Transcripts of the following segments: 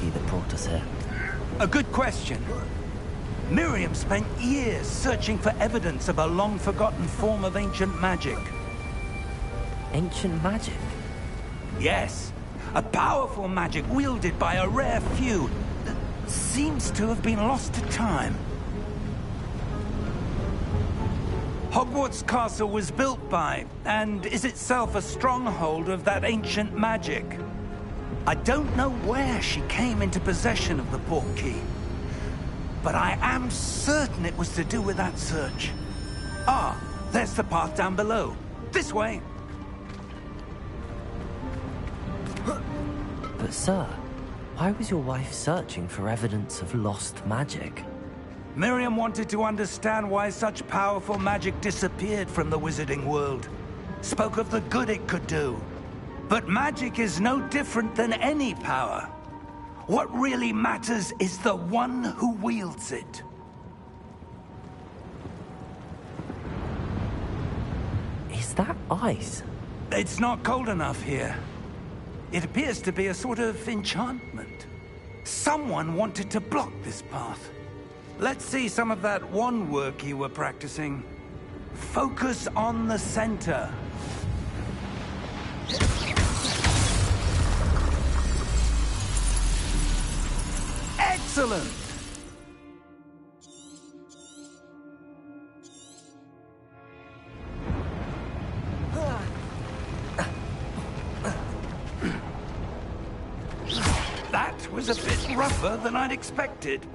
portkey that brought us here? A good question. Miriam spent years searching for evidence of a long-forgotten form of ancient magic. Ancient magic? Yes. A powerful magic wielded by a rare few that seems to have been lost to time. Hogwarts Castle was built by, and is itself a stronghold of that ancient magic. I don't know where she came into possession of the portkey, but I am certain it was to do with that search. Ah, there's the path down below. This way. But sir, why was your wife searching for evidence of lost magic? Miriam wanted to understand why such powerful magic disappeared from the wizarding world. Spoke of the good it could do. But magic is no different than any power. What really matters is the one who wields it. Is that ice? It's not cold enough here. It appears to be a sort of enchantment. Someone wanted to block this path. Let's see some of that wand work you were practicing. Focus on the center. Excellent! That was a bit rougher than I'd expected.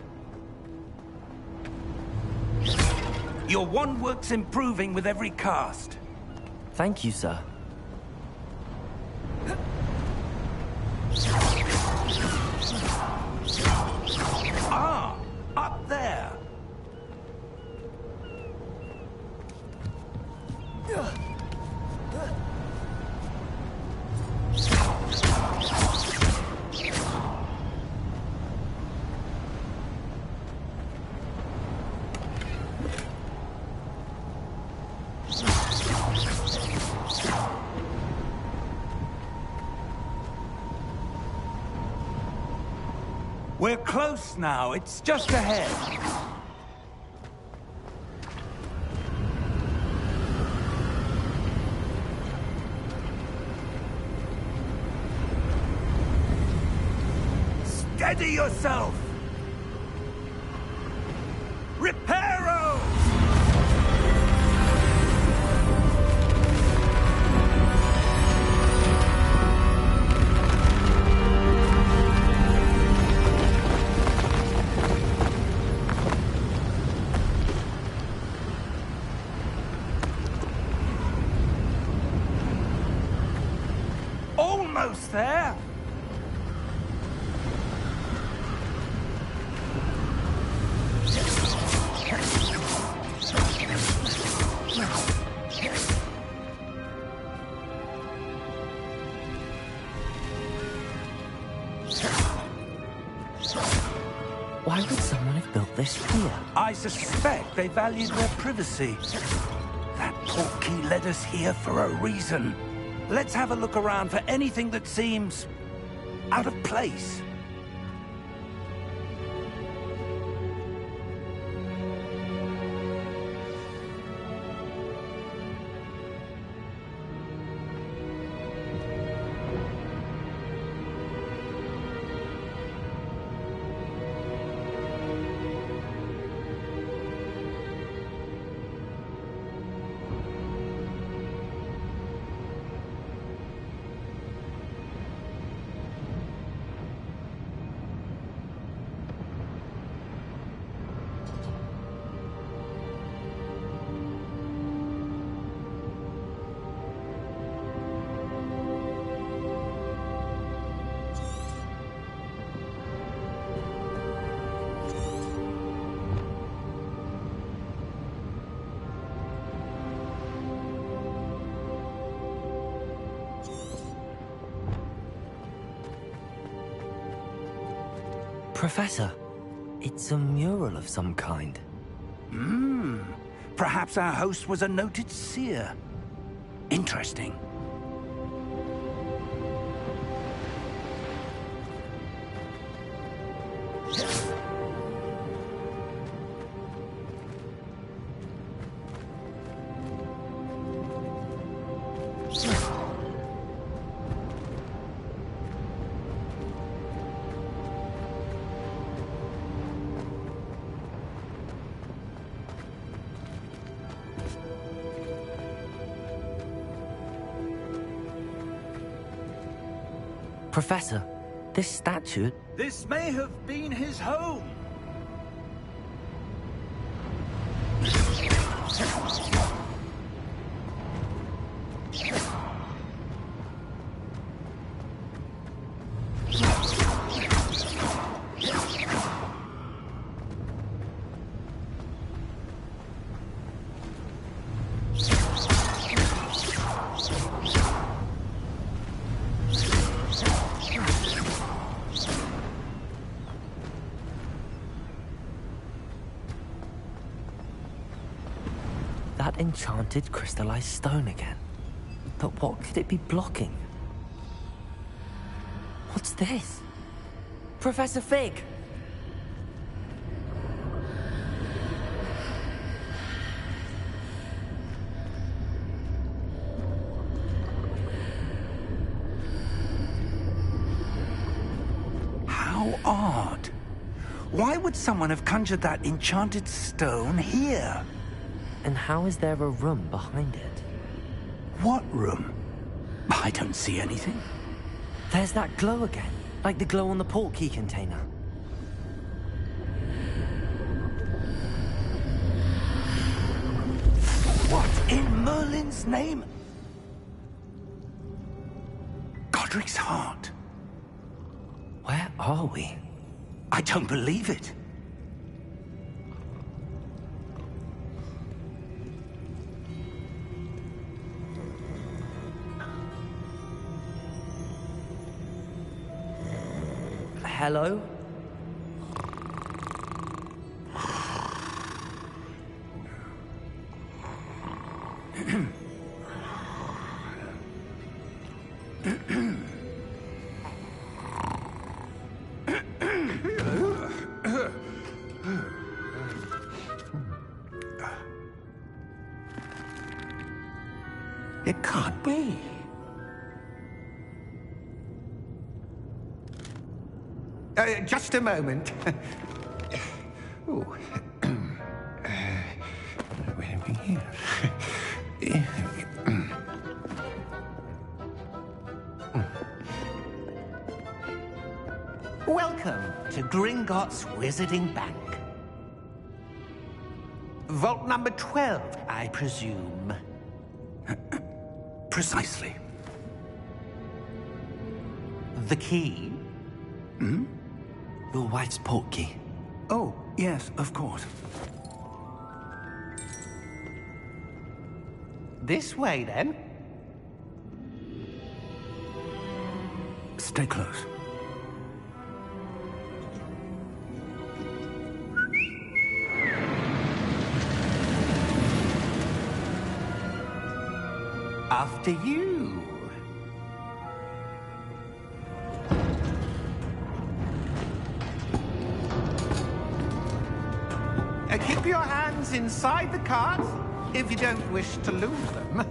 Your wand work's improving with every cast. Thank you, sir. Ah, up there. We're close now. It's just ahead. Steady yourself! Reparo! Almost there. Why would someone have built this here? I suspect they valued their privacy. That portkey led us here for a reason. Let's have a look around for anything that seems out of place. Professor, it's a mural of some kind. Perhaps our host was a noted seer. Interesting. Professor, this statue... This may have been his home. That enchanted crystallized stone again. But what could it be blocking? What's this? Professor Fig! How odd. Why would someone have conjured that enchanted stone here? And how is there a room behind it? What room? I don't see anything. There's that glow again, like the glow on the portkey container. What in Merlin's name? Godric's heart. Where are we? I don't believe it. Hello? It can't be. Just a moment. Oh. Where are we here? Welcome to Gringotts Wizarding Bank. Vault number 12, I presume. Precisely. The key? Hmm? Your wife's portkey. Oh, yes, of course. This way, then. Stay close. After you. Keep your hands inside the cart if you don't wish to lose them.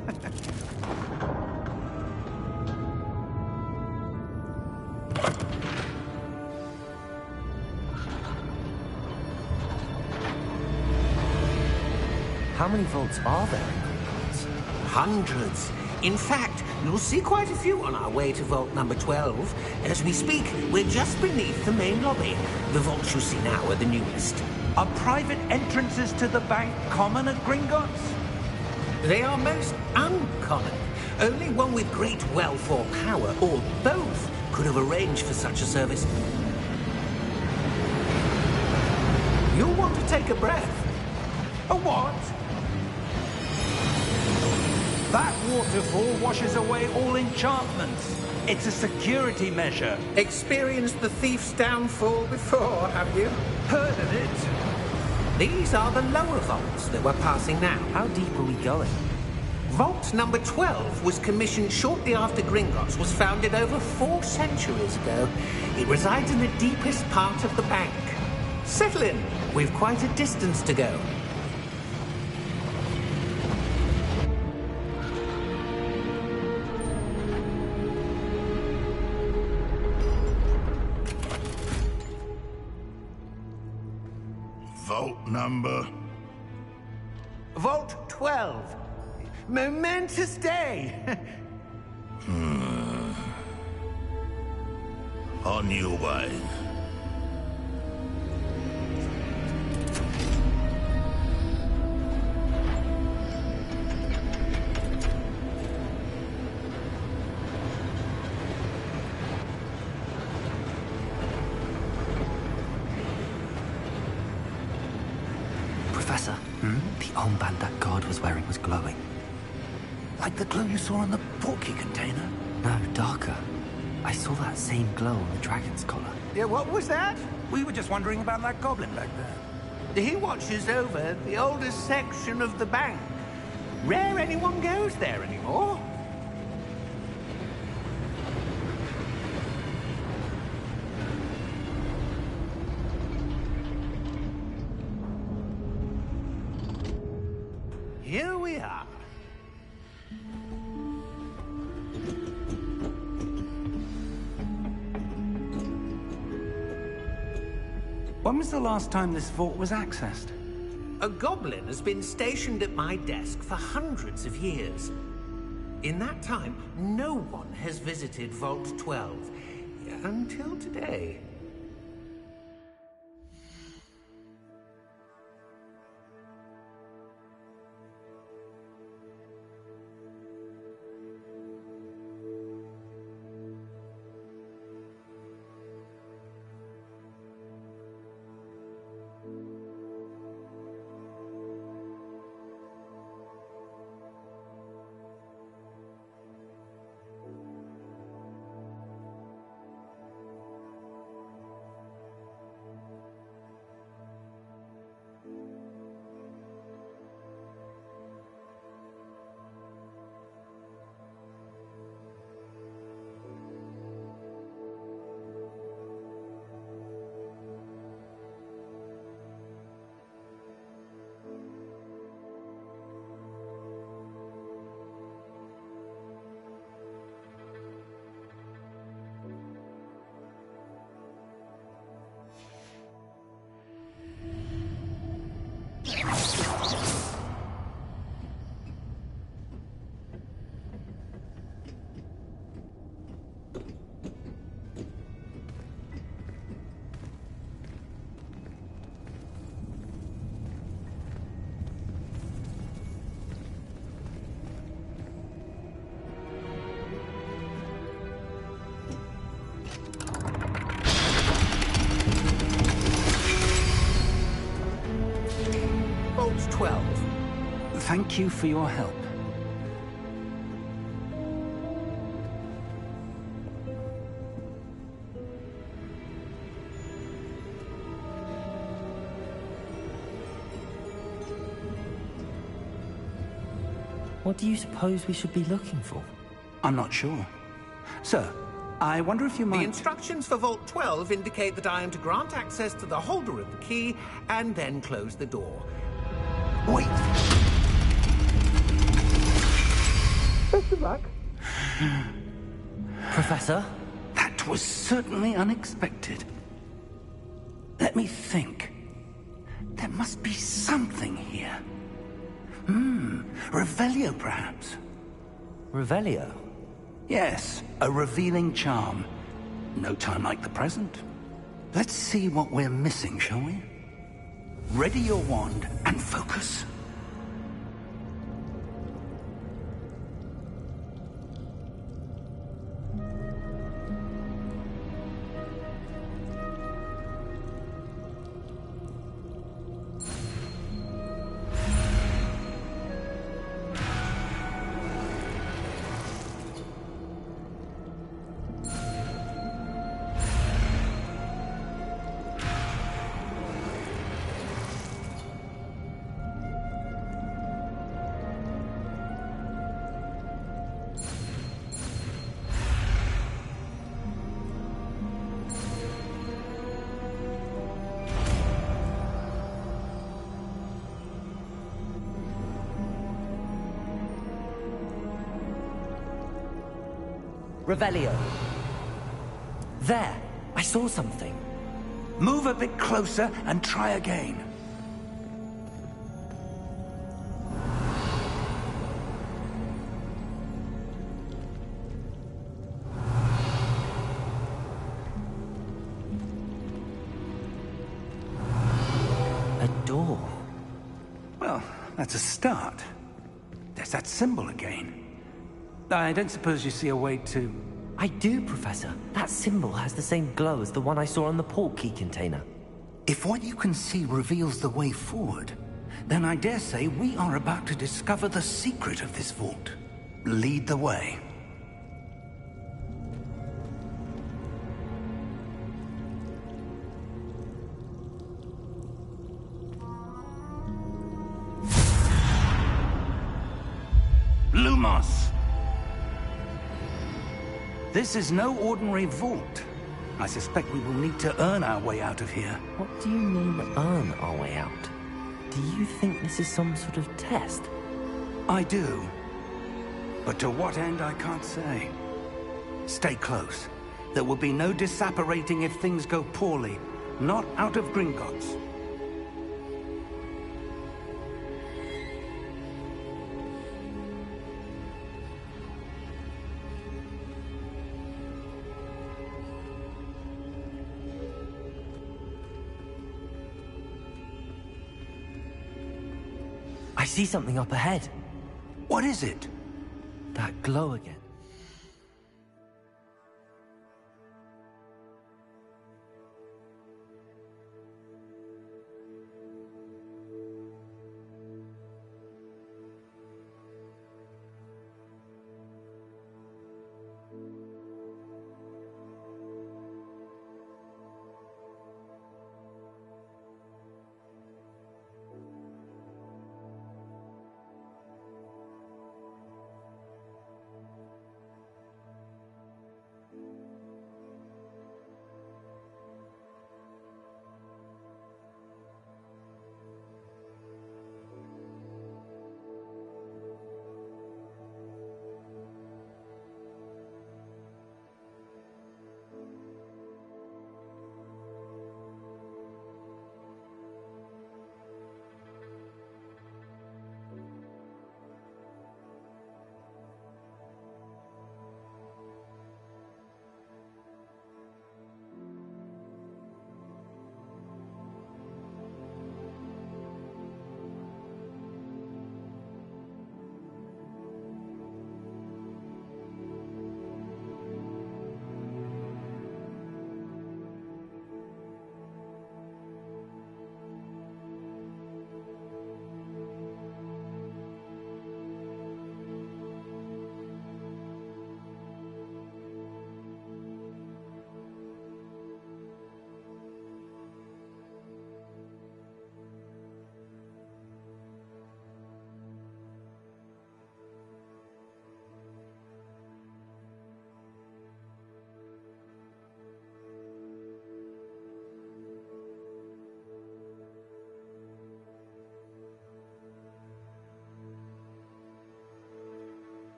How many vaults are there in Gringotts? Hundreds. In fact, you'll see quite a few on our way to vault number 12. As we speak, we're just beneath the main lobby. The vaults you see now are the newest. Are private entrances to the bank common at Gringotts? They are most uncommon. Only one with great wealth or power, or both, could have arranged for such a service. You'll want to take a breath. A what? That waterfall washes away all enchantments. It's a security measure. Experienced the thief's downfall before, have you? Heard of it? These are the lower vaults that we're passing now. How deep are we going? Vault number 12 was commissioned shortly after Gringotts was founded over 4 centuries ago. It resides in the deepest part of the bank. Settle in. We've quite a distance to go. Vault number? Vault 12. Momentous day. On your way. Professor, the armband that guard was wearing was glowing. Like the glow you saw in the portkey container? No, darker. I saw that same glow on the dragon's collar. Yeah, what was that? We were just wondering about that goblin back there. He watches over the oldest section of the bank. Rare anyone goes there anymore. Here we are. When was the last time this vault was accessed? A goblin has been stationed at my desk for hundreds of years. In that time, no one has visited Vault 12. Until today. Vault 12. Thank you for your help. What do you suppose we should be looking for? I'm not sure. Sir, I wonder if you might... The instructions for Vault 12 indicate that I am to grant access to the holder of the key and then close the door. Wait! Best of luck. Professor? That was certainly unexpected. Let me think. There must be something here. Revelio, perhaps? Revelio? Yes, a revealing charm. No time like the present. Let's see what we're missing, shall we? Ready your wand and focus. Revelio. There! I saw something. Move a bit closer and try again. door. Well, that's a start. There's that symbol again. I don't suppose you see a way to... I do, Professor. That symbol has the same glow as the one I saw on the port key container. If what you can see reveals the way forward, then I dare say we are about to discover the secret of this vault. Lead the way. Lumos! This is no ordinary vault. I suspect we will need to earn our way out of here. What do you mean, earn our way out? Do you think this is some sort of test? I do. But to what end, I can't say. Stay close. There will be no disapparating if things go poorly. Not out of Gringotts. I see something up ahead. What is it? That glow again.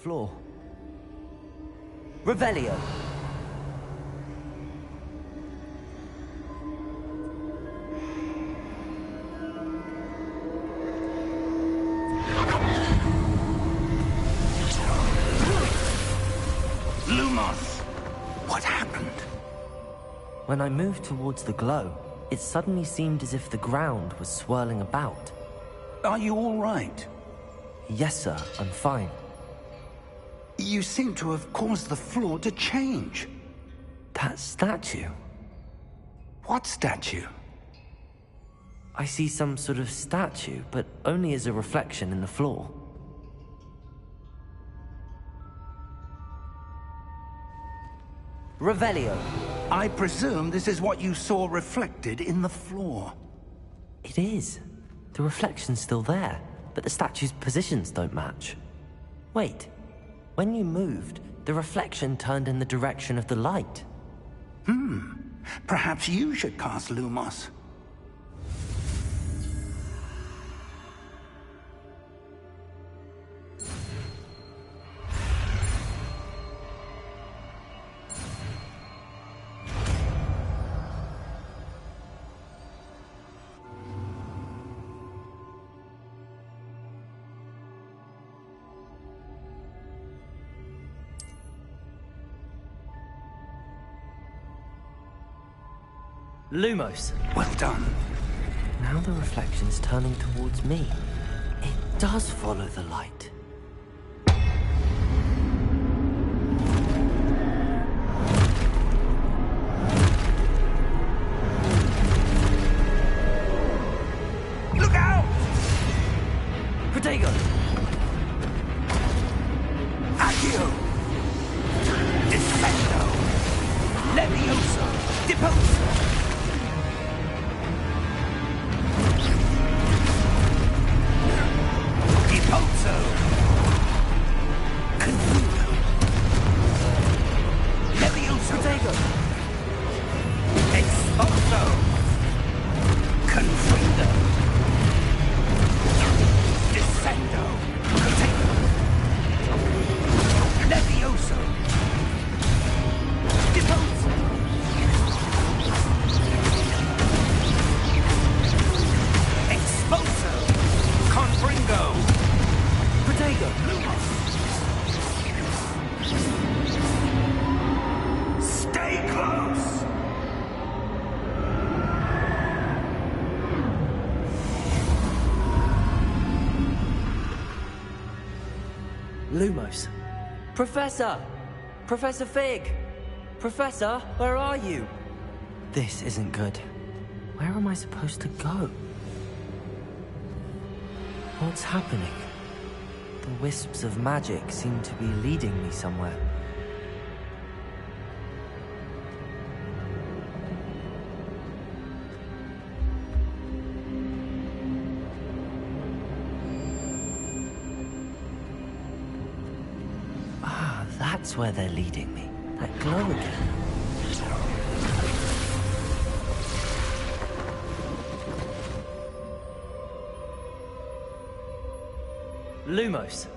floor. Revelio. Lumos! What happened? When I moved towards the glow, it suddenly seemed as if the ground was swirling about. Are you all right? Yes, sir, I'm fine. You seem to have caused the floor to change. That statue? What statue? I see some sort of statue, but only as a reflection in the floor. Revelio. I presume this is what you saw reflected in the floor. It is. The reflection's still there, but the statue's positions don't match. Wait. When you moved, the reflection turned in the direction of the light. Perhaps you should cast Lumos. Lumos. Well done. Now the reflection's turning towards me. It does follow the light. Look out! Protego! Accio! Defendo! Levioso! Deposo! Deposo! Confundo! Levioso! Protego! Exposo! Confundo! Descendo! Protego! Levioso! Deposo! Exposo! Confringo! Protego! Stay close! Lumos. Professor! Professor Fig! Professor, where are you? This isn't good. Where am I supposed to go? What's happening? The wisps of magic seem to be leading me somewhere. Ah, that's where they're leading me. That glow again. Lumos.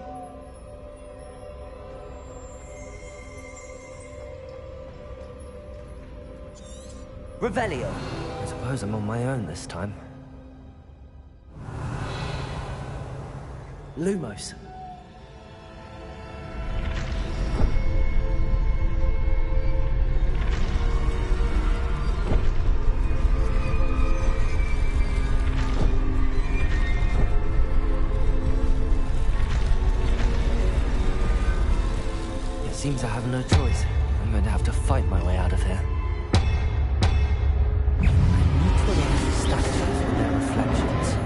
Revelio. I suppose I'm on my own this time. Lumos. Seems I have no choice. I'm going to have to fight my way out of here. I need to align the statues with their reflections.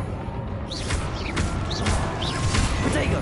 Protego!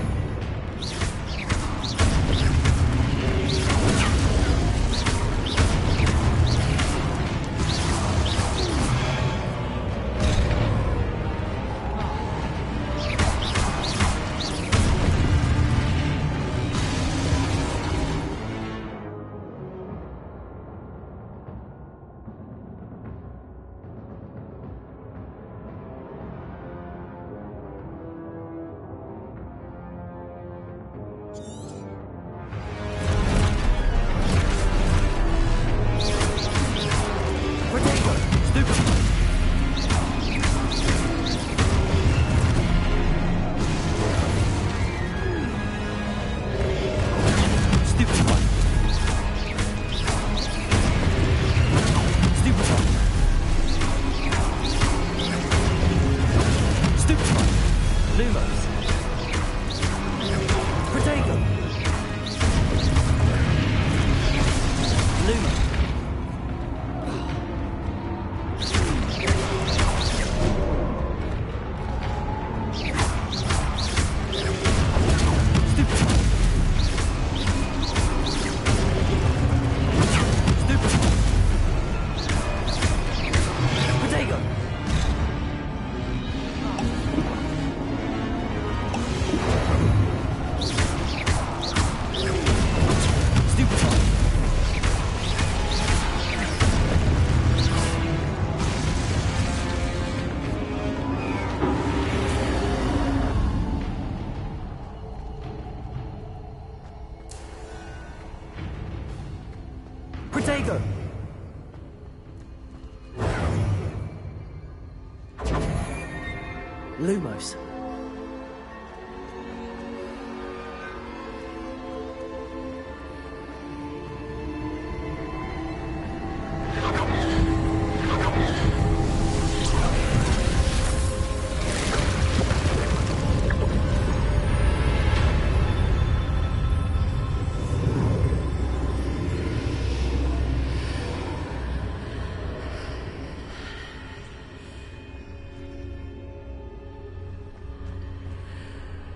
Lumos.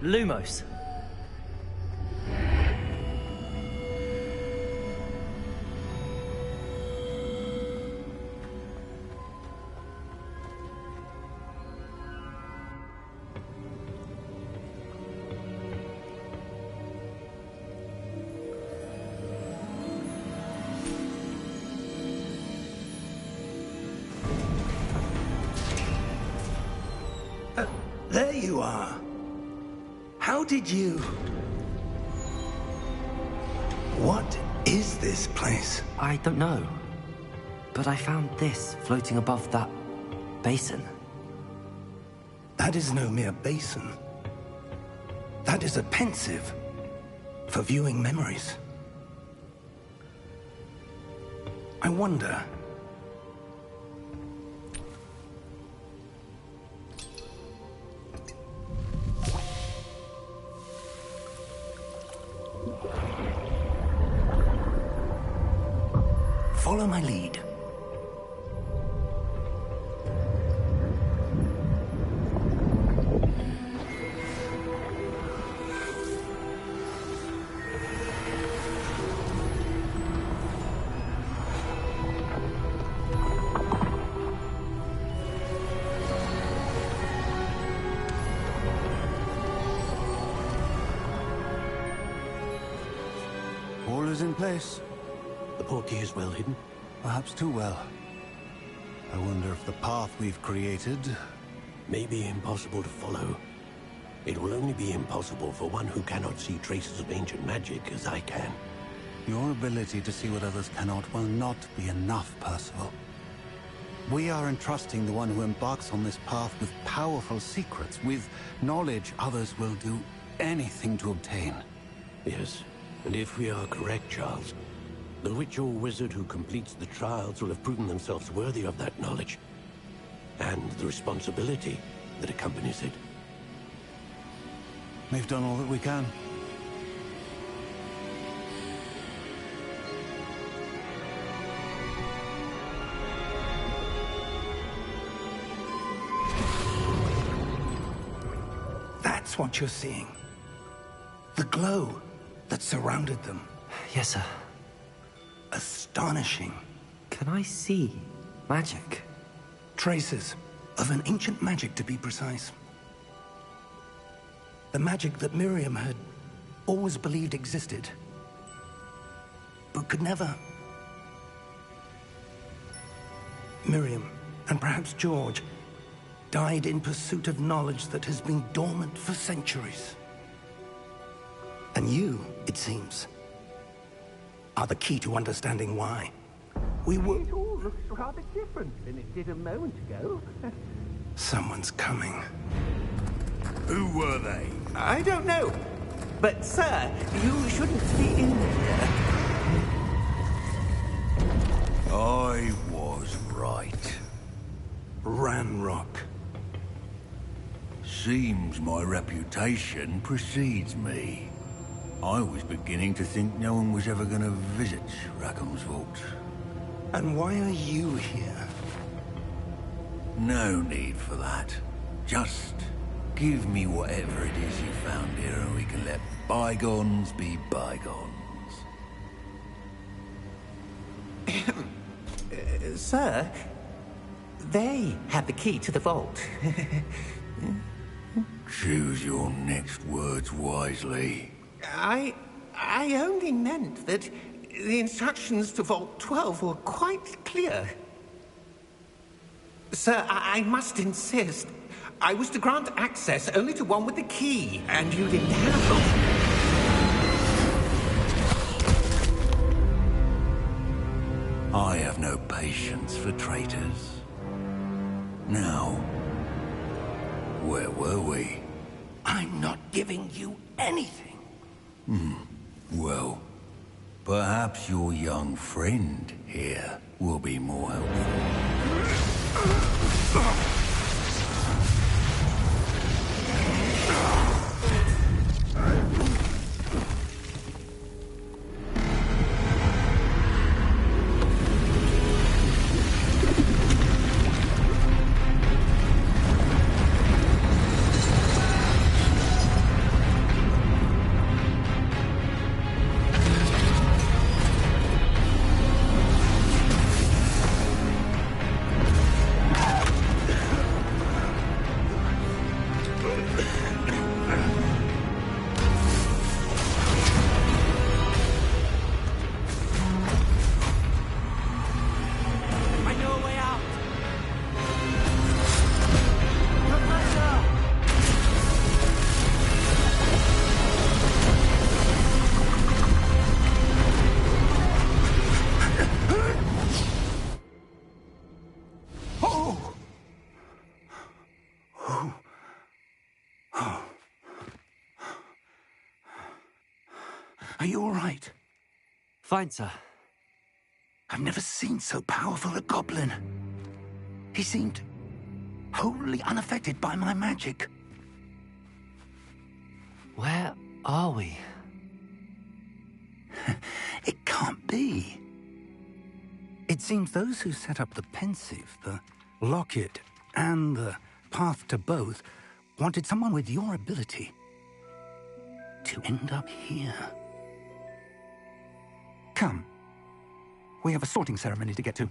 Lumos. There you are. How did you... What is this place? I don't know. But I found this floating above that basin. That is no mere basin. That is a pensive for viewing memories. I wonder... Follow my lead. All is in place. The portkey is well hidden. Perhaps too well. I wonder if the path we've created... May be impossible to follow. It will only be impossible for one who cannot see traces of ancient magic as I can. Your ability to see what others cannot will not be enough, Percival. We are entrusting the one who embarks on this path with powerful secrets, with knowledge others will do anything to obtain. Yes, and if we are correct, Charles, the witch or wizard who completes the trials will have proven themselves worthy of that knowledge, and the responsibility that accompanies it. We've done all that we can. That's what you're seeing. The glow that surrounded them. Yes, sir. Astonishing. Can I see magic? Traces of an ancient magic, to be precise. The magic that Miriam had always believed existed, but could never. Miriam, and perhaps George, died in pursuit of knowledge that has been dormant for centuries. And you, it seems, are the key to understanding why. We were... It all looks rather different than it did a moment ago. Someone's coming. Who were they? I don't know. But, sir, you shouldn't be in here. I was right. Ranrock. Seems my reputation precedes me. I was beginning to think no one was ever going to visit Rackham's vault. And why are you here? No need for that. Just give me whatever it is you found here and we can let bygones be bygones. Sir, they had the key to the vault. Choose your next words wisely. I only meant that the instructions to Vault 12 were quite clear. Sir, I must insist. I was to grant access only to one with the key, and you didn't have them. I have no patience for traitors. Now, where were we? I'm not giving you anything. Well, perhaps your young friend here will be more helpful. Are you all right? Fine, sir. I've never seen so powerful a goblin. He seemed wholly unaffected by my magic. Where are we? It can't be. It seems those who set up the pensive, the locket, and the path to both wanted someone with your ability to end up here. Come. We have a sorting ceremony to get to.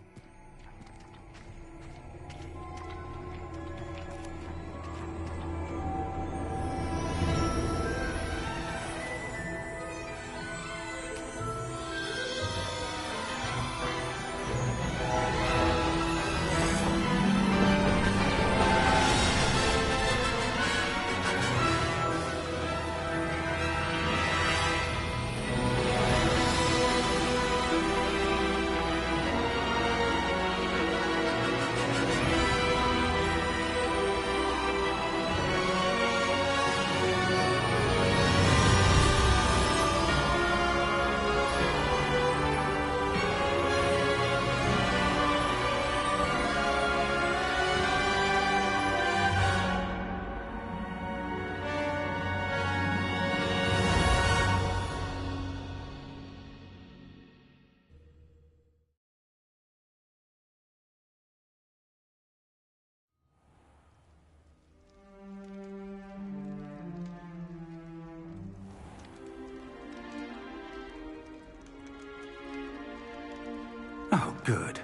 Oh, good.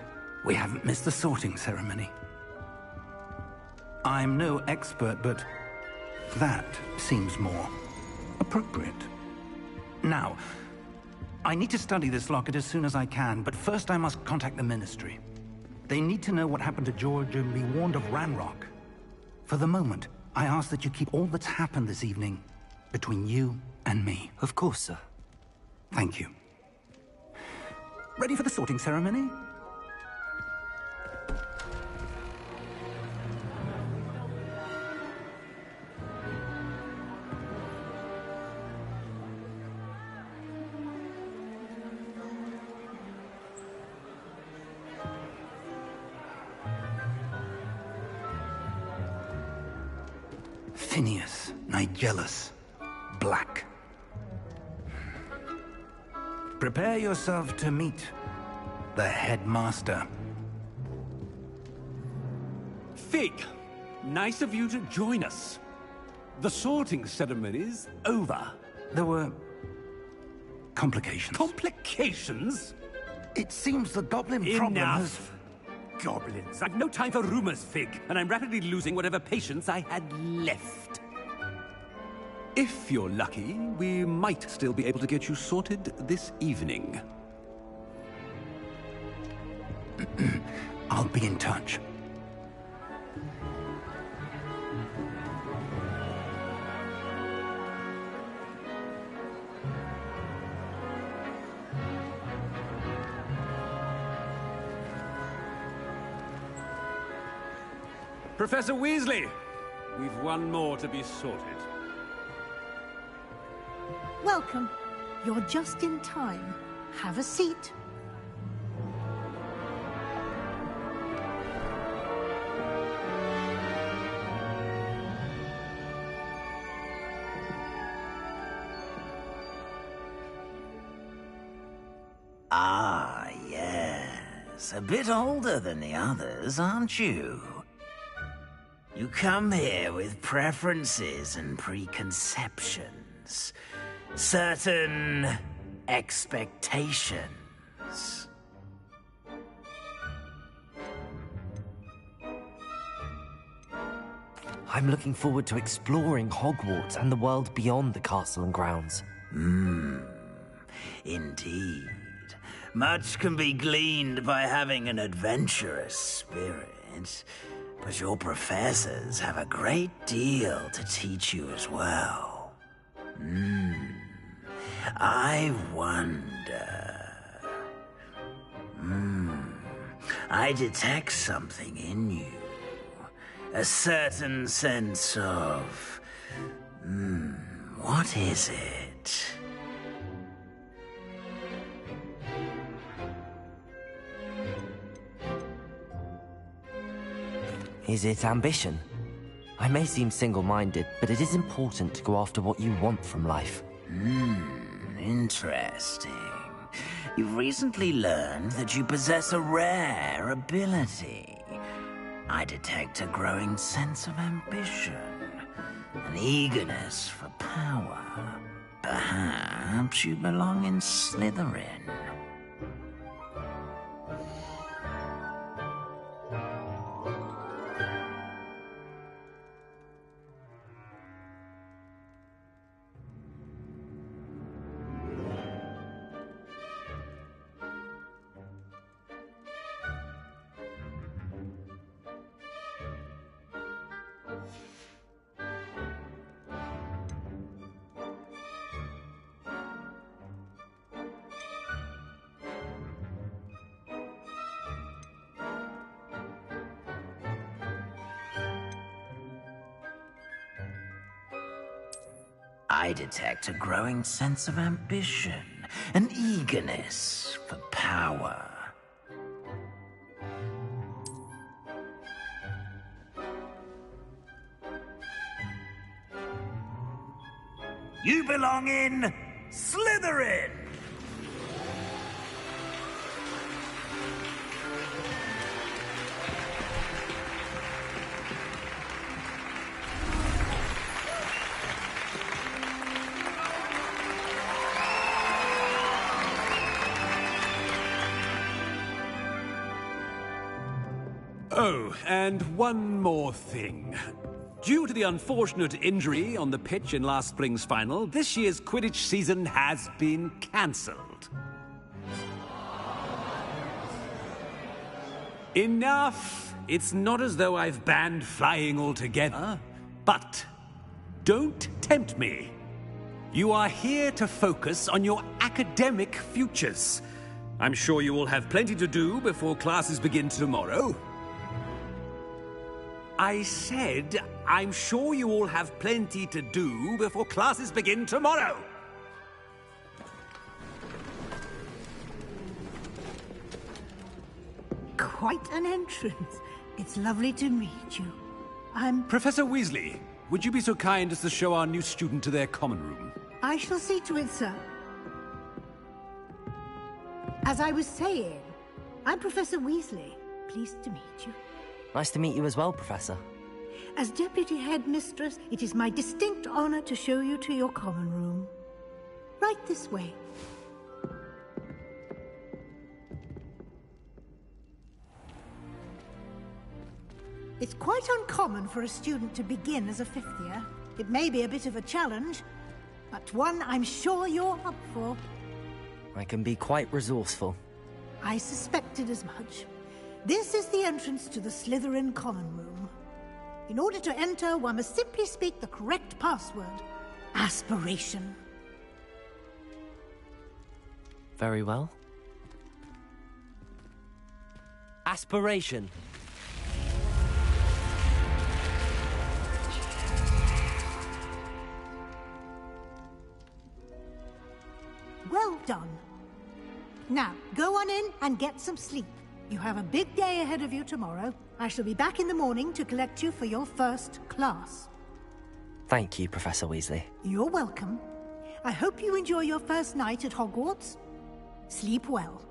We haven't missed the sorting ceremony. I'm no expert, but that seems more appropriate. Now, I need to study this locket as soon as I can, but first I must contact the Ministry. They need to know what happened to George and be warned of Ranrock. For the moment, I ask that you keep all that's happened this evening between you and me. Of course, sir. Thank you. Ready for the sorting ceremony? Phineas, Nigellus, Black. Prepare yourself to meet the headmaster. Fig, nice of you to join us. The sorting ceremony's over. There were complications. Complications? It seems the goblin problem has... Enough! Goblins. I've no time for rumors, Fig, and I'm rapidly losing whatever patience I had left. If you're lucky, we might still be able to get you sorted this evening. I'll be in touch. Professor Weasley, we've one more to be sorted. Welcome. You're just in time. Have a seat. Ah, yes. A bit older than the others, aren't you? You come here with preferences and preconceptions. Certain expectations. I'm looking forward to exploring Hogwarts and the world beyond the castle and grounds. Indeed. Much can be gleaned by having an adventurous spirit. But your professors have a great deal to teach you as well. I wonder... I detect something in you. A certain sense of... what is it? Is it ambition? I may seem single-minded, but it is important to go after what you want from life. Interesting. You've recently learned that you possess a rare ability. I detect a growing sense of ambition, an eagerness for power. Perhaps you belong in Slytherin. I detect a growing sense of ambition, an eagerness for power. You belong in Slytherin! Oh, and one more thing. Due to the unfortunate injury on the pitch in last spring's final, this year's Quidditch season has been cancelled. Enough! It's not as though I've banned flying altogether, but don't tempt me. You are here to focus on your academic futures. I'm sure you will have plenty to do before classes begin tomorrow. I said, I'm sure you all have plenty to do before classes begin tomorrow. Quite an entrance. It's lovely to meet you. I'm... Professor Weasley, would you be so kind as to show our new student to their common room? I shall see to it, sir. As I was saying, I'm Professor Weasley. Pleased to meet you. Nice to meet you as well, Professor. As Deputy Headmistress, it is my distinct honor to show you to your common room. Right this way. It's quite uncommon for a student to begin as a fifth year. It may be a bit of a challenge, but one I'm sure you're up for. I can be quite resourceful. I suspected as much. This is the entrance to the Slytherin Common Room. In order to enter, one must simply speak the correct password. Aspiration. Very well. Aspiration. Well done. Now, go on in and get some sleep. You have a big day ahead of you tomorrow. I shall be back in the morning to collect you for your first class. Thank you, Professor Weasley. You're welcome. I hope you enjoy your first night at Hogwarts. Sleep well.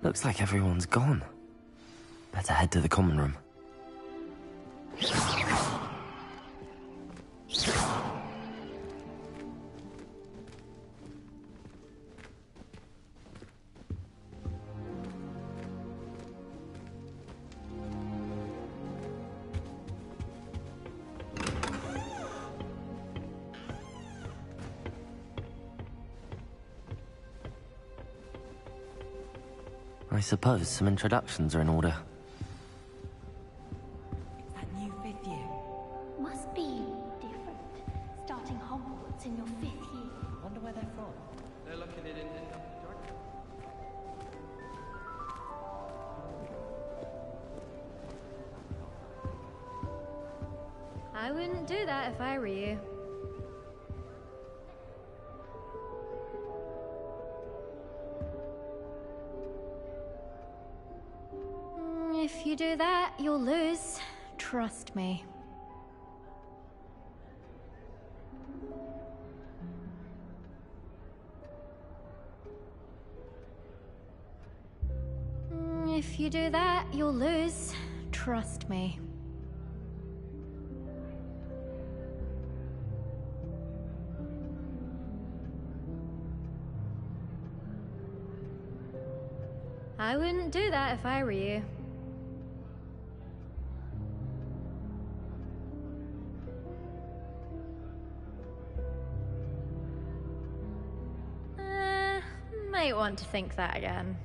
Looks like everyone's gone. Better head to the common room. I suppose some introductions are in order. It's that new fifth year. Must be different. Starting Hogwarts in your fifth year. Wonder where they're from. They're looking at it in Georgia. I wouldn't do that if I were you. If you do that, you'll lose. Trust me. If you do that, you'll lose. Trust me. I wouldn't do that if I were you. Might want to think that again.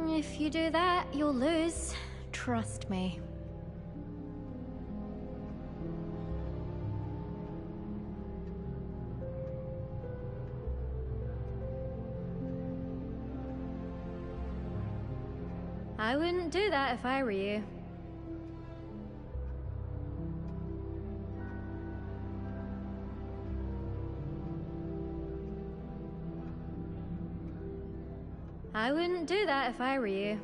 If you do that, you'll lose. Trust me. I wouldn't do that if I were you. I wouldn't do that if I were you.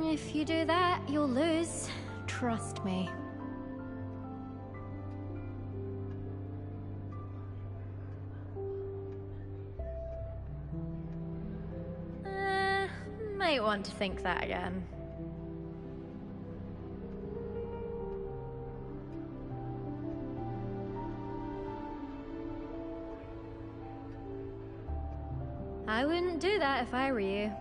If you do that, you'll lose. Trust me. Might want to think that again. I wouldn't do that if I were you.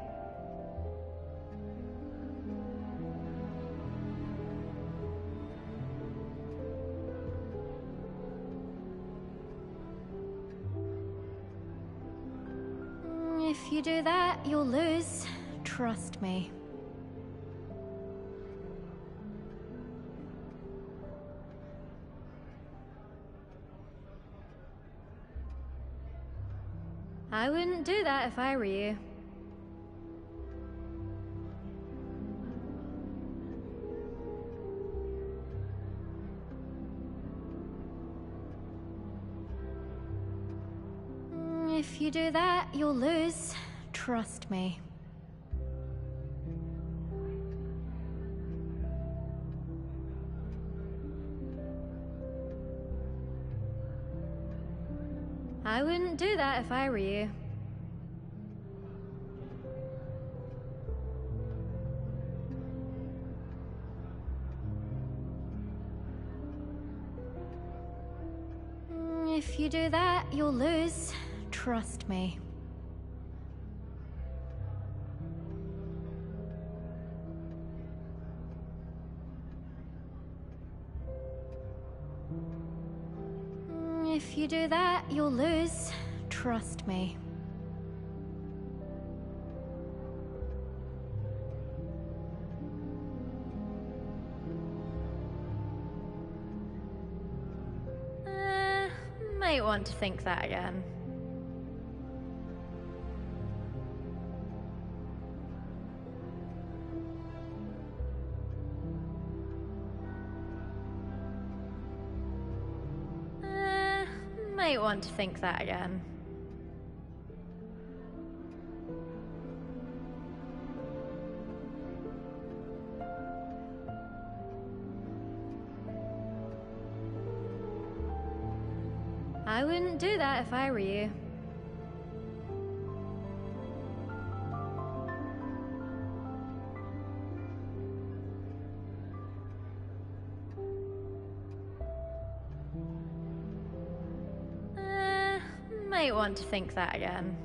If you do that, you'll lose. Trust me. I wouldn't do that if I were you. If you do that, you'll lose. Trust me. I wouldn't do that if I were you. If you do that, you'll lose. Trust me. If you do that, you'll lose. Trust me. Might want to think that again. Might want to think that again. I wouldn't do that if I were you. Might want to think that again.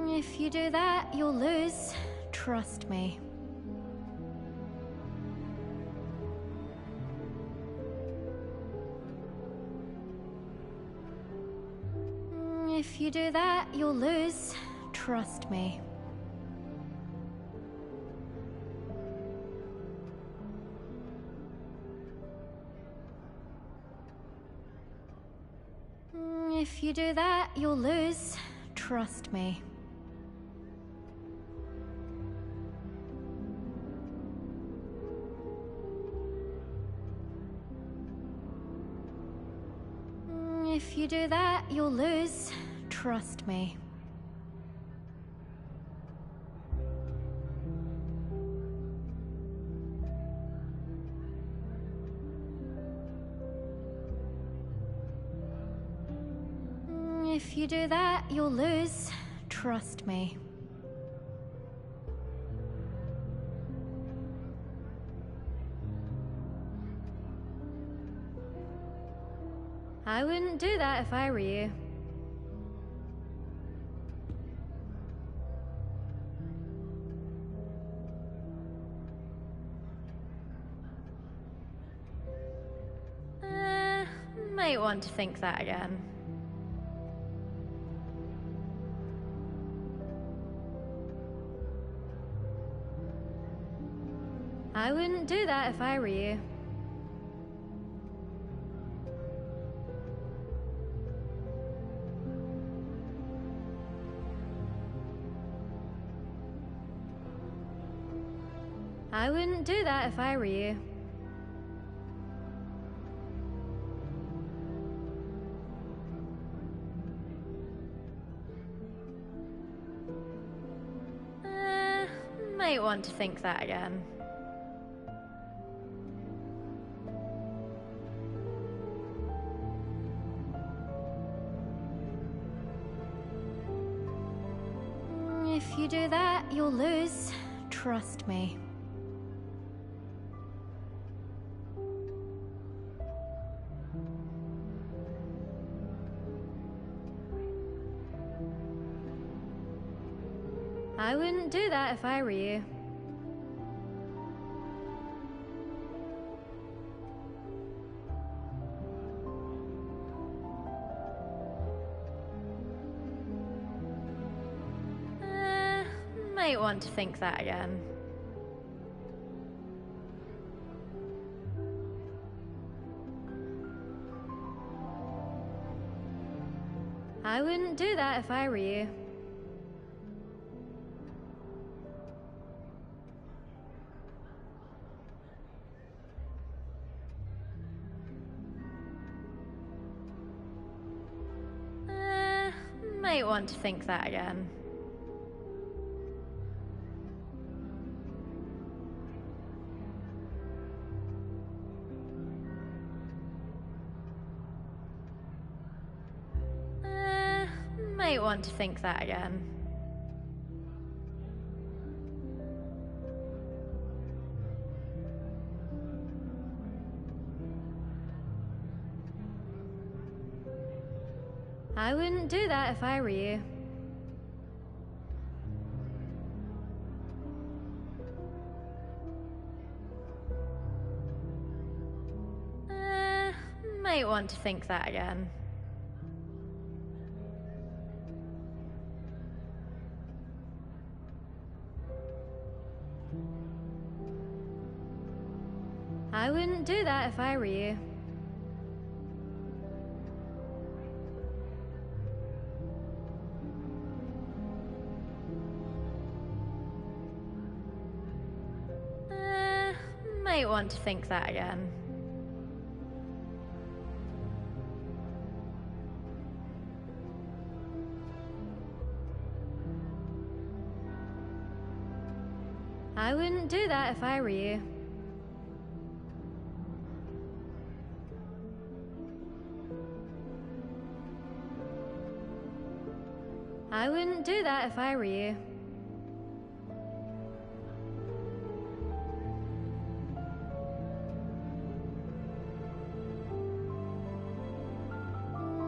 If you do that, you'll lose. Trust me. If you do that, you'll lose. Trust me. If you do that, you'll lose. Trust me. If you do that, you'll lose. Trust me. If you do that, you'll lose. Trust me. I wouldn't do that if I were you. Might want to think that again. I wouldn't do that if I were you. I wouldn't do that if I were you. Might want to think that again. If you do that, you'll lose. Trust me. I wouldn't do that if I were you. Might want to think that again. I wouldn't do that if I were you. Might want to think that again. Might want to think that again. I wouldn't do that if I were you. Might want to think that again. I wouldn't do that if I were you. Might want to think that again. I wouldn't do that if I were you. I wouldn't do that if I were you.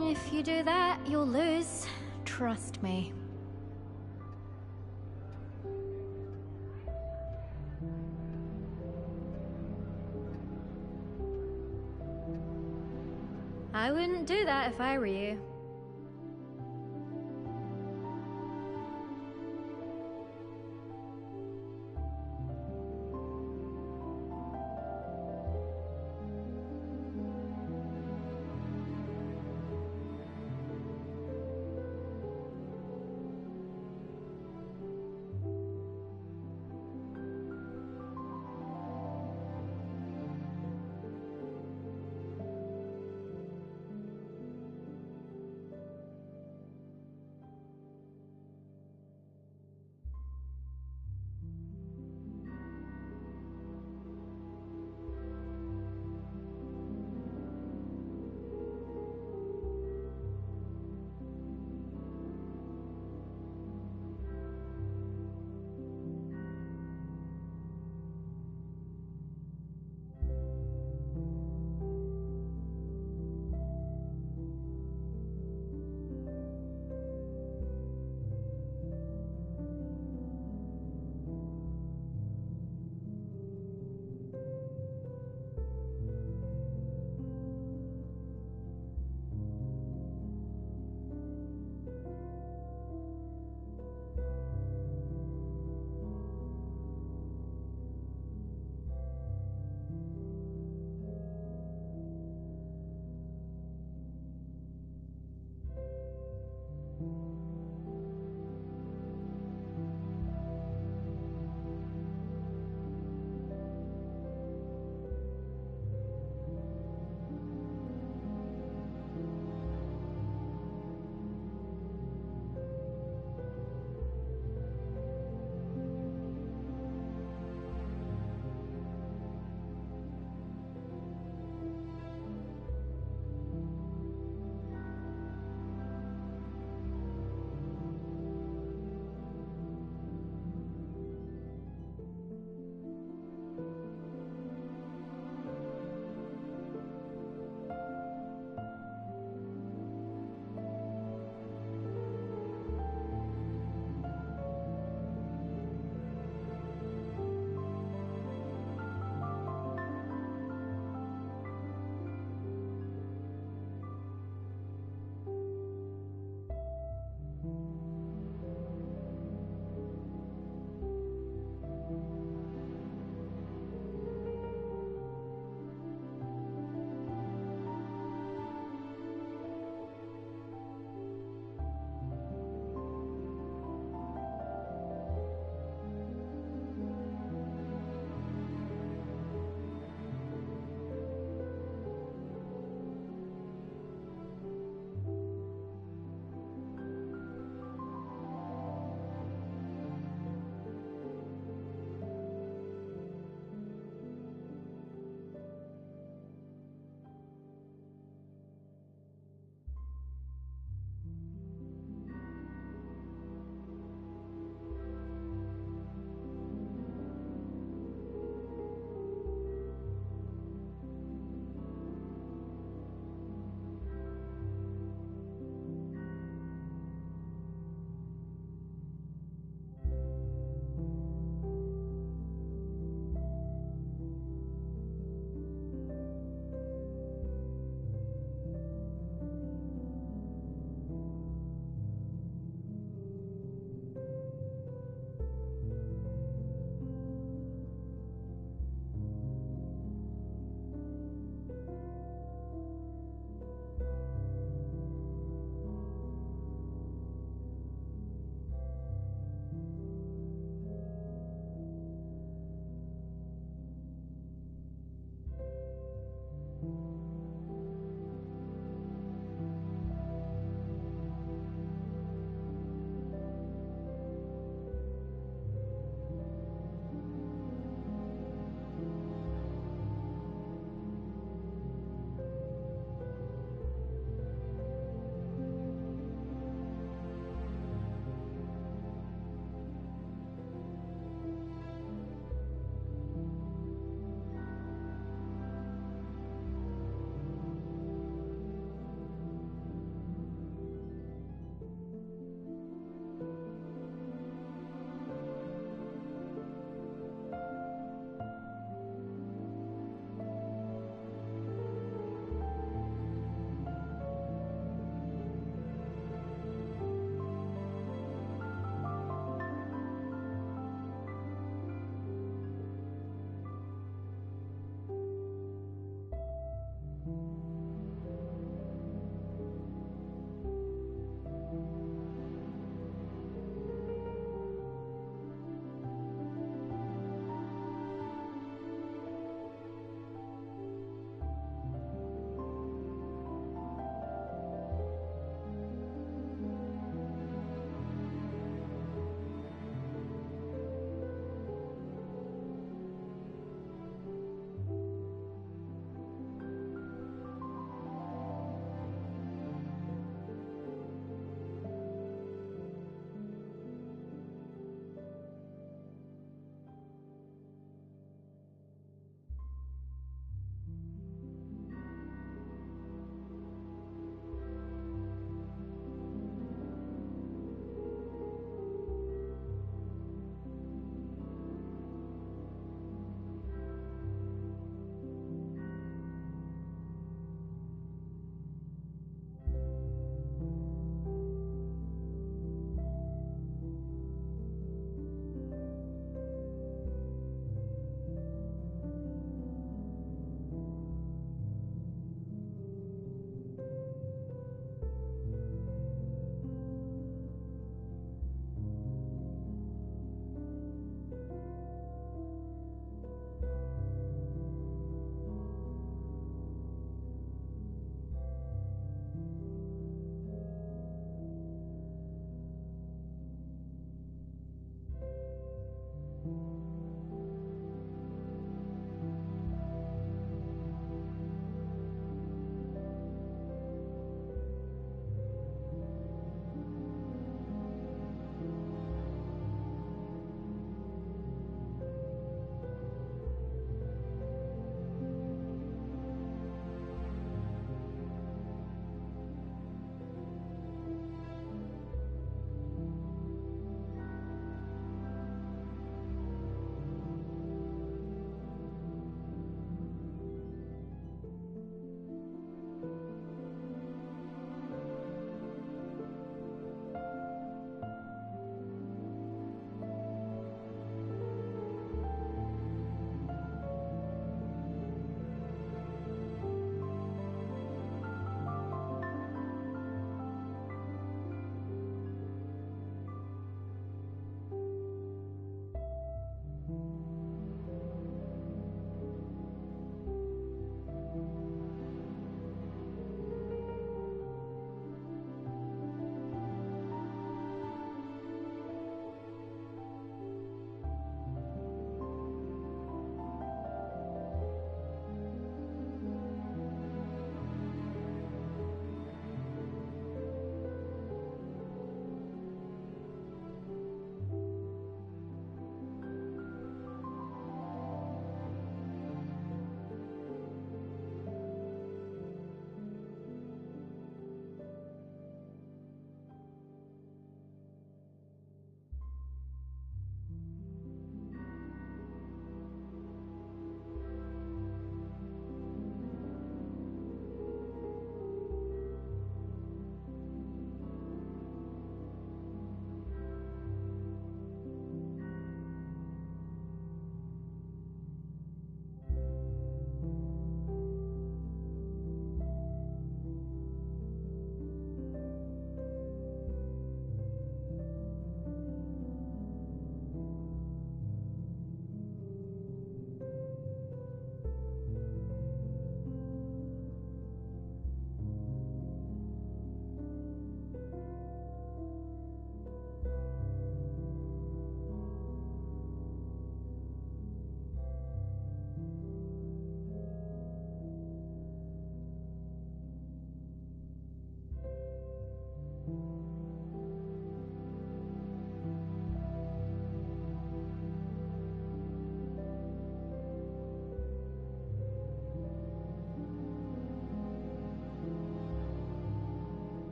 If you do that, you'll lose. Trust me. I wouldn't do that if I were you.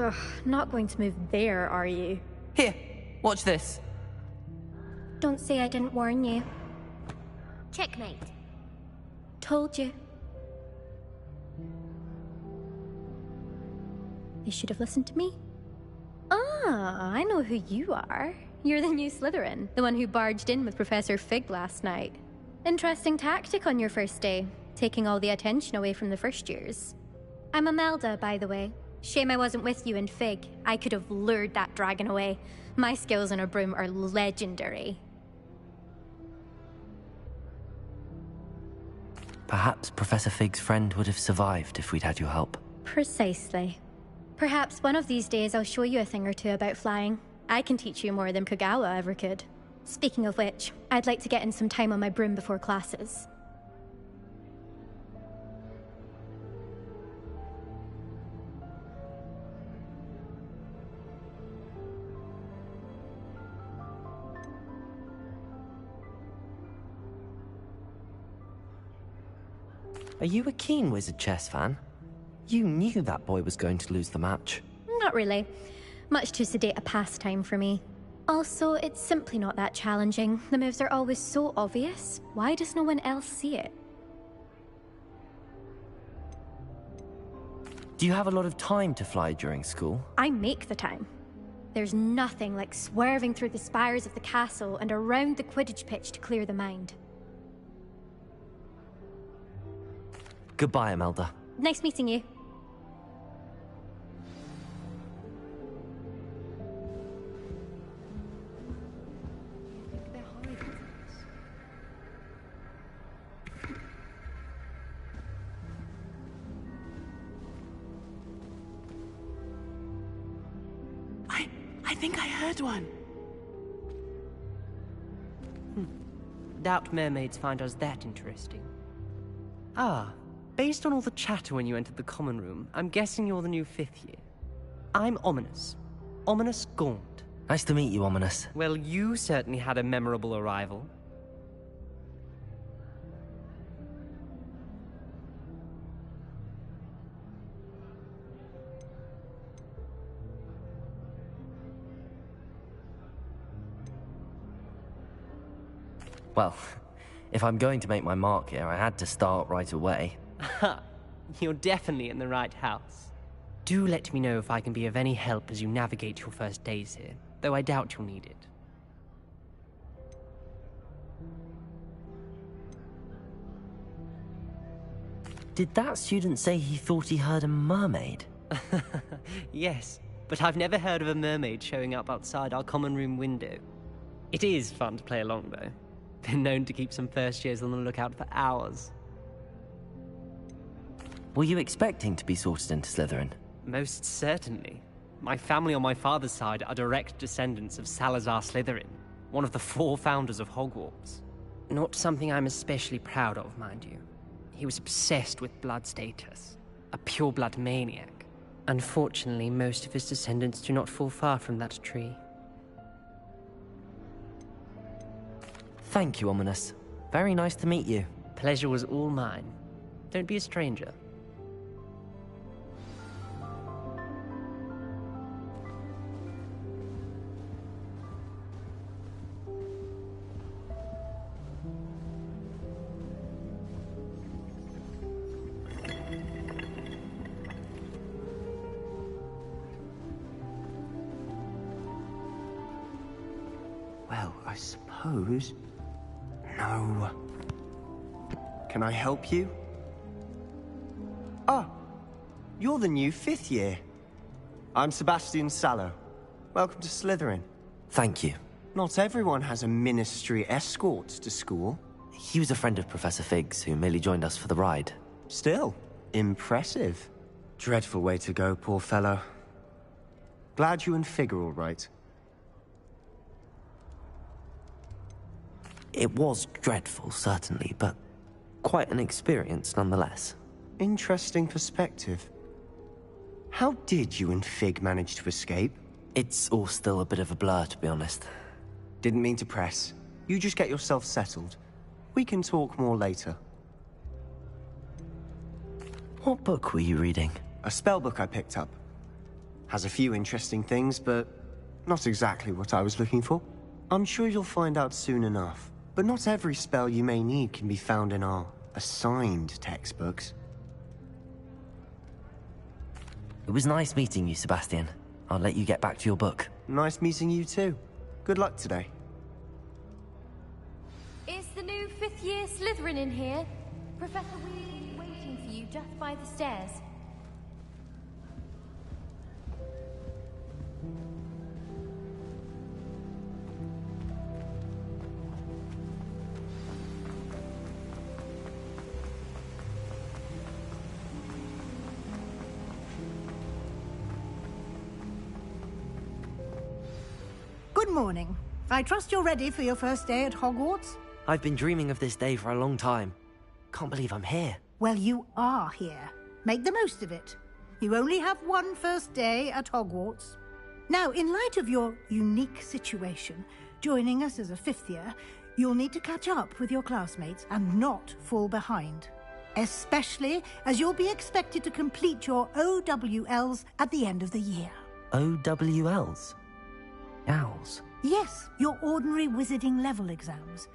Ugh, not going to move there, are you? Here, watch this. Don't say I didn't warn you. Checkmate. Told you. You should have listened to me. Ah, I know who you are. You're the new Slytherin, the one who barged in with Professor Fig last night. Interesting tactic on your first day, taking all the attention away from the first years. I'm Imelda, by the way. Shame I wasn't with you in Fig. I could have lured that dragon away. My skills on a broom are legendary. Perhaps Professor Fig's friend would have survived if we'd had your help. Precisely. Perhaps one of these days I'll show you a thing or two about flying. I can teach you more than Kagawa ever could. Speaking of which, I'd like to get in some time on my broom before classes. Are you a keen Wizard chess fan? You knew that boy was going to lose the match. Not really. Much too sedate a pastime for me. Also, it's simply not that challenging. The moves are always so obvious. Why does no one else see it? Do you have a lot of time to fly during school? I make the time. There's nothing like swerving through the spires of the castle and around the Quidditch pitch to clear the mind. Goodbye, Imelda. Nice meeting you. I think I heard one. Doubt mermaids find us that interesting. Ah, based on all the chatter when you entered the common room, I'm guessing you're the new 5th year. I'm Ominous. Ominous Gaunt. Nice to meet you, Ominous. Well, you certainly had a memorable arrival. Well, if I'm going to make my mark here, I had to start right away. Ha! You're definitely in the right house. Do let me know if I can be of any help as you navigate your first days here, though I doubt you'll need it. Did that student say he thought he heard a mermaid? Yes, but I've never heard of a mermaid showing up outside our common room window. It is fun to play along, though. Been known to keep some first years on the lookout for hours. Were you expecting to be sorted into Slytherin? Most certainly. My family on my father's side are direct descendants of Salazar Slytherin, one of the 4 founders of Hogwarts. Not something I'm especially proud of, mind you. He was obsessed with blood status, a pure-blood maniac. Unfortunately, most of his descendants do not fall far from that tree. Thank you, Ominous. Very nice to meet you. Pleasure was all mine. Don't be a stranger. Well, I suppose... No. Can I help you? Oh, you're the new 5th year. I'm Sebastian Sallow. Welcome to Slytherin. Thank you. Not everyone has a ministry escort to school. He was a friend of Professor Fig's who merely joined us for the ride. Still, impressive. Dreadful way to go, poor fellow. Glad you and Fig are all right. It was dreadful, certainly, but quite an experience nonetheless. Interesting perspective. How did you and Fig manage to escape? It's all still a bit of a blur, to be honest. Didn't mean to press. You just get yourself settled. We can talk more later. What book were you reading? A spell book I picked up. Has a few interesting things, but not exactly what I was looking for. I'm sure you'll find out soon enough. But not every spell you may need can be found in our assigned textbooks. It was nice meeting you, Sebastian. I'll let you get back to your book. Nice meeting you too. Good luck today. Is the new fifth-year Slytherin in here? Professor Weasley is waiting for you just by the stairs. Good morning. I trust you're ready for your first day at Hogwarts? I've been dreaming of this day for a long time. Can't believe I'm here. Well, you are here. Make the most of it. You only have one first day at Hogwarts. Now, in light of your unique situation, joining us as a fifth year, you'll need to catch up with your classmates and not fall behind. Especially as you'll be expected to complete your OWLs at the end of the year. OWLs? Owls? Yes, your ordinary wizarding level exams.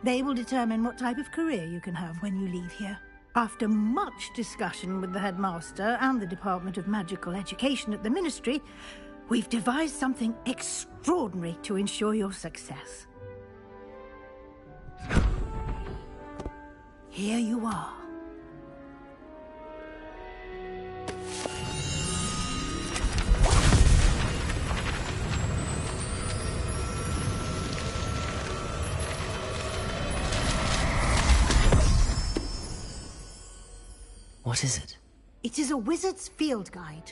They will determine what type of career you can have when you leave here. After much discussion with the headmaster and the Department of Magical Education at the Ministry, we've devised something extraordinary to ensure your success. Here you are. What is it? It is a wizard's field guide.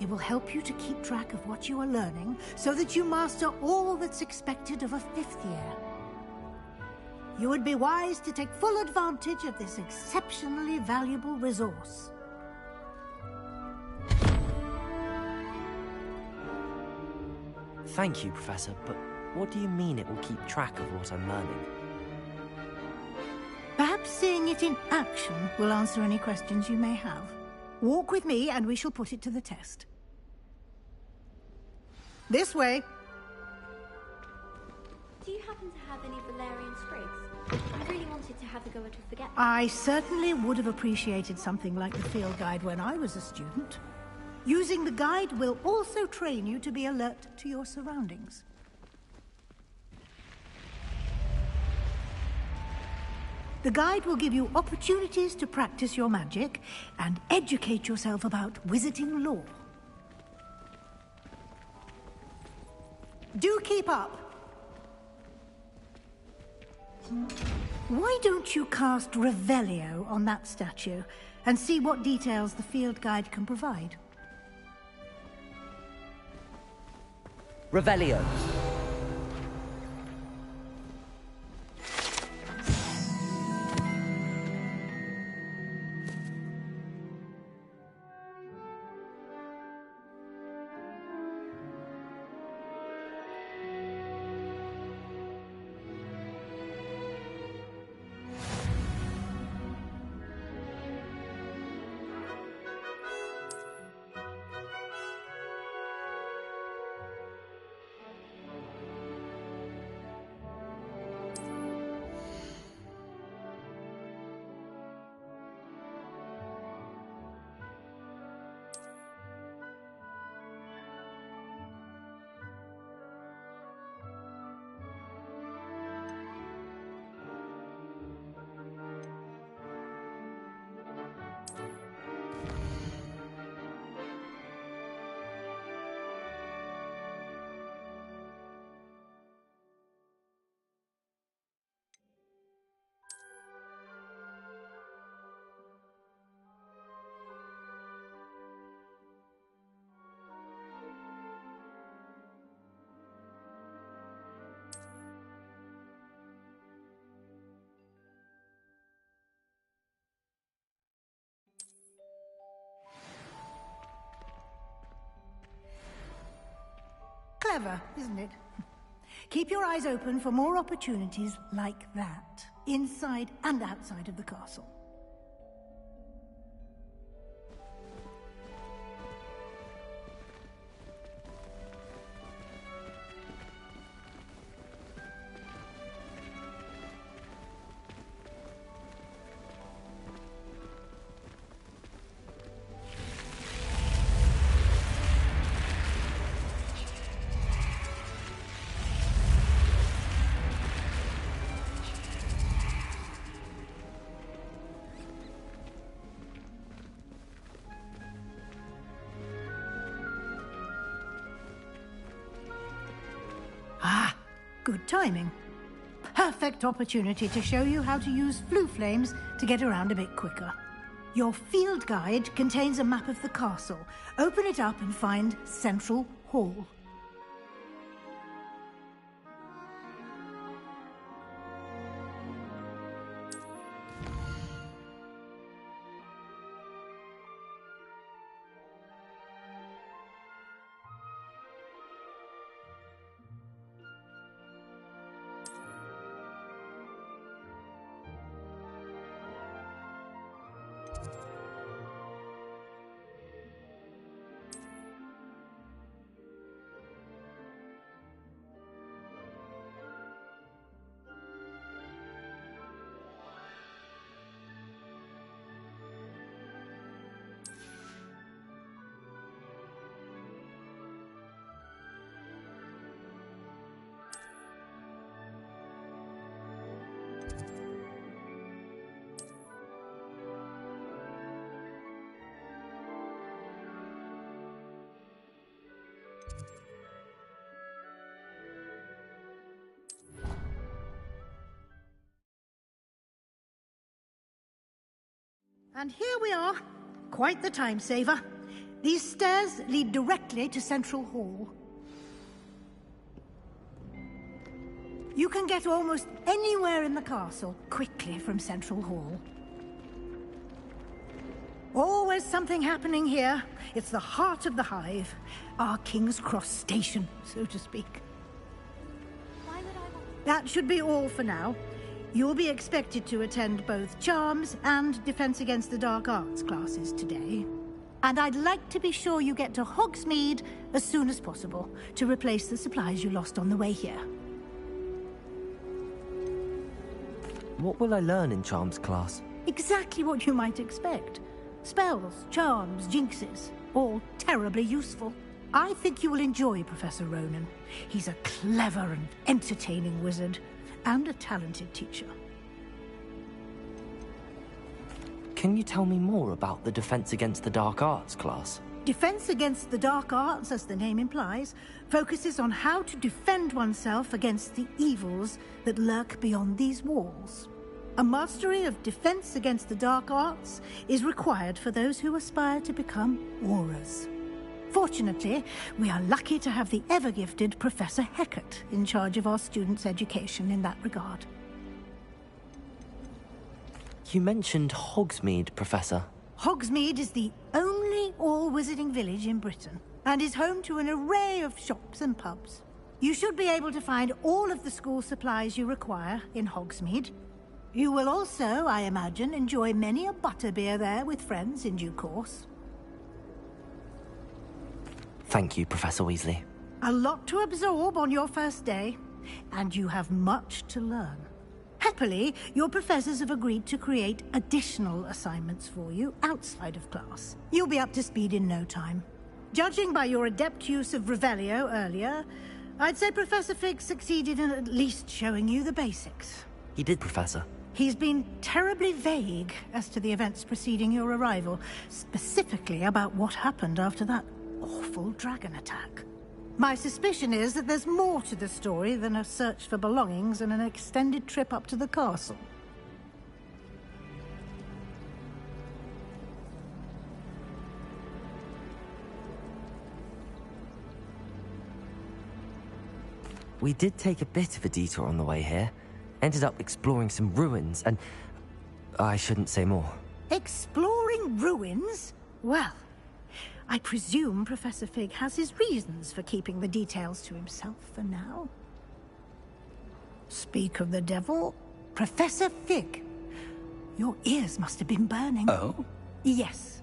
It will help you to keep track of what you are learning so that you master all that's expected of a fifth year. You would be wise to take full advantage of this exceptionally valuable resource. Thank you, Professor, but what do you mean it will keep track of what I'm learning? Perhaps seeing it in action will answer any questions you may have. Walk with me and we shall put it to the test. This way. Do you happen to have any Valerian sprigs? I really wanted to have a go to forget. I certainly would have appreciated something like the field guide when I was a student. Using the guide will also train you to be alert to your surroundings. The guide will give you opportunities to practice your magic and educate yourself about wizarding lore. Do keep up. Why don't you cast Revelio on that statue and see what details the field guide can provide? Revelio. Clever, isn't it? Keep your eyes open for more opportunities like that, inside and outside of the castle. Good timing. Perfect opportunity to show you how to use flue flames to get around a bit quicker. Your field guide contains a map of the castle. Open it up and find Central Hall. And here we are. Quite the time saver. These stairs lead directly to Central Hall. You can get almost anywhere in the castle quickly from Central Hall. Always something happening here. It's the heart of the Hive. Our King's Cross station, so to speak. That should be all for now. You'll be expected to attend both Charms and Defense Against the Dark Arts classes today. And I'd like to be sure you get to Hogsmeade as soon as possible to replace the supplies you lost on the way here. What will I learn in Charms class? Exactly what you might expect. Spells, charms, jinxes, all terribly useful. I think you will enjoy Professor Ronan. He's a clever and entertaining wizard, and a talented teacher. Can you tell me more about the Defense Against the Dark Arts class? Defense Against the Dark Arts, as the name implies, focuses on how to defend oneself against the evils that lurk beyond these walls. A mastery of Defense Against the Dark Arts is required for those who aspire to become Aurors. Fortunately, we are lucky to have the ever-gifted Professor Hecat in charge of our students' education in that regard. You mentioned Hogsmeade, Professor. Hogsmeade is the only all-wizarding village in Britain, and is home to an array of shops and pubs. You should be able to find all of the school supplies you require in Hogsmeade. You will also, I imagine, enjoy many a butterbeer there with friends in due course. Thank you, Professor Weasley. A lot to absorb on your first day, and you have much to learn. Happily, your professors have agreed to create additional assignments for you outside of class. You'll be up to speed in no time. Judging by your adept use of Revelio earlier, I'd say Professor Fig succeeded in at least showing you the basics. He did, Professor. He's been terribly vague as to the events preceding your arrival, specifically about what happened after that awful dragon attack. My suspicion is that there's more to the story than a search for belongings and an extended trip up to the castle. We did take a bit of a detour on the way here. Ended up exploring some ruins and... I shouldn't say more. Exploring ruins? Well, I presume Professor Fig has his reasons for keeping the details to himself for now. Speak of the devil, Professor Fig. Your ears must have been burning. Oh? Yes.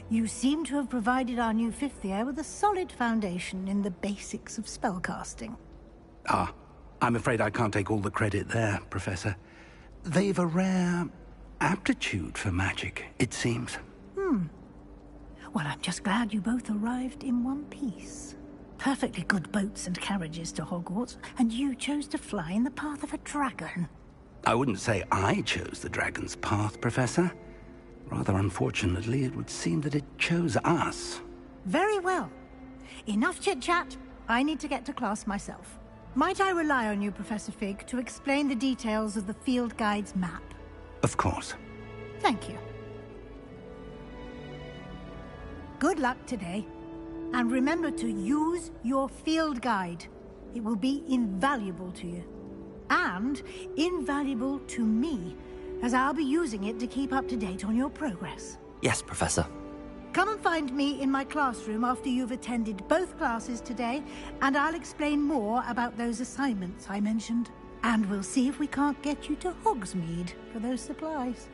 You seem to have provided our new fifth year with a solid foundation in the basics of spellcasting. Ah, I'm afraid I can't take all the credit there, Professor. They've a rare aptitude for magic, it seems. Well, I'm just glad you both arrived in one piece. Perfectly good boats and carriages to Hogwarts, and you chose to fly in the path of a dragon. I wouldn't say I chose the dragon's path, Professor. Rather unfortunately, it would seem that it chose us. Very well. Enough chit-chat. I need to get to class myself. Might I rely on you, Professor Fig, to explain the details of the field guide's map? Of course. Thank you. Good luck today. And remember to use your field guide. It will be invaluable to you. And invaluable to me, as I'll be using it to keep up to date on your progress. Yes, Professor. Come and find me in my classroom after you've attended both classes today, and I'll explain more about those assignments I mentioned. And we'll see if we can't get you to Hogsmeade for those supplies.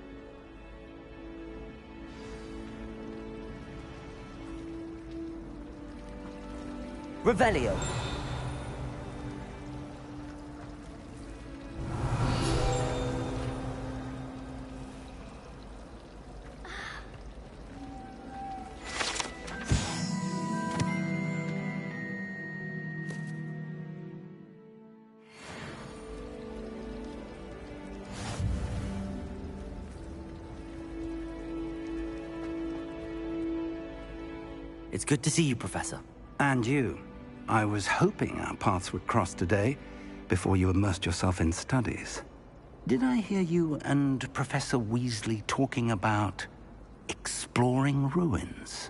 Revelio. It's good to see you, Professor. And you. I was hoping our paths would cross today, before you immersed yourself in studies. Did I hear you and Professor Weasley talking about exploring ruins?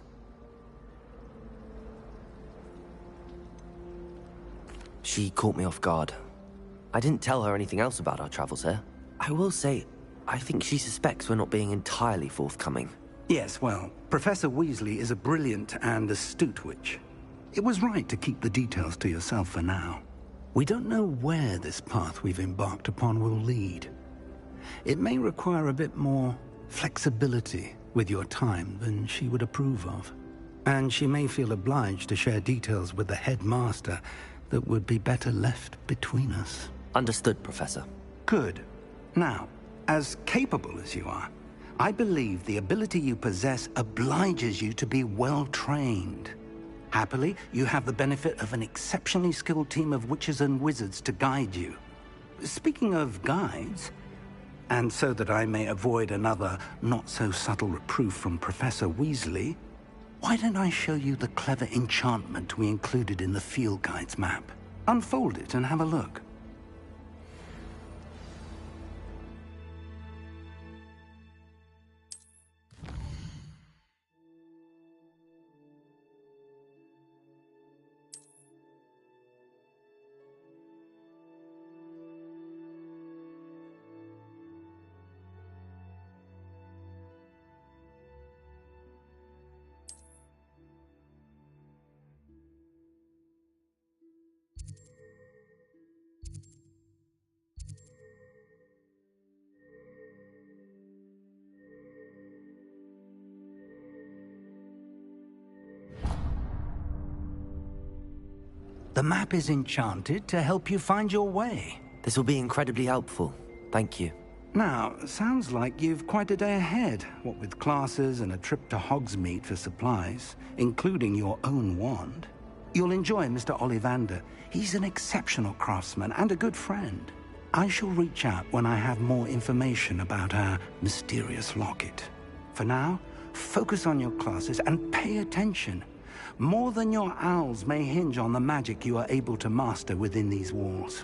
She caught me off guard. I didn't tell her anything else about our travels here. I will say, I think she suspects we're not being entirely forthcoming. Yes, well, Professor Weasley is a brilliant and astute witch. It was right to keep the details to yourself for now. We don't know where this path we've embarked upon will lead. It may require a bit more flexibility with your time than she would approve of. And she may feel obliged to share details with the headmaster that would be better left between us. Understood, Professor. Good. Now, as capable as you are, I believe the ability you possess obliges you to be well-trained. Happily, you have the benefit of an exceptionally skilled team of witches and wizards to guide you. Speaking of guides, and so that I may avoid another not-so-subtle reproof from Professor Weasley, why don't I show you the clever enchantment we included in the field guide's map? Unfold it and have a look. The map is enchanted to help you find your way. This will be incredibly helpful. Thank you. Now, sounds like you've quite a day ahead, what with classes and a trip to Hogsmeade for supplies, including your own wand. You'll enjoy Mr. Ollivander. He's an exceptional craftsman and a good friend. I shall reach out when I have more information about our mysterious locket. For now, focus on your classes and pay attention. More than your owls may hinge on the magic you are able to master within these walls.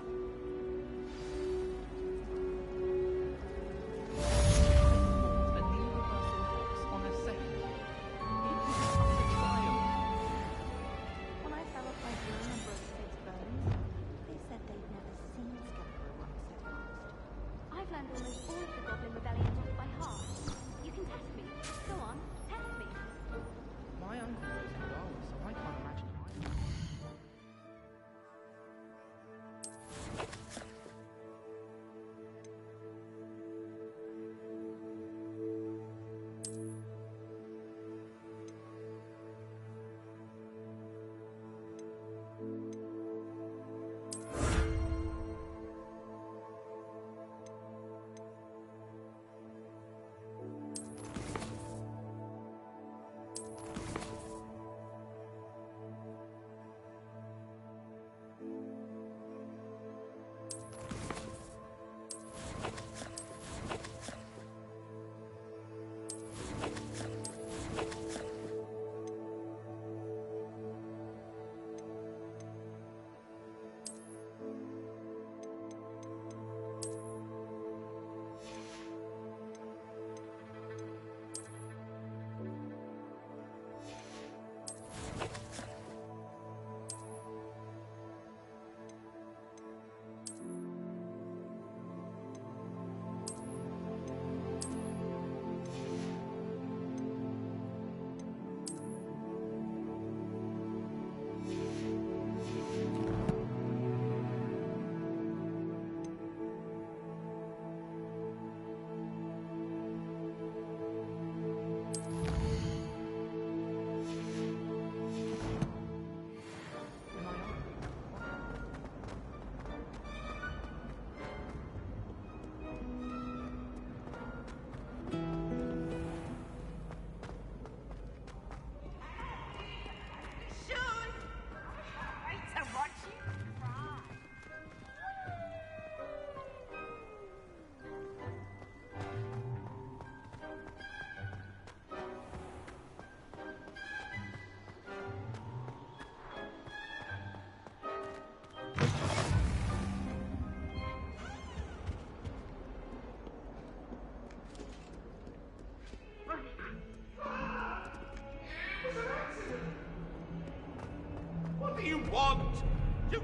Some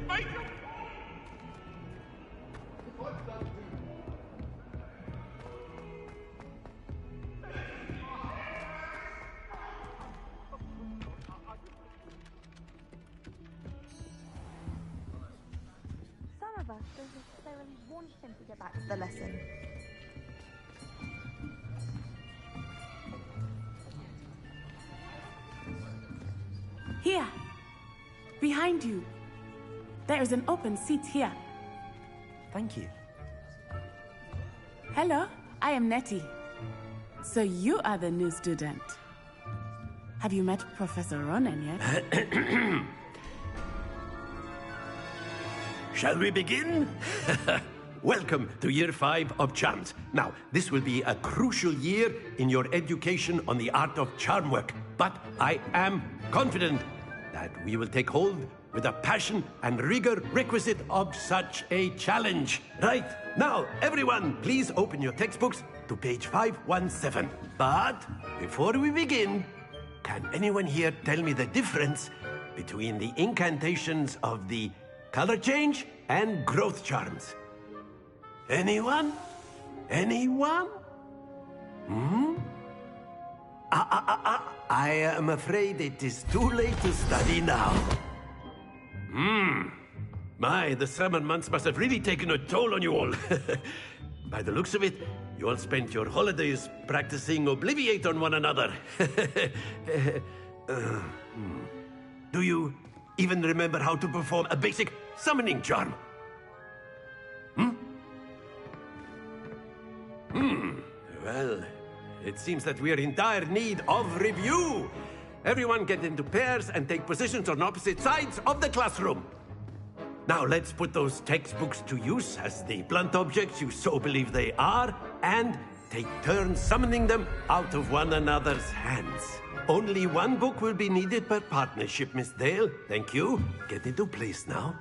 of us don't necessarily want him to get back to the lesson. Here. Behind you. There is an open seat here. Thank you. Hello, I am Nettie. So you are the new student. Have you met Professor Ronan yet? Shall we begin? Welcome to Year 5 of Charms. Now, this will be a crucial year in your education on the art of charm work. But I am confident that we will take hold with the passion and rigor requisite of such a challenge. Right, now, everyone, please open your textbooks to page 517. But before we begin, can anyone here tell me the difference between the incantations of the color change and growth charms? Anyone? Anyone? I am afraid it is too late to study now. My, the summer months must have really taken a toll on you all. By the looks of it, you all spent your holidays practicing Obliviate on one another. Do you even remember how to perform a basic summoning charm? Well, it seems that we are in dire need of review. Everyone get into pairs and take positions on opposite sides of the classroom. Now let's put those textbooks to use as the blunt objects you so believe they are, and take turns summoning them out of one another's hands. Only one book will be needed per partnership, Miss Dale. Thank you. Get into place now.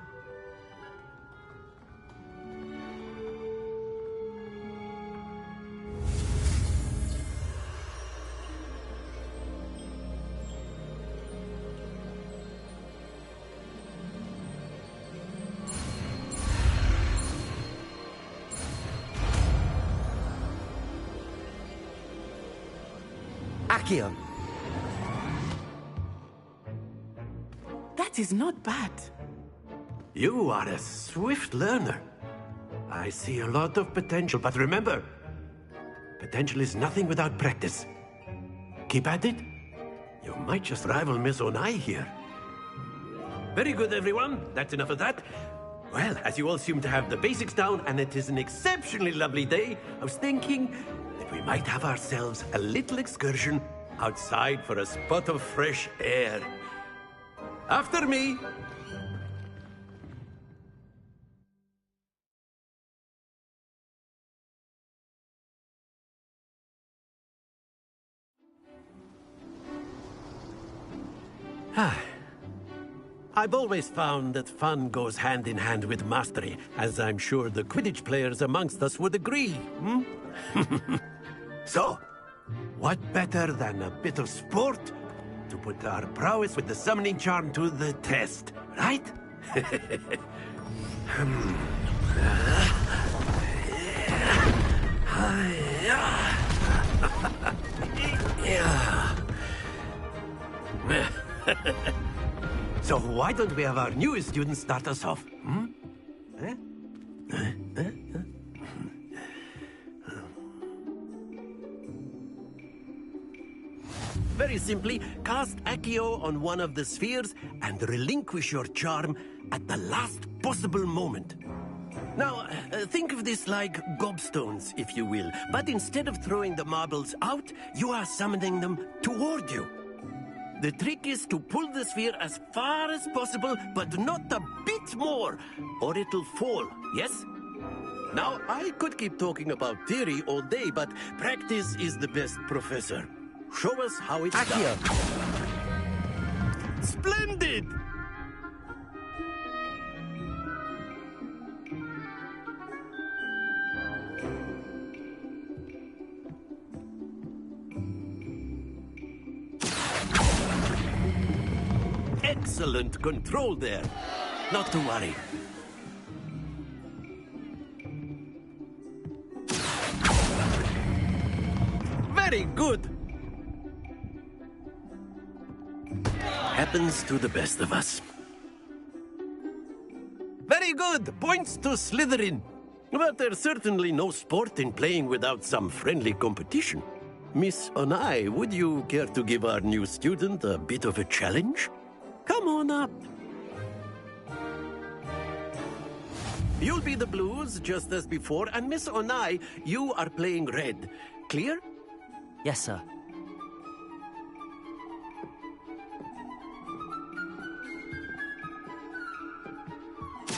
Accio. That is not bad. You are a swift learner. I see a lot of potential, but remember, potential is nothing without practice. Keep at it. You might just rival Miss Onai here. Very good, everyone. That's enough of that. Well, as you all seem to have the basics down, and it is an exceptionally lovely day, I was thinking that we might have ourselves a little excursion outside for a spot of fresh air. After me. I've always found that fun goes hand in hand with mastery, as I'm sure the Quidditch players amongst us would agree. So, what better than a bit of sport to put our prowess with the summoning charm to the test, right? So why don't we have our newest student start us off? Very simply, cast Accio on one of the spheres and relinquish your charm at the last possible moment. Now, think of this like gobstones, if you will, but instead of throwing the marbles out, you are summoning them toward you. The trick is to pull the sphere as far as possible, but not a bit more, or it'll fall, yes? Now, I could keep talking about theory all day, but practice is the best professor. Show us how it's done. Splendid! Excellent control there. Not to worry. Very good. Happens to the best of us. Very good. Points to Slytherin. But there's certainly no sport in playing without some friendly competition. Miss Onai, would you care to give our new student a bit of a challenge? Come on up. You'll be the blues, just as before, and Miss Onai, you are playing red. Clear? Yes, sir.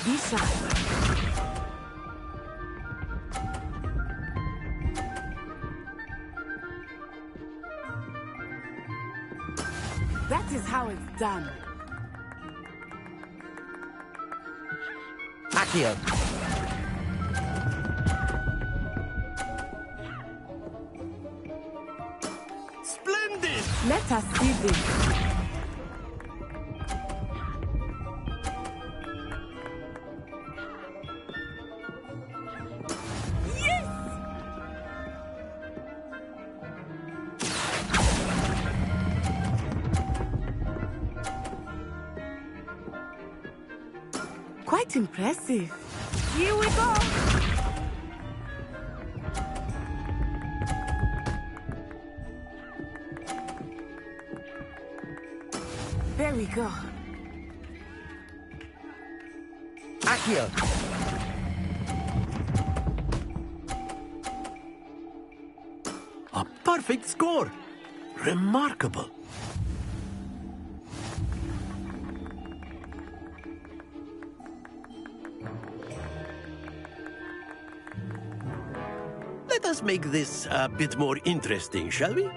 Be sharp. That is how it's done. Accio. Splendid! Let us see this. Yes! Quite impressive. Here we go. There we go. Accio. A perfect score. Remarkable. Let us make this a bit more interesting, shall we?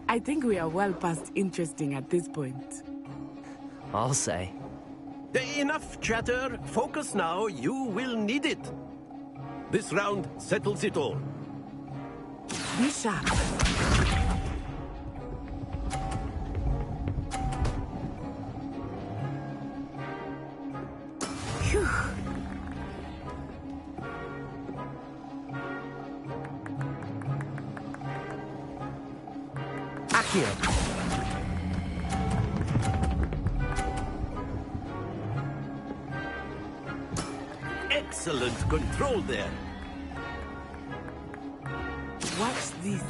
I think we are well past interesting at this point. I'll say. Enough chatter. Focus now. You will need it. This round settles it all. Be sharp. Phew. Accio. Excellent control there. Watch this.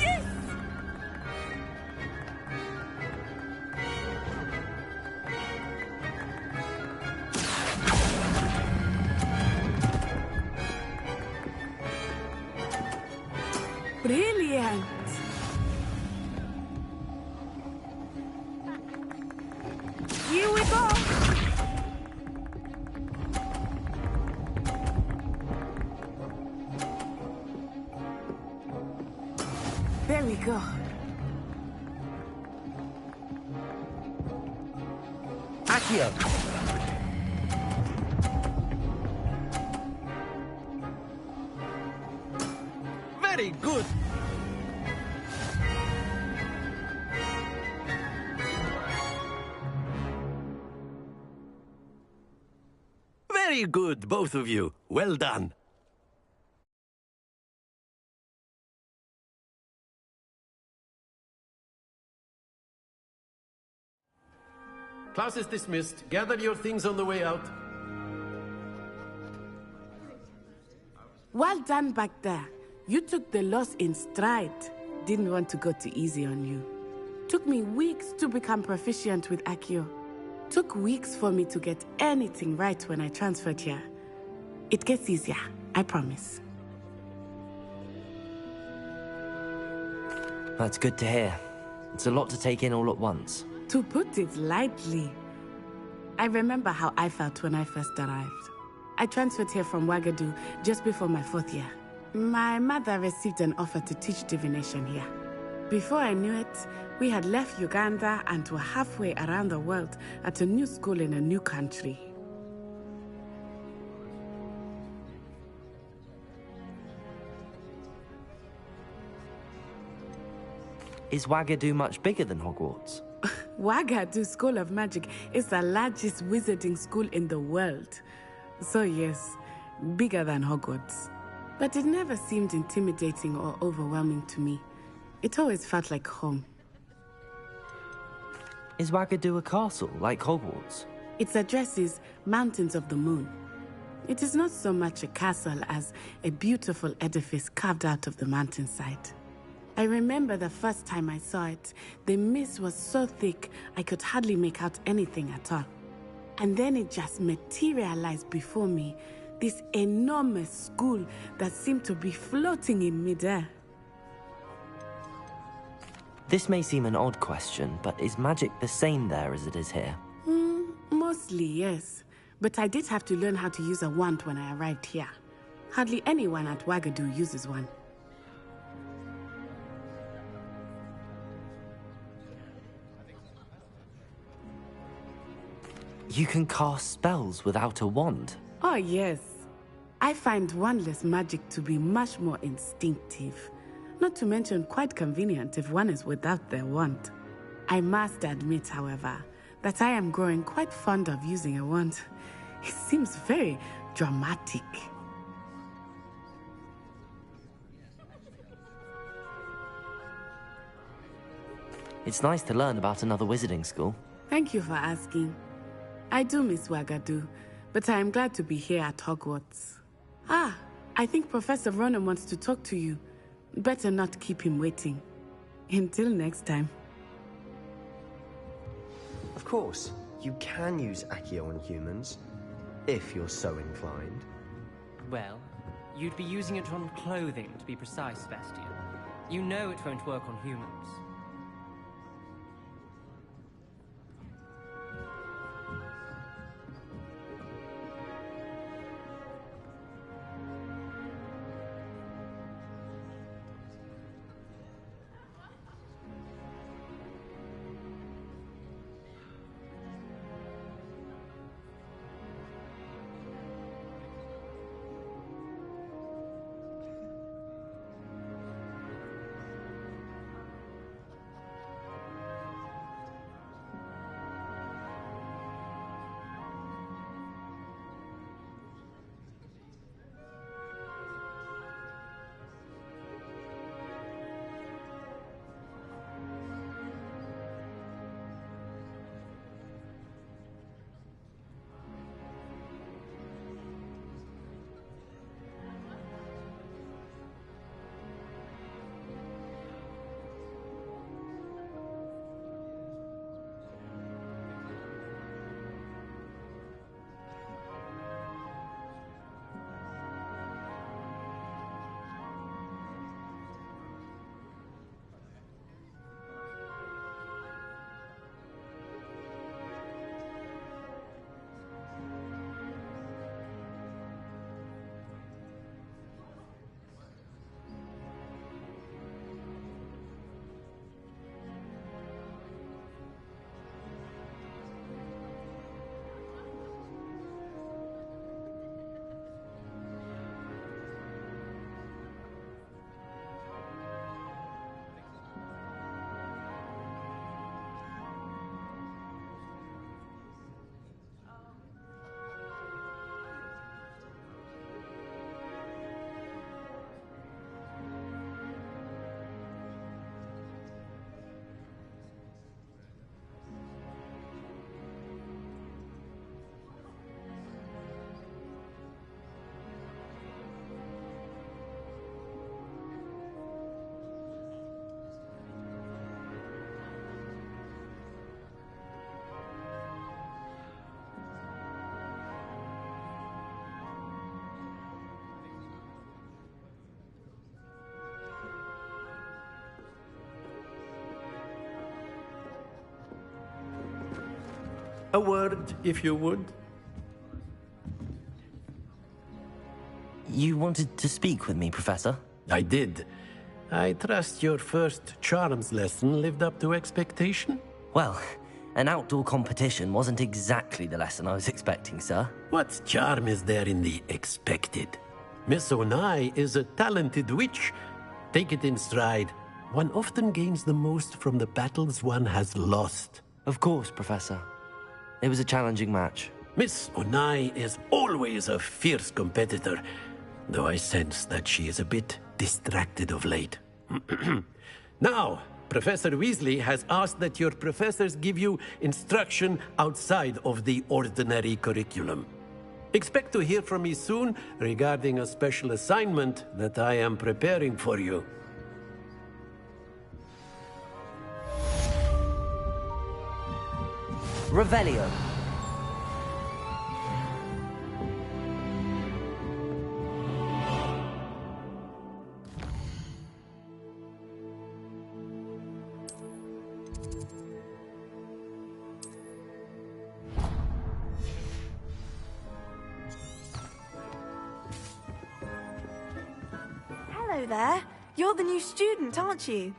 Yes! Brilliant! Here we go! There we go. Accio. Very good. Very good, both of you. Well done. Class is dismissed. Gather your things on the way out. Well done back there. You took the loss in stride. Didn't want to go too easy on you. Took me weeks to become proficient with Accio. Took weeks for me to get anything right when I transferred here. It gets easier, I promise. That's good to hear. It's a lot to take in all at once. To put it lightly, I remember how I felt when I first arrived. I transferred here from Wagadu just before my 4th year. My mother received an offer to teach divination here. Before I knew it, we had left Uganda and were halfway around the world at a new school in a new country. Is Wagadu much bigger than Hogwarts? Wagadu School of Magic is the largest wizarding school in the world. So yes, bigger than Hogwarts. But it never seemed intimidating or overwhelming to me. It always felt like home. Is Wagadu a castle, like Hogwarts? Its address is Mountains of the Moon. It is not so much a castle as a beautiful edifice carved out of the mountainside. I remember the first time I saw it, the mist was so thick I could hardly make out anything at all. And then it just materialized before me, this enormous school that seemed to be floating in midair. This may seem an odd question, but is magic the same there as it is here? Mostly, yes. But I did have to learn how to use a wand when I arrived here. Hardly anyone at Wagadu uses one. You can cast spells without a wand? Oh, yes. I find wandless magic to be much more instinctive. Not to mention quite convenient if one is without their wand. I must admit, however, that I am growing quite fond of using a wand. It seems very dramatic. It's nice to learn about another wizarding school. Thank you for asking. I do miss Wagadu, but I am glad to be here at Hogwarts. Ah, I think Professor Ronan wants to talk to you. Better not keep him waiting. Until next time. Of course, you can use Accio on humans, if you're so inclined. Well, you'd be using it on clothing, to be precise, Sebastian. You know it won't work on humans. A word, if you would. You wanted to speak with me, Professor? I did. I trust your first charms lesson lived up to expectation? Well, an outdoor competition wasn't exactly the lesson I was expecting, sir. What charm is there in the expected? Miss Onai is a talented witch. Take it in stride. One often gains the most from the battles one has lost. Of course, Professor. It was a challenging match. Miss Onai is always a fierce competitor, though I sense that she is a bit distracted of late. Now, Professor Weasley has asked that your professors give you instruction outside of the ordinary curriculum. Expect to hear from me soon regarding a special assignment that I am preparing for you. Revelio. Hello there. You're the new student, aren't you?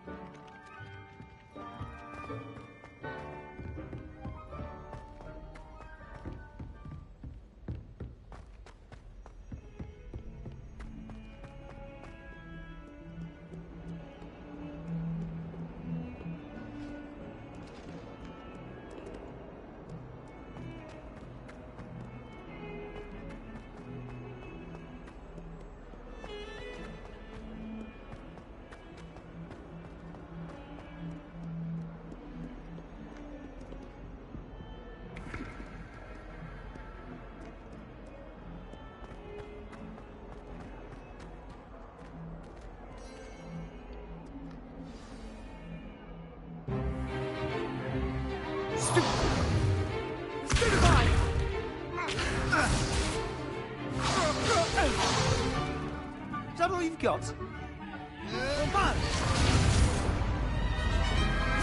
Is that all you've got?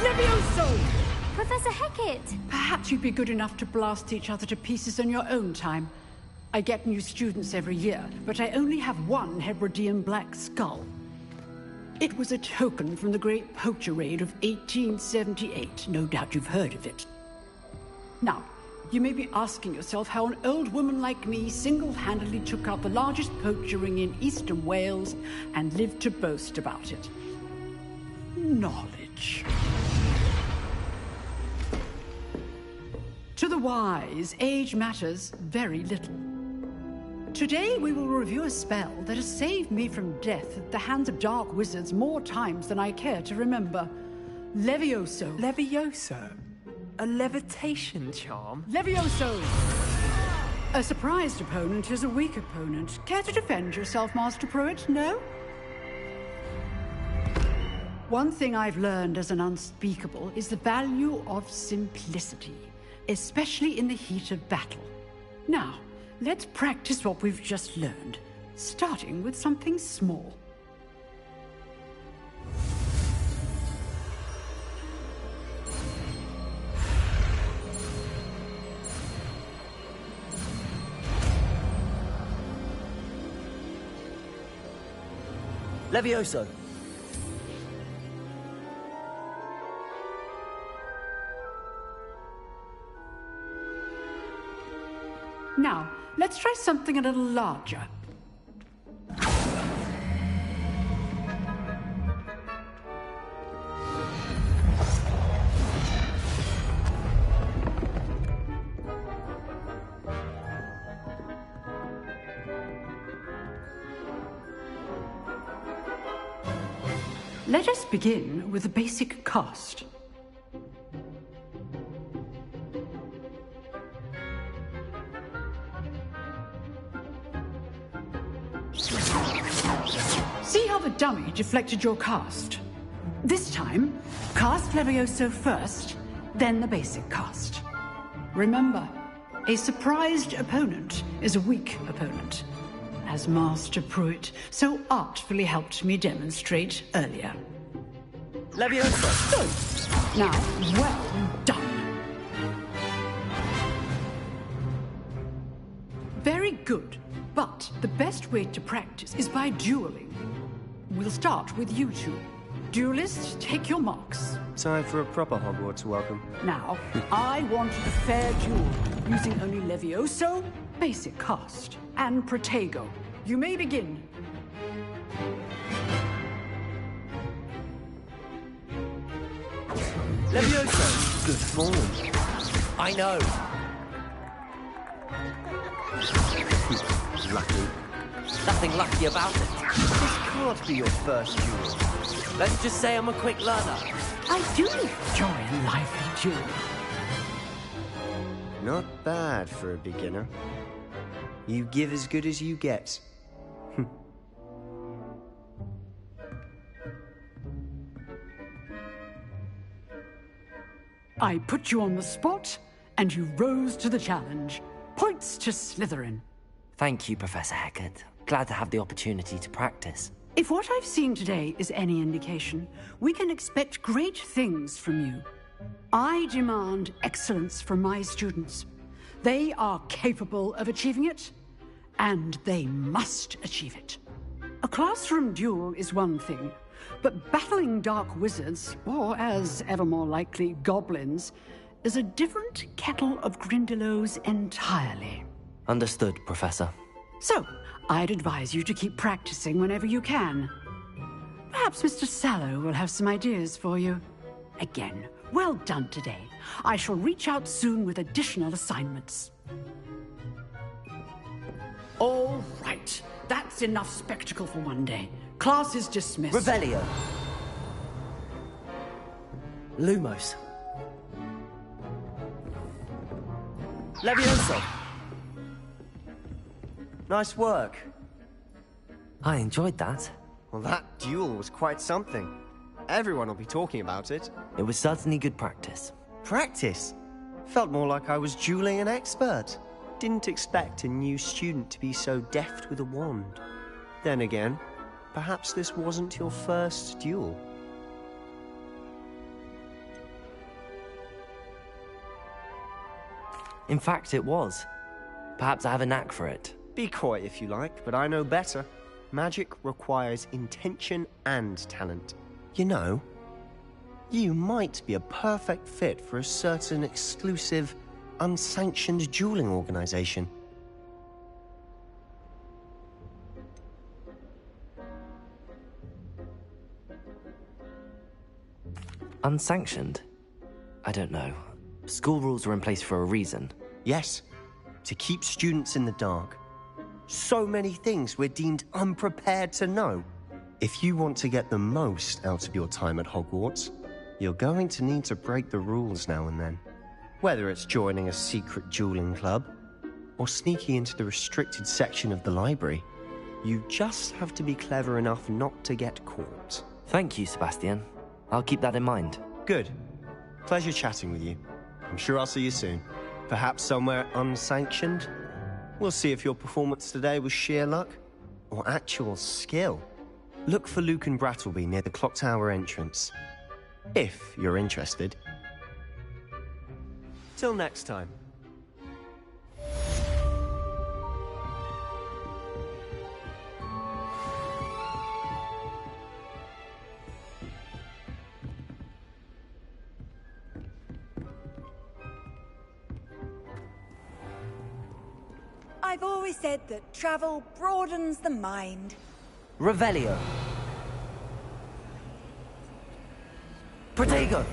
Levioso! Professor Hecat! Perhaps you'd be good enough to blast each other to pieces on your own time. I get new students every year, but I only have one Hebridean black skull. It was a token from the Great Poacher Raid of 1878. No doubt you've heard of it. Now, you may be asking yourself how an old woman like me single-handedly took out the largest poacher ring in eastern Wales and lived to boast about it. Knowledge. To the wise, age matters very little. Today we will review a spell that has saved me from death at the hands of dark wizards more times than I care to remember. Levioso. Levioso? A levitation charm? Levioso! A surprised opponent is a weak opponent. Care to defend yourself, Master Pruitt? No? One thing I've learned as an unspeakable is the value of simplicity, especially in the heat of battle. Now, let's practice what we've just learned, starting with something small. Levioso. Now, let's try something a little larger. Let us begin with the basic cast. See how the dummy deflected your cast? This time, cast Levioso first, then the basic cast. Remember, a surprised opponent is a weak opponent, as Master Pruitt so artfully helped me demonstrate earlier. Levioso! Good. Now, well done. Very good, but the best way to practice is by dueling. We'll start with you two. Duelists, take your marks. Time for a proper Hogwarts welcome. Now, I want a fair duel, using only Levioso, basic cast, and Protego. You may begin. Levioso! Good form. I know. Lucky. Nothing lucky about it. This can't be your first duel. Let's just say I'm a quick learner. I do enjoy a lively duel. Not bad for a beginner. You give as good as you get. I put you on the spot, and you rose to the challenge. Points to Slytherin. Thank you, Professor Hecat. Glad to have the opportunity to practice. If what I've seen today is any indication, we can expect great things from you. I demand excellence from my students. They are capable of achieving it, and they must achieve it. A classroom duel is one thing, but battling dark wizards, or as ever more likely, goblins, is a different kettle of Grindylows entirely. Understood, Professor. So, I'd advise you to keep practicing whenever you can. Perhaps Mr. Sallow will have some ideas for you. Again, well done today. I shall reach out soon with additional assignments. All right. That's enough spectacle for one day. Class is dismissed. Revelio. Lumos. Levioso. Nice work. I enjoyed that. Well, that duel was quite something. Everyone will be talking about it. It was certainly good practice. Practice? Felt more like I was dueling an expert. Didn't expect a new student to be so deft with a wand. Then again, perhaps this wasn't your first duel. In fact, it was. Perhaps I have a knack for it. Be coy if you like, but I know better. Magic requires intention and talent. You know, you might be a perfect fit for a certain exclusive, unsanctioned dueling organization. Unsanctioned? I don't know. School rules are in place for a reason. Yes, to keep students in the dark. So many things we're deemed unprepared to know. If you want to get the most out of your time at Hogwarts, you're going to need to break the rules now and then. Whether it's joining a secret dueling club, or sneaking into the restricted section of the library, you just have to be clever enough not to get caught. Thank you, Sebastian. I'll keep that in mind. Good. Pleasure chatting with you. I'm sure I'll see you soon. Perhaps somewhere unsanctioned? We'll see if your performance today was sheer luck or actual skill. Look for Luke and Brattleby near the clock tower entrance, if you're interested. Till next time. I've always said that travel broadens the mind. Revelio. Protego.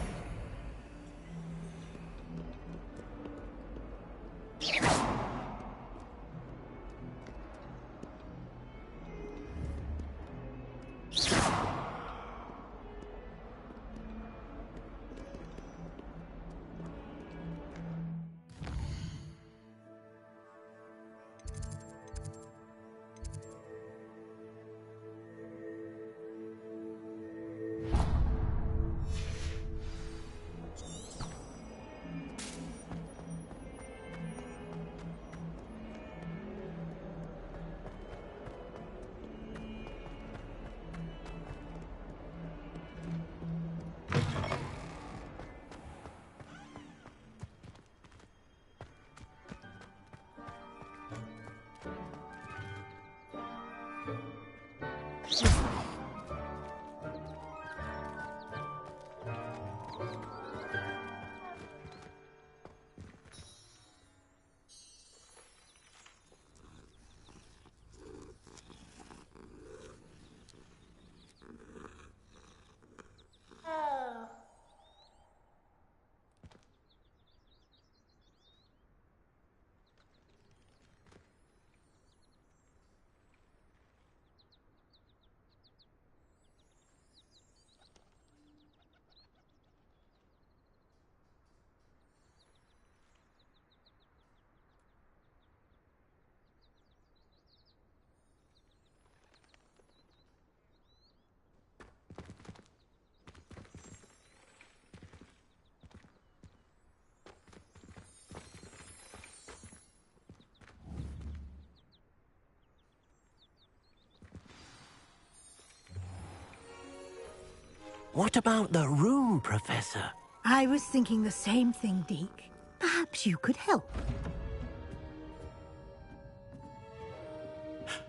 What about the room, Professor? I was thinking the same thing, Deke. Perhaps you could help.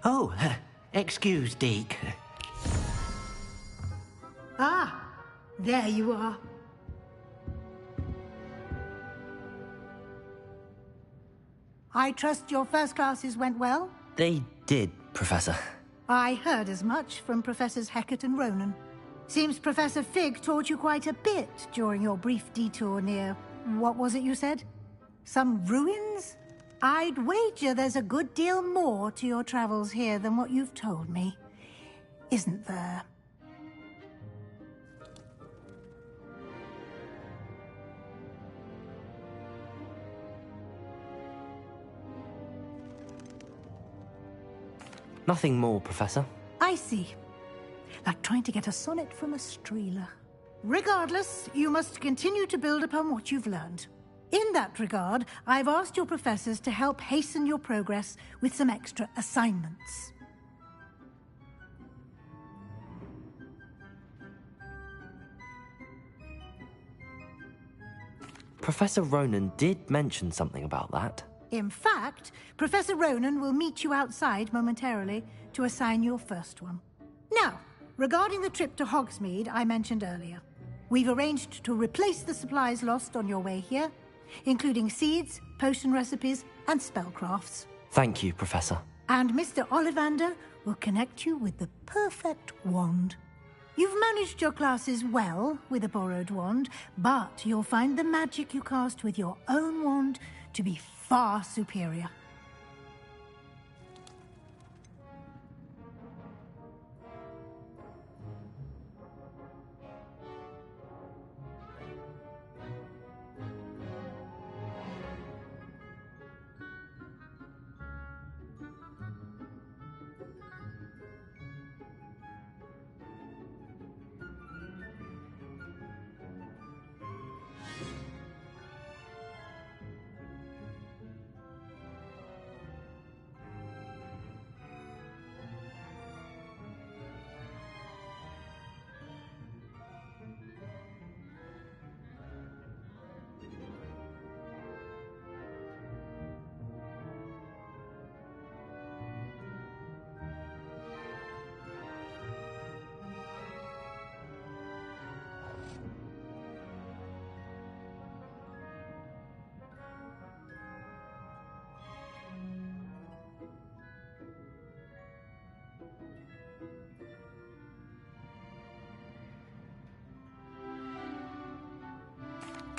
Oh, excuse, Deke. Ah, there you are. I trust your first classes went well? They did, Professor. I heard as much from Professors Hecat and Ronan. Seems Professor Fig taught you quite a bit during your brief detour near... what was it you said? Some ruins? I'd wager there's a good deal more to your travels here than what you've told me. Isn't there? Nothing more, Professor. I see. Like trying to get a sonnet from a streeler. Regardless, you must continue to build upon what you've learned. In that regard, I've asked your professors to help hasten your progress with some extra assignments. Professor Ronan did mention something about that. In fact, Professor Ronan will meet you outside momentarily to assign your first one. Now, regarding the trip to Hogsmeade I mentioned earlier, we've arranged to replace the supplies lost on your way here, including seeds, potion recipes, and spellcrafts. Thank you, Professor. And Mr. Ollivander will connect you with the perfect wand. You've managed your classes well with a borrowed wand, but you'll find the magic you cast with your own wand to be far superior.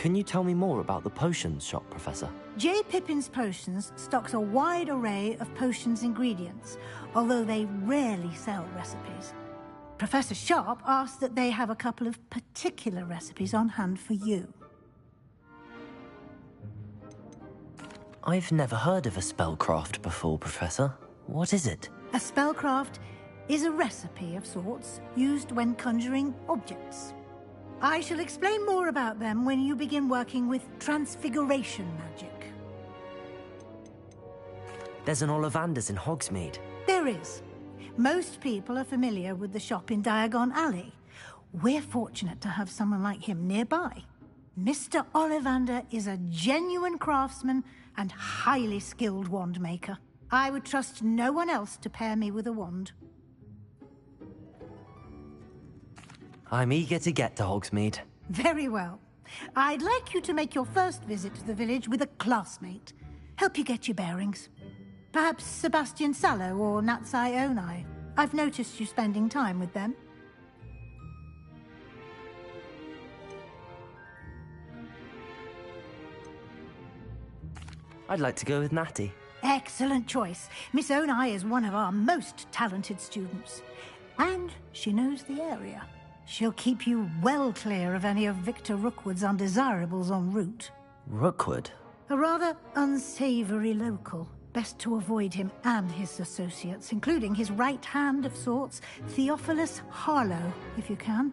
Can you tell me more about the potions shop, Professor? J. Pippin's Potions stocks a wide array of potions ingredients, although they rarely sell recipes. Professor Sharp asked that they have a couple of particular recipes on hand for you. I've never heard of a spellcraft before, Professor. What is it? A spellcraft is a recipe of sorts used when conjuring objects. I shall explain more about them when you begin working with transfiguration magic. There's an Ollivander's in Hogsmeade. There is. Most people are familiar with the shop in Diagon Alley. We're fortunate to have someone like him nearby. Mr. Ollivander is a genuine craftsman and highly skilled wand maker. I would trust no one else to pair me with a wand. I'm eager to get to Hogsmeade. Very well. I'd like you to make your first visit to the village with a classmate. Help you get your bearings. Perhaps Sebastian Sallow or Natsai Onai. I've noticed you spending time with them. I'd like to go with Natty. Excellent choice. Miss Onai is one of our most talented students. And she knows the area. She'll keep you well clear of any of Victor Rookwood's undesirables en route. Rookwood? A rather unsavory local. Best to avoid him and his associates, including his right hand of sorts, Theophilus Harlow, if you can.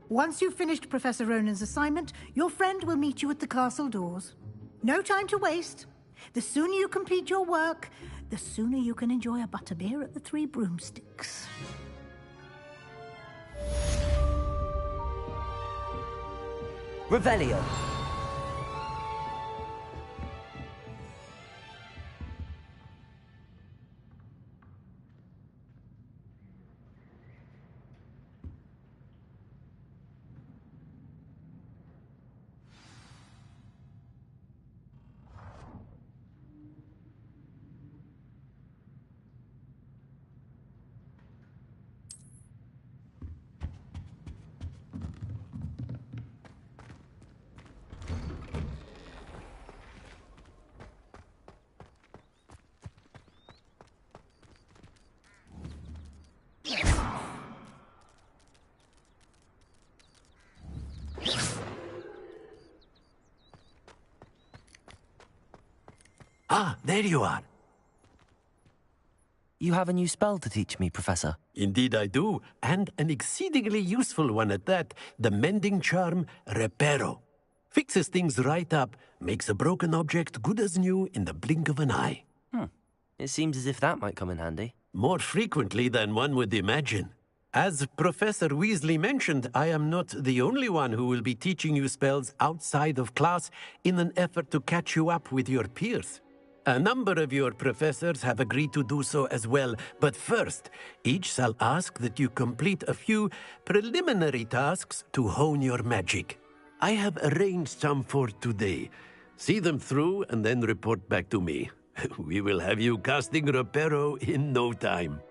Once you've finished Professor Ronan's assignment, your friend will meet you at the castle doors. No time to waste. The sooner you complete your work, the sooner you can enjoy a butterbeer at the Three Broomsticks. Revelio. Ah, there you are. You have a new spell to teach me, Professor. Indeed I do, and an exceedingly useful one at that. The mending charm, Reparo. Fixes things right up, makes a broken object good as new in the blink of an eye. It seems as if that might come in handy. More frequently than one would imagine. As Professor Weasley mentioned, I am not the only one who will be teaching you spells outside of class in an effort to catch you up with your peers. A number of your professors have agreed to do so as well, but first, each shall ask that you complete a few preliminary tasks to hone your magic. I have arranged some for today. See them through and then report back to me. We will have you casting Reparo in no time.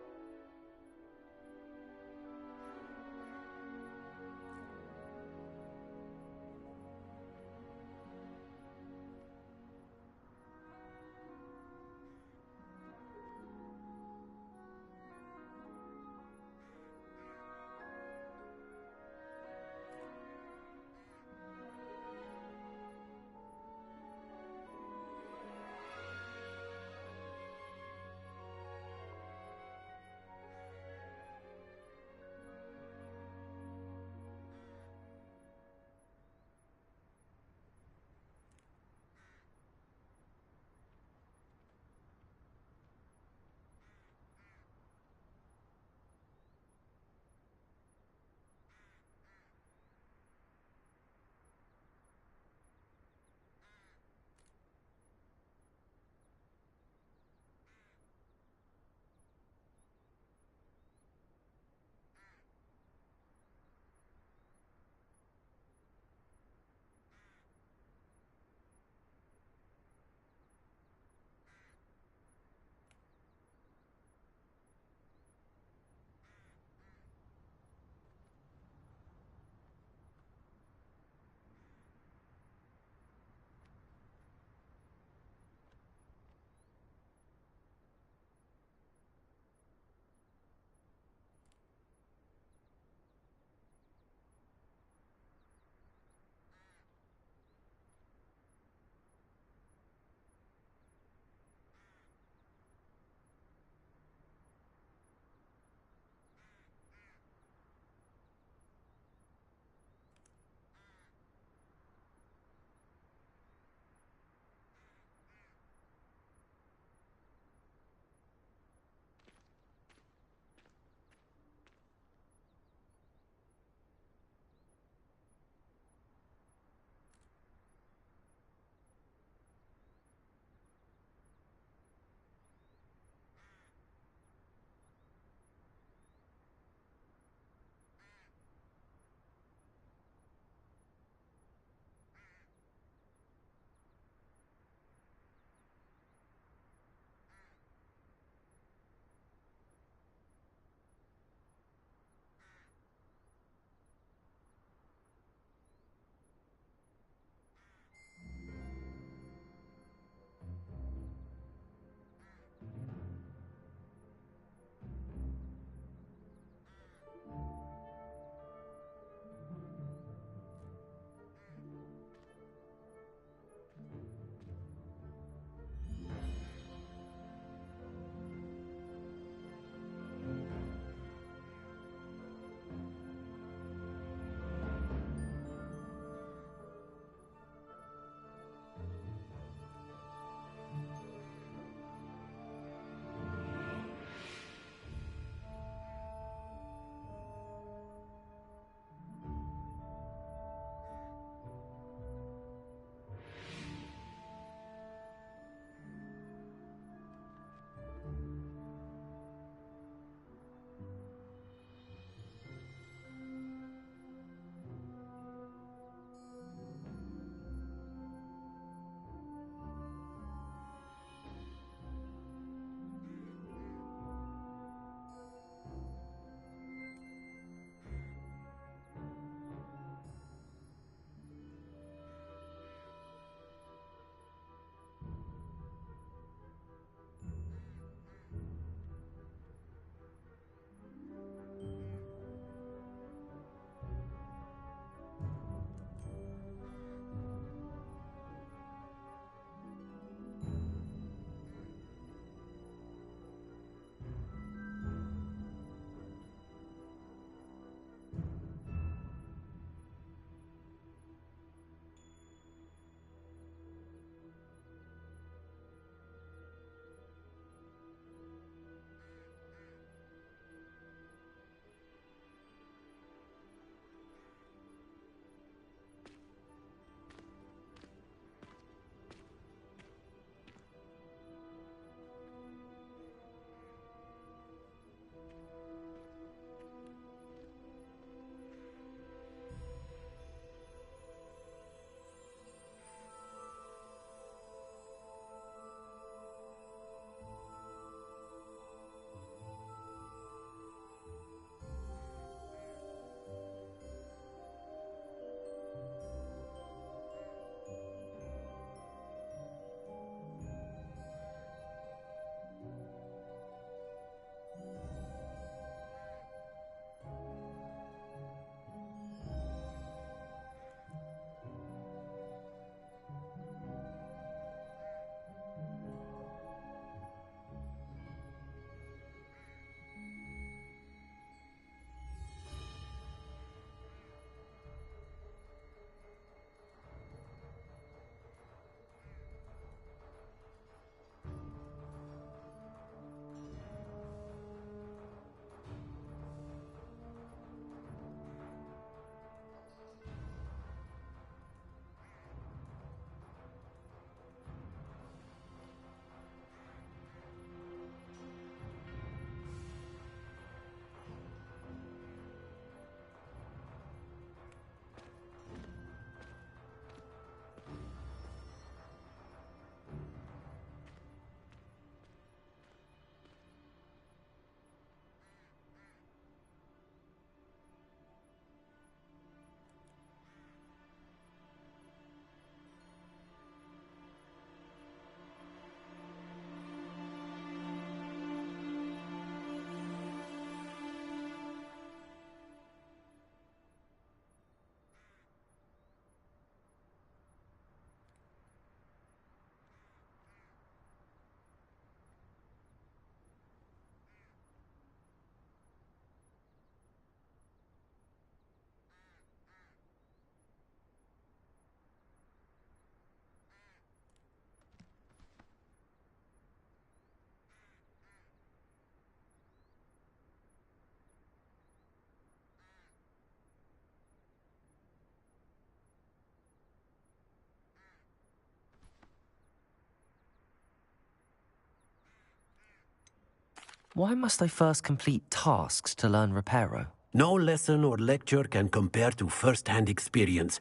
Why must I first complete tasks to learn Reparo? No lesson or lecture can compare to first-hand experience,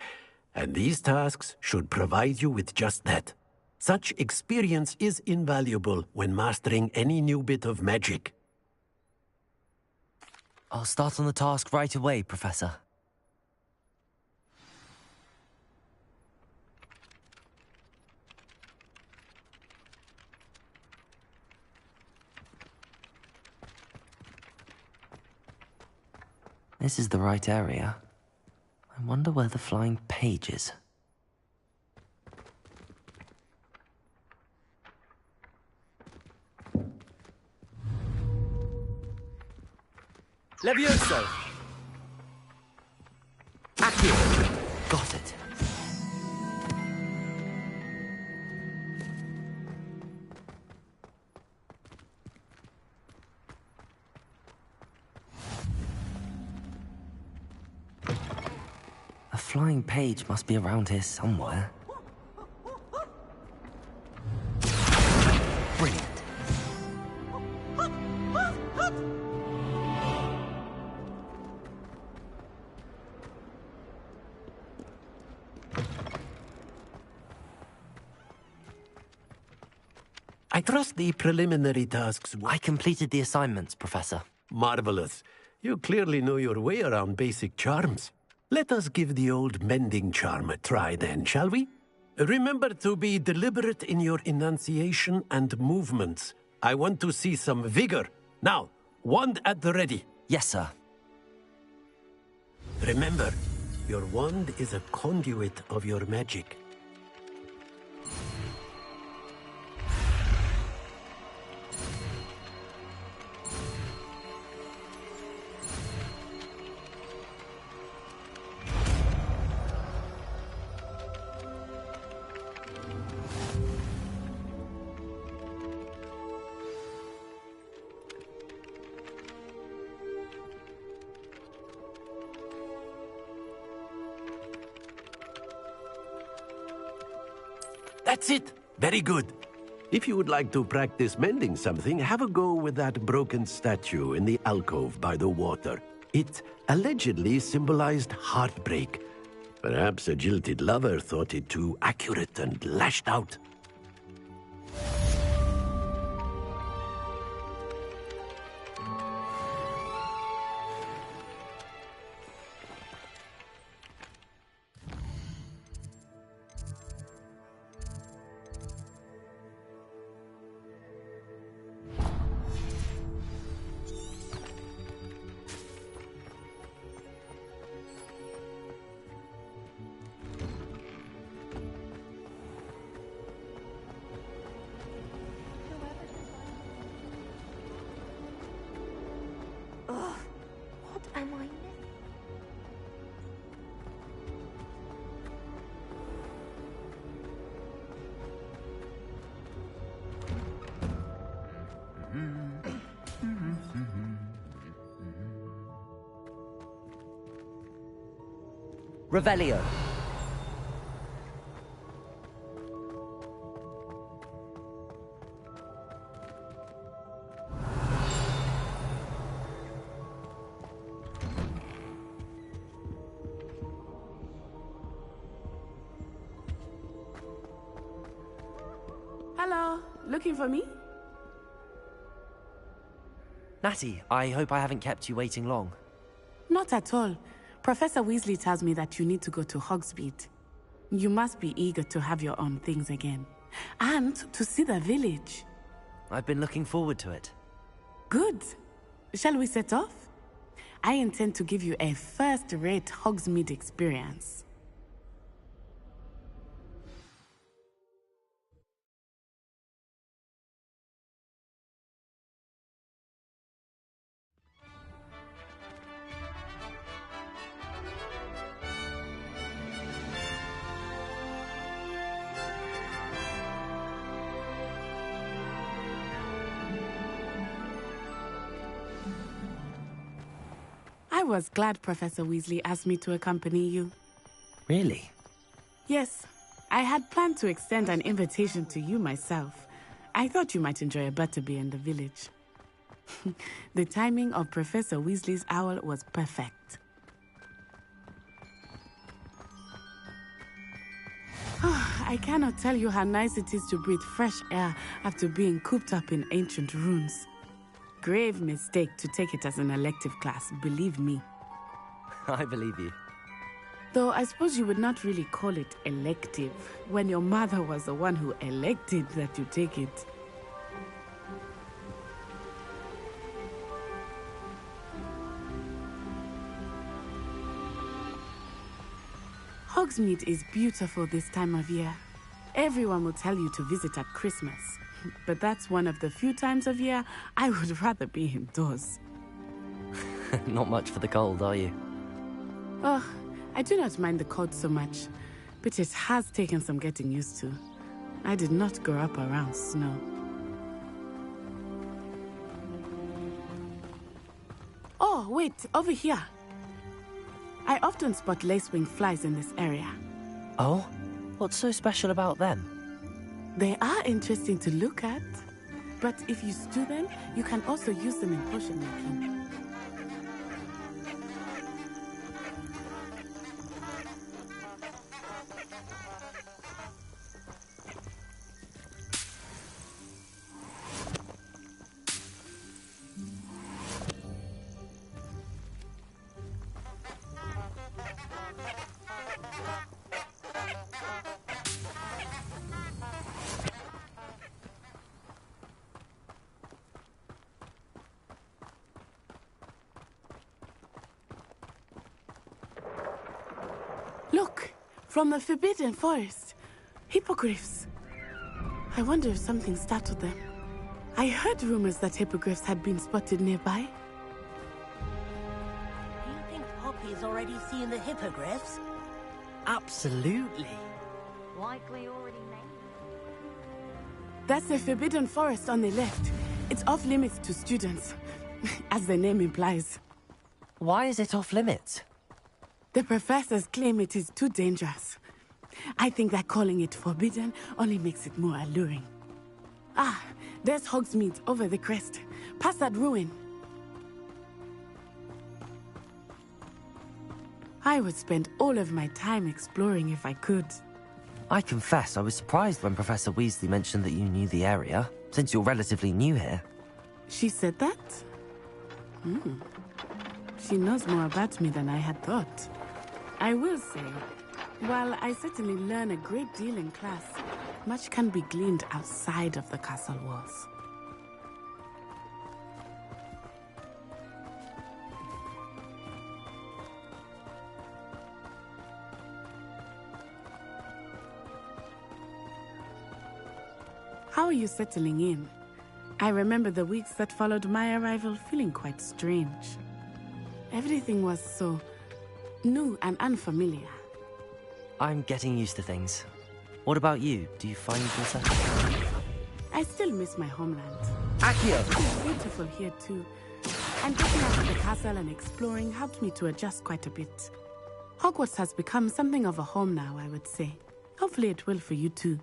and these tasks should provide you with just that. Such experience is invaluable when mastering any new bit of magic. I'll start on the task right away, Professor. This is the right area. I wonder where the flying page is. Levioso! Accio! Got it. A flying page must be around here somewhere. Brilliant. I trust the preliminary tasks. I completed the assignments, Professor. Marvelous. You clearly know your way around basic charms. Let us give the old mending charm a try then, shall we? Remember to be deliberate in your enunciation and movements. I want to see some vigor. Now, wand at the ready. Yes, sir. Remember, your wand is a conduit of your magic. That's it! Very good. If you would like to practice mending something, have a go with that broken statue in the alcove by the water. It allegedly symbolized heartbreak. Perhaps a jilted lover thought it too accurate and lashed out. Revelio. Hello, looking for me? Natty, I hope I haven't kept you waiting long. Not at all. Professor Weasley tells me that you need to go to Hogsmeade. You must be eager to have your own things again. And to see the village. I've been looking forward to it. Good. Shall we set off? I intend to give you a first-rate Hogsmeade experience. I was glad Professor Weasley asked me to accompany you. Really? Yes. I had planned to extend an invitation to you myself. I thought you might enjoy a butterbeer in the village. The timing of Professor Weasley's owl was perfect. I cannot tell you how nice it is to breathe fresh air after being cooped up in ancient ruins. Grave mistake to take it as an elective class, believe me. I believe you. Though I suppose you would not really call it elective when your mother was the one who elected that you take it. Hogsmeade is beautiful this time of year. Everyone will tell you to visit at Christmas. But that's one of the few times of year I would rather be indoors. Not much for the cold, are you? Oh, I do not mind the cold so much, but it has taken some getting used to. I did not grow up around snow. Oh, wait, over here. I often spot lacewing flies in this area. Oh? What's so special about them? They are interesting to look at, but if you stew them, you can also use them in potion making. Look, from the Forbidden Forest. Hippogriffs. I wonder if something startled them. I heard rumors that hippogriffs had been spotted nearby. Do you think Poppy's already seen the hippogriffs? Absolutely. Likely already named. That's the Forbidden Forest on the left. It's off limits to students, as the name implies. Why is it off limits? The professors claim it is too dangerous. I think that calling it forbidden only makes it more alluring. Ah, there's Hogsmeade over the crest. Past that ruin. I would spend all of my time exploring if I could. I confess I was surprised when Professor Weasley mentioned that you knew the area, since you're relatively new here. She said that? She knows more about me than I had thought. I will say, while I certainly learn a great deal in class, much can be gleaned outside of the castle walls. How are you settling in? I remember the weeks that followed my arrival feeling quite strange. Everything was so new and unfamiliar. I'm getting used to things. What about you? Do you find yourself? I still miss my homeland. Accio! It's beautiful here too. And getting out of the castle and exploring helped me to adjust quite a bit. Hogwarts has become something of a home now, I would say. Hopefully it will for you too.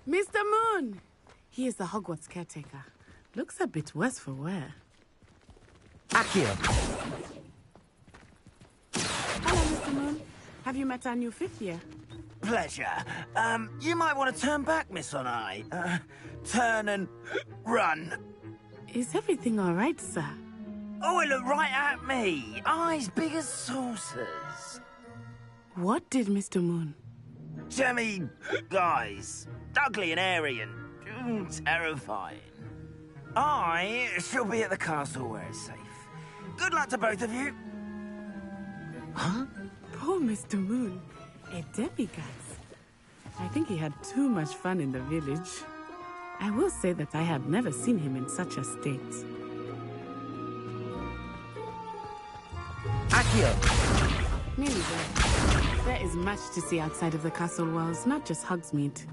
Mr. Moon! He is the Hogwarts caretaker. Looks a bit worse for wear. Accio! Hello, Mr. Moon. Have you met our new fifth year? Pleasure. You might want to turn back, Miss Onai. Turn and run. Is everything all right, sir? Oh, it looked right at me. Eyes big as saucers. What did Mr. Moon? Jemmy guys. Ugly and airy and terrifying. I shall be at the castle where it's safe. Good luck to both of you. Huh? Poor Mr. Moon. A demigod. I think he had too much fun in the village. I will say that I have never seen him in such a state. Accio! Nearly there. There is much to see outside of the castle walls, not just Hogsmeade.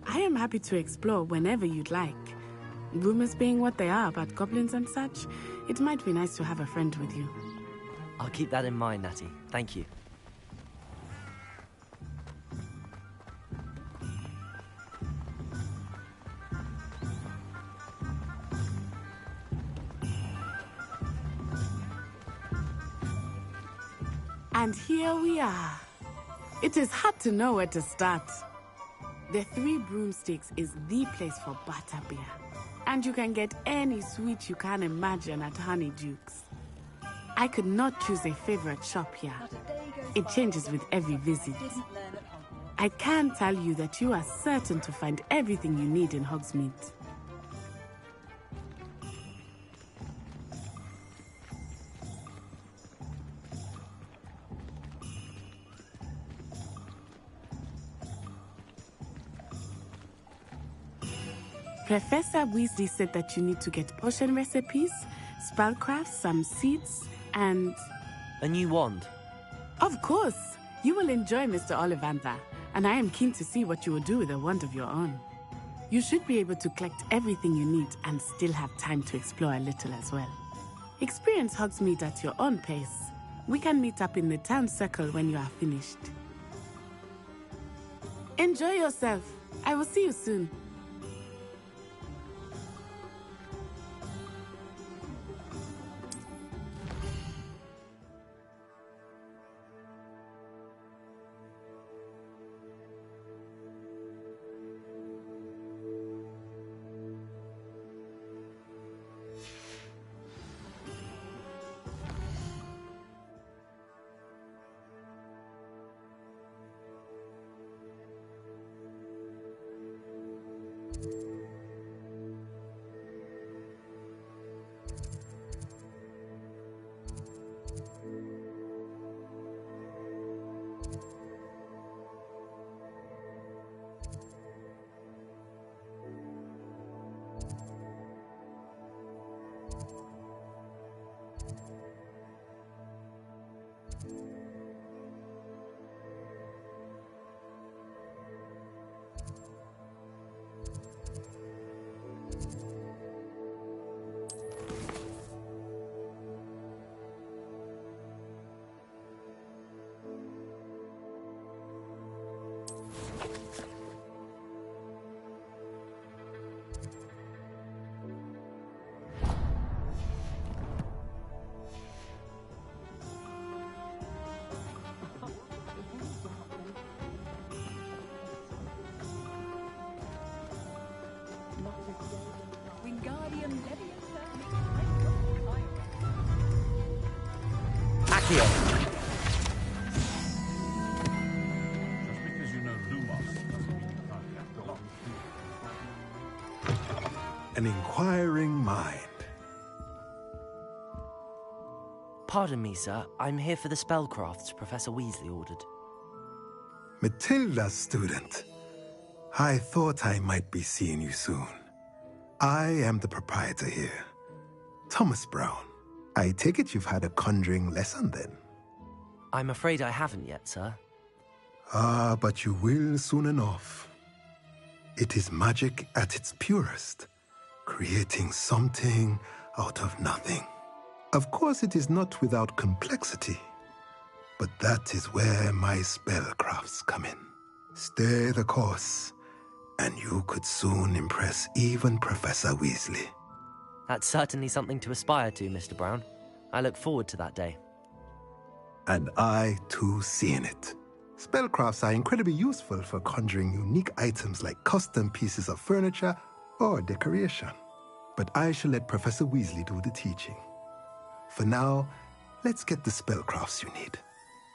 I am happy to explore whenever you'd like. Rumors being what they are about goblins and such, it might be nice to have a friend with you. I'll keep that in mind, Natty. Thank you. And here we are. It is hard to know where to start. The Three Broomsticks is the place for butterbeer. And you can get any sweet you can imagine at Honeydukes. I could not choose a favorite shop here. It changes with every visit. I can tell you that you are certain to find everything you need in Hogsmeade. Professor Weasley said that you need to get potion recipes, spellcrafts, some seeds, and... A new wand? Of course! You will enjoy Mr. Ollivander, and I am keen to see what you will do with a wand of your own. You should be able to collect everything you need and still have time to explore a little as well. Experience Hogsmeade at your own pace. We can meet up in the town circle when you are finished. Enjoy yourself. I will see you soon. An inquiring mind. Pardon me, sir. I'm here for the spellcrafts Professor Weasley ordered. Matilda's student. I thought I might be seeing you soon. I am the proprietor here, Thomas Brown. I take it you've had a conjuring lesson then? I'm afraid I haven't yet, sir. Ah, but you will soon enough. It is magic at its purest, creating something out of nothing. Of course, it is not without complexity, but that is where my spellcrafts come in. Stay the course, and you could soon impress even Professor Weasley. That's certainly something to aspire to, Mr. Brown. I look forward to that day. And I, too, see in it. Spellcrafts are incredibly useful for conjuring unique items like custom pieces of furniture or decoration. But I shall let Professor Weasley do the teaching. For now, let's get the spellcrafts you need.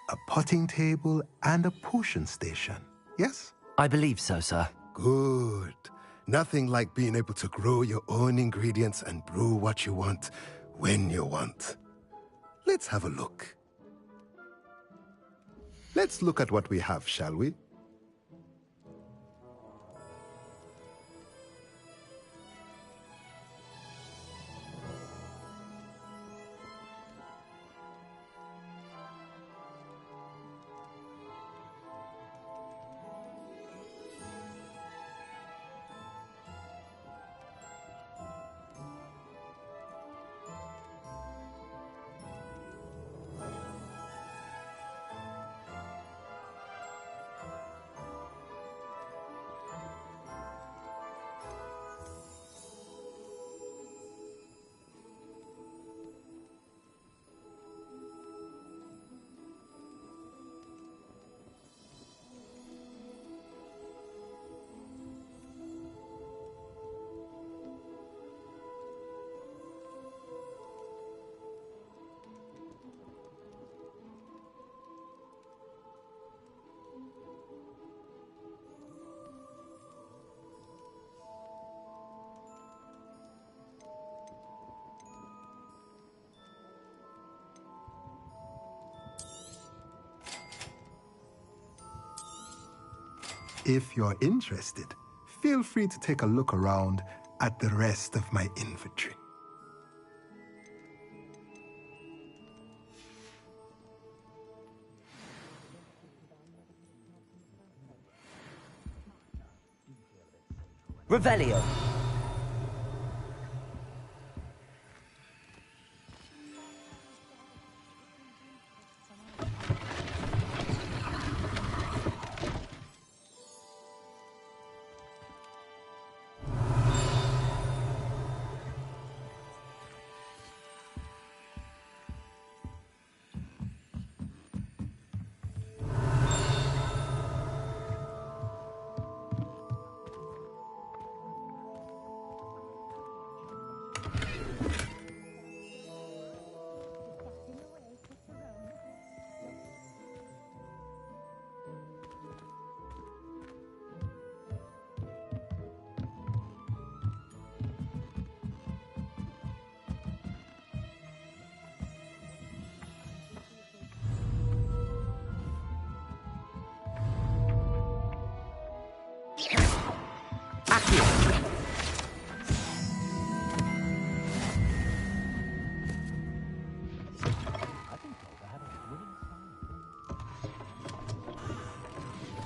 A potting table and a potion station, yes? I believe so, sir. Good. Nothing like being able to grow your own ingredients and brew what you want when you want. Let's have a look. Let's look at what we have, shall we? If you're interested, feel free to take a look around at the rest of my inventory. Revelio.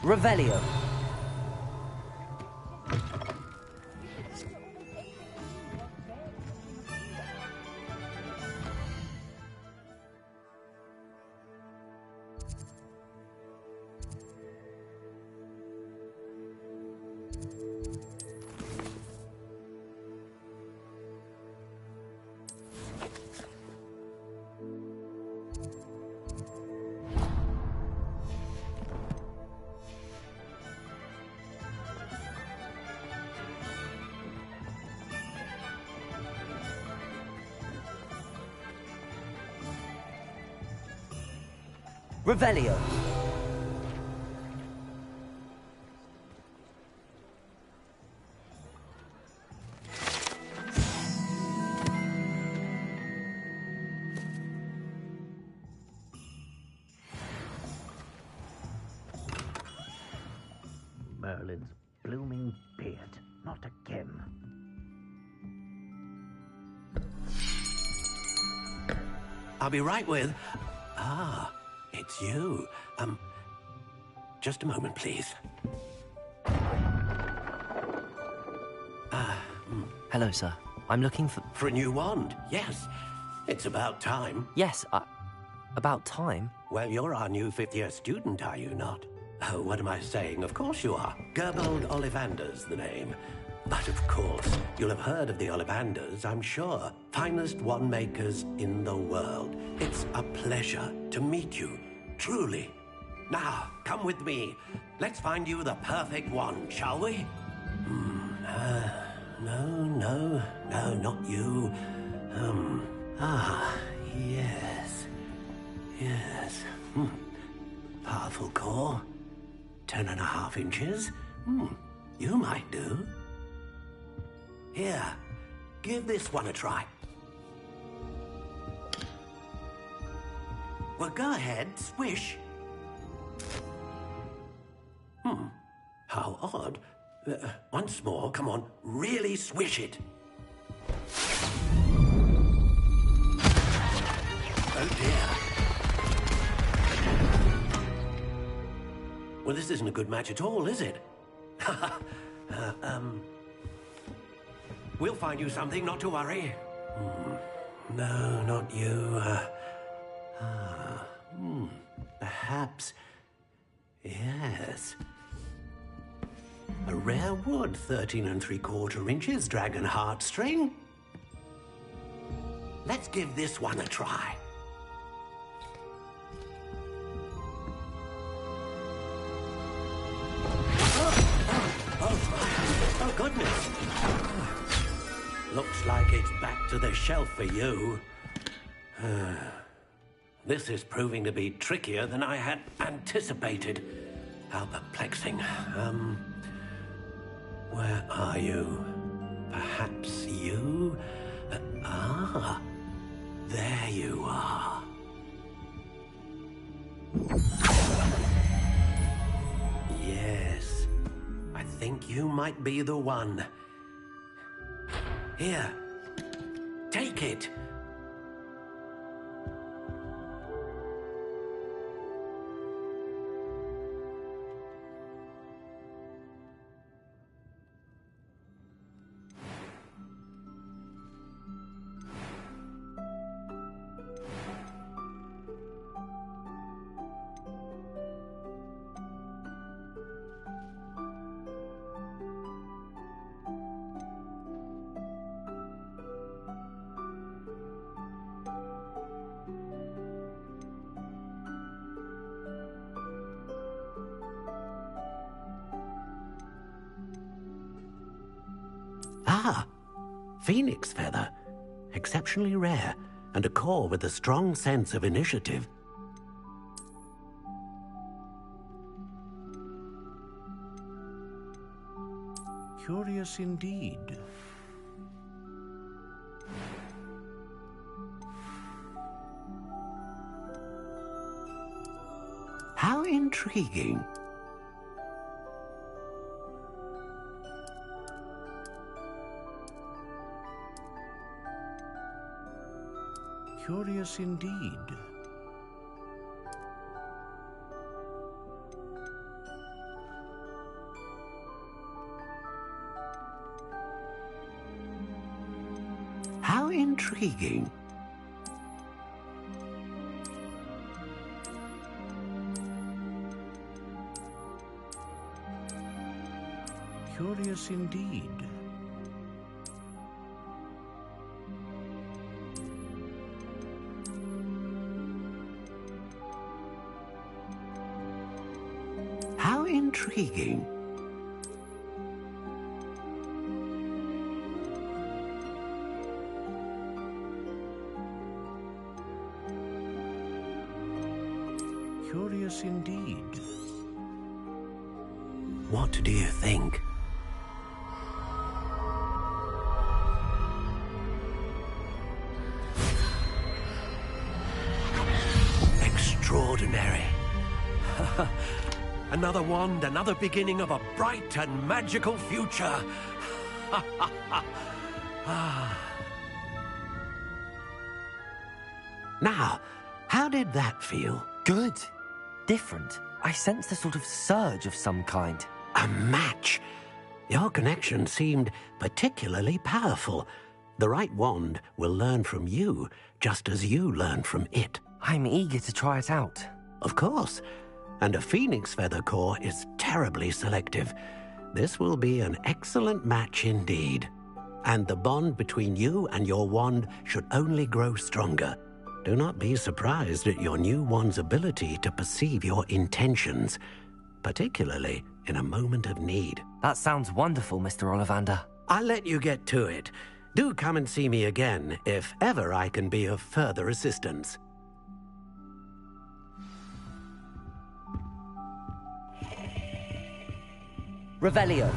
Revelio. Revelio. Merlin's blooming beard. Not again. I'll be right with... Ah, it's you. Just a moment, please. Hello, sir. I'm looking for... For a new wand, yes. It's about time. Yes, about time? Well, you're our new fifth-year student, are you not? Oh, what am I saying? Of course you are. Gerbold Ollivander's the name. But of course, you'll have heard of the Ollivanders, I'm sure. Finest wand makers in the world. It's a pleasure to meet you, truly. Now, come with me. Let's find you the perfect wand, shall we? No, not you. Yes. Powerful core. 10.5 inches. You might do. Here, give this one a try. Well, go ahead, swish. How odd. Once more, come on, really swish it. Oh dear. Well, this isn't a good match at all, is it? We'll find you something, not to worry. No, not you. Perhaps. Yes. A rare wood, 13 3/4 inches, dragon heartstring. Let's give this one a try. Oh, goodness. Looks like it's back to the shelf for you. This is proving to be trickier than I had anticipated. How perplexing. Where are you? Perhaps you? There you are. Yes, I think you might be the one. Here, take it. Phoenix feather. Exceptionally rare, and a core with a strong sense of initiative. Curious indeed. How intriguing. Curious indeed. How intriguing. Curious indeed. How intriguing. Curious indeed. What do you think? Extraordinary. Another wand, another beginning of a bright and magical future. Now, how did that feel? Good. Different. I sensed a sort of surge of some kind. A match. Your connection seemed particularly powerful. The right wand will learn from you, just as you learn from it. I'm eager to try it out. Of course. And a phoenix feather core is terribly selective. This will be an excellent match indeed. And the bond between you and your wand should only grow stronger. Do not be surprised at your new wand's ability to perceive your intentions, particularly in a moment of need. That sounds wonderful, Mr. Ollivander. I'll let you get to it. Do come and see me again if ever I can be of further assistance. Revelio.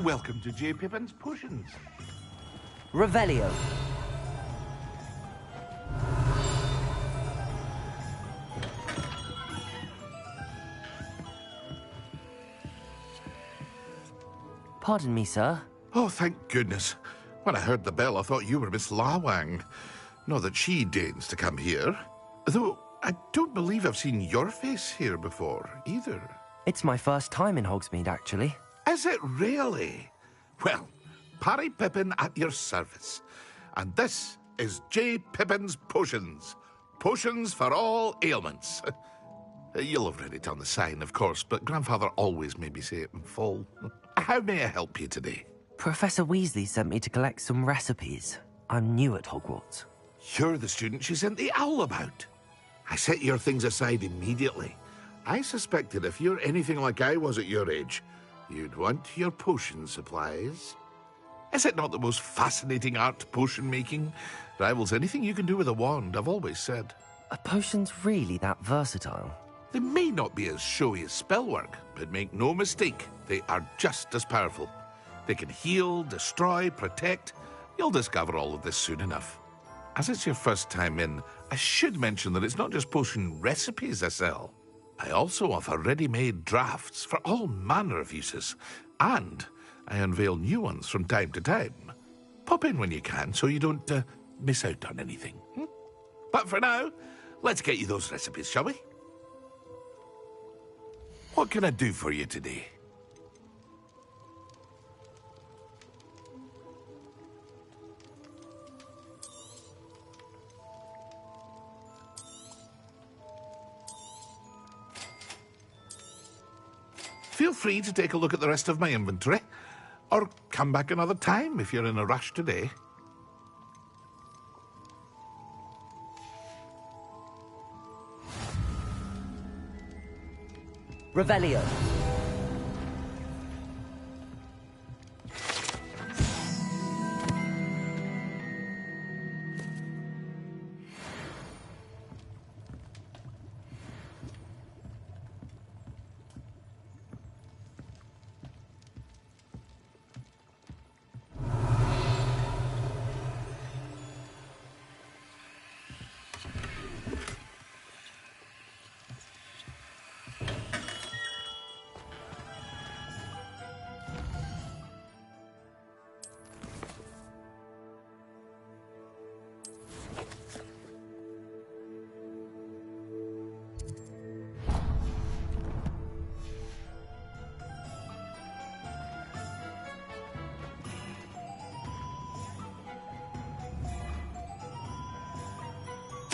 Welcome to J. Pippin's Potions. Revelio. Pardon me, sir. Oh, thank goodness. When I heard the bell, I thought you were Miss Lawang. Not that she deigns to come here. Though, I don't believe I've seen your face here before, either. It's my first time in Hogsmeade, actually. Is it really? Well, Parry Pippin at your service. And this is J. Pippin's Potions. Potions for all ailments. You'll have read it on the sign, of course, but Grandfather always made me say it in full. How may I help you today? Professor Weasley sent me to collect some recipes. I'm new at Hogwarts. You're the student she sent the owl about. I set your things aside immediately. I suspected if you're anything like I was at your age, you'd want your potion supplies. Is it not the most fascinating art, potion making? Rivals anything you can do with a wand, I've always said. Are potions really that versatile? They may not be as showy as spellwork, but make no mistake, they are just as powerful. They can heal, destroy, protect. You'll discover all of this soon enough. As it's your first time in, I should mention that it's not just potion recipes I sell. I also offer ready-made drafts for all manner of uses, and I unveil new ones from time to time. Pop in when you can so you don't miss out on anything. But for now, let's get you those recipes, shall we? What can I do for you today? Feel free to take a look at the rest of my inventory, or come back another time if you're in a rush today. Revelio.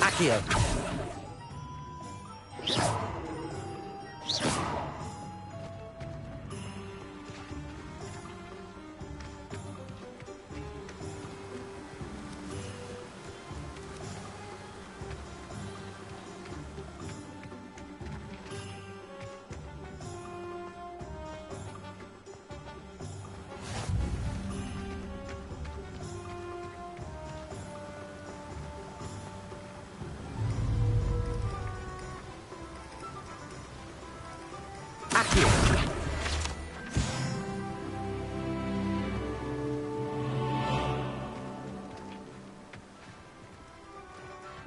Accio.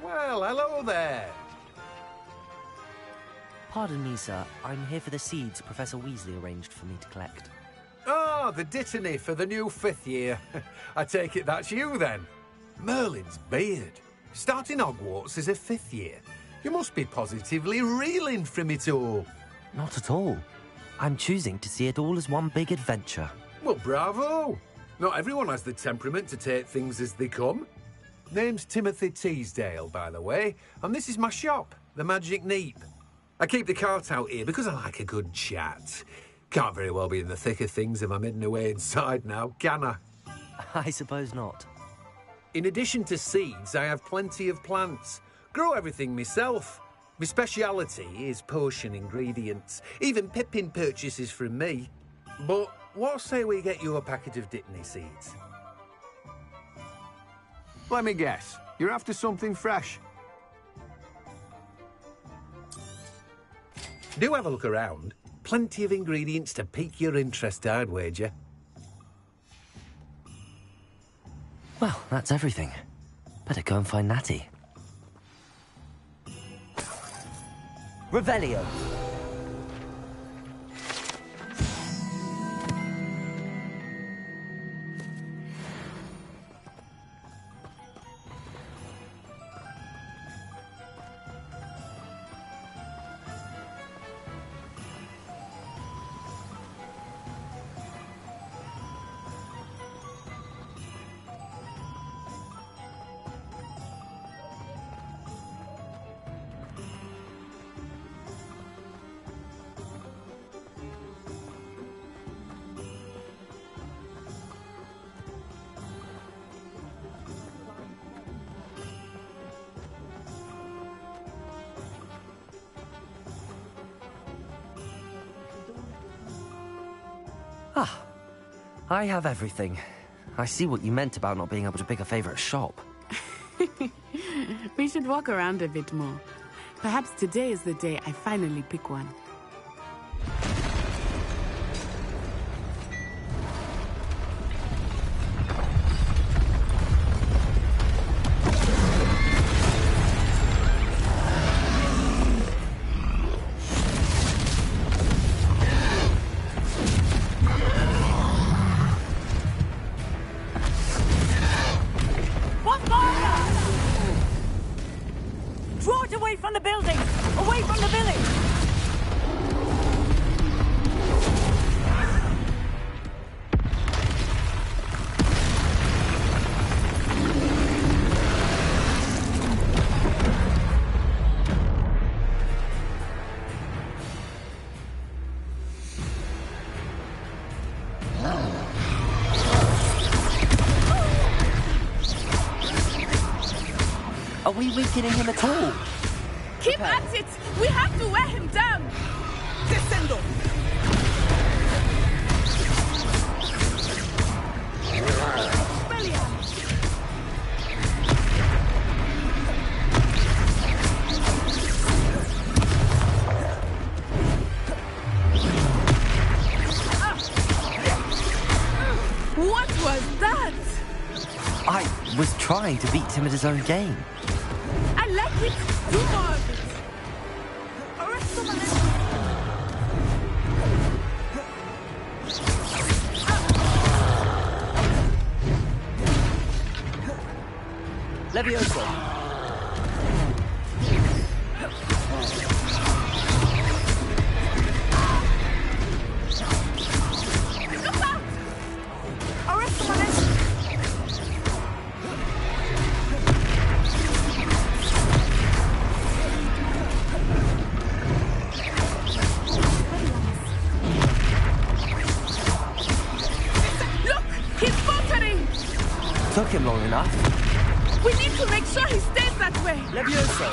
Well, hello there. Pardon me, sir. I'm here for the seeds Professor Weasley arranged for me to collect. Oh, the dittany for the new 5th year. I take it that's you, then. Merlin's beard. Starting Hogwarts as a 5th year. You must be positively reeling from it all. Not at all. I'm choosing to see it all as one big adventure. Well, bravo. Not everyone has the temperament to take things as they come. Name's Timothy Teasdale, by the way, and this is my shop, the Magic Neep. I keep the cart out here because I like a good chat. Can't very well be in the thick of things if I'm hidden away inside now, can I? I suppose not. In addition to seeds, I have plenty of plants. Grow everything myself. My speciality is potion ingredients. Even Pippin purchases from me. But what say we get you a packet of Dittany seeds? Let me guess. You're after something fresh. Do have a look around. Plenty of ingredients to pique your interest, I'd wager. Well, that's everything. Better go and find Natty. Revelio. Ah, I have everything. I see what you meant about not being able to pick a favorite shop. We should walk around a bit more. Perhaps today is the day I finally pick one. Are we weakening him at all? Keep at it! We have to wear him down! Descendo! What was that? I was trying to beat him at his own game. I like it! Do more of it! Levioso. Look out! Look! He's faltering! Took him long enough. We need to make sure he stays that way! Levioso!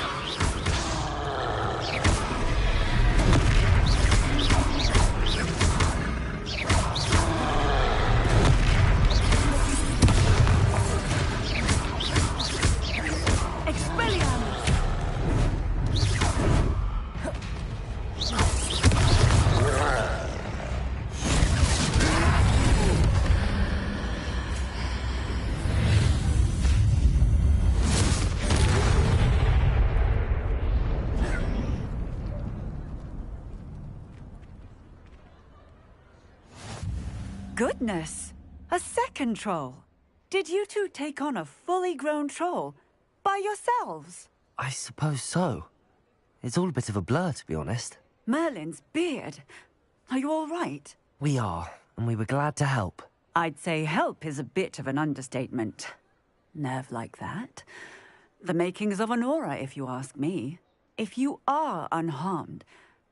Goodness! A second troll! Did you two take on a fully grown troll? By yourselves? I suppose so. It's all a bit of a blur, to be honest. Merlin's beard. Are you all right? We are, and we were glad to help. I'd say help is a bit of an understatement. Nerve like that. The makings of an aura, if you ask me. If you are unharmed,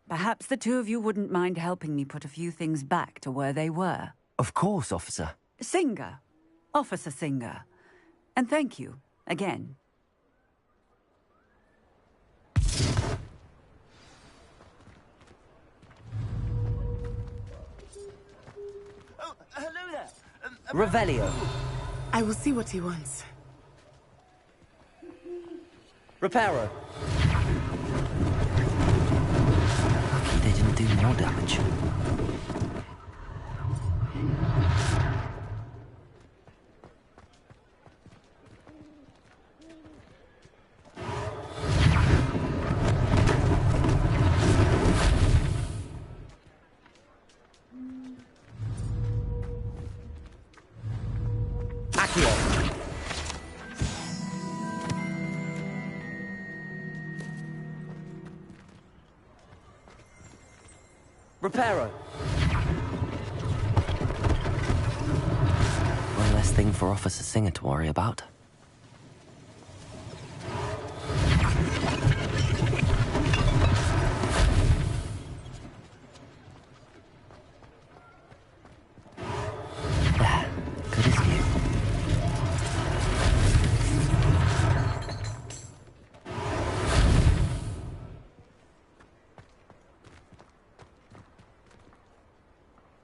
perhaps the two of you wouldn't mind helping me put a few things back to where they were. Of course, officer. Singer. Officer Singer. And thank you, again. Oh, hello there. Revelio. I will see what he wants. Reparo. Lucky they didn't do more damage. Reparo! One less thing for Officer Singer to worry about. Good as new.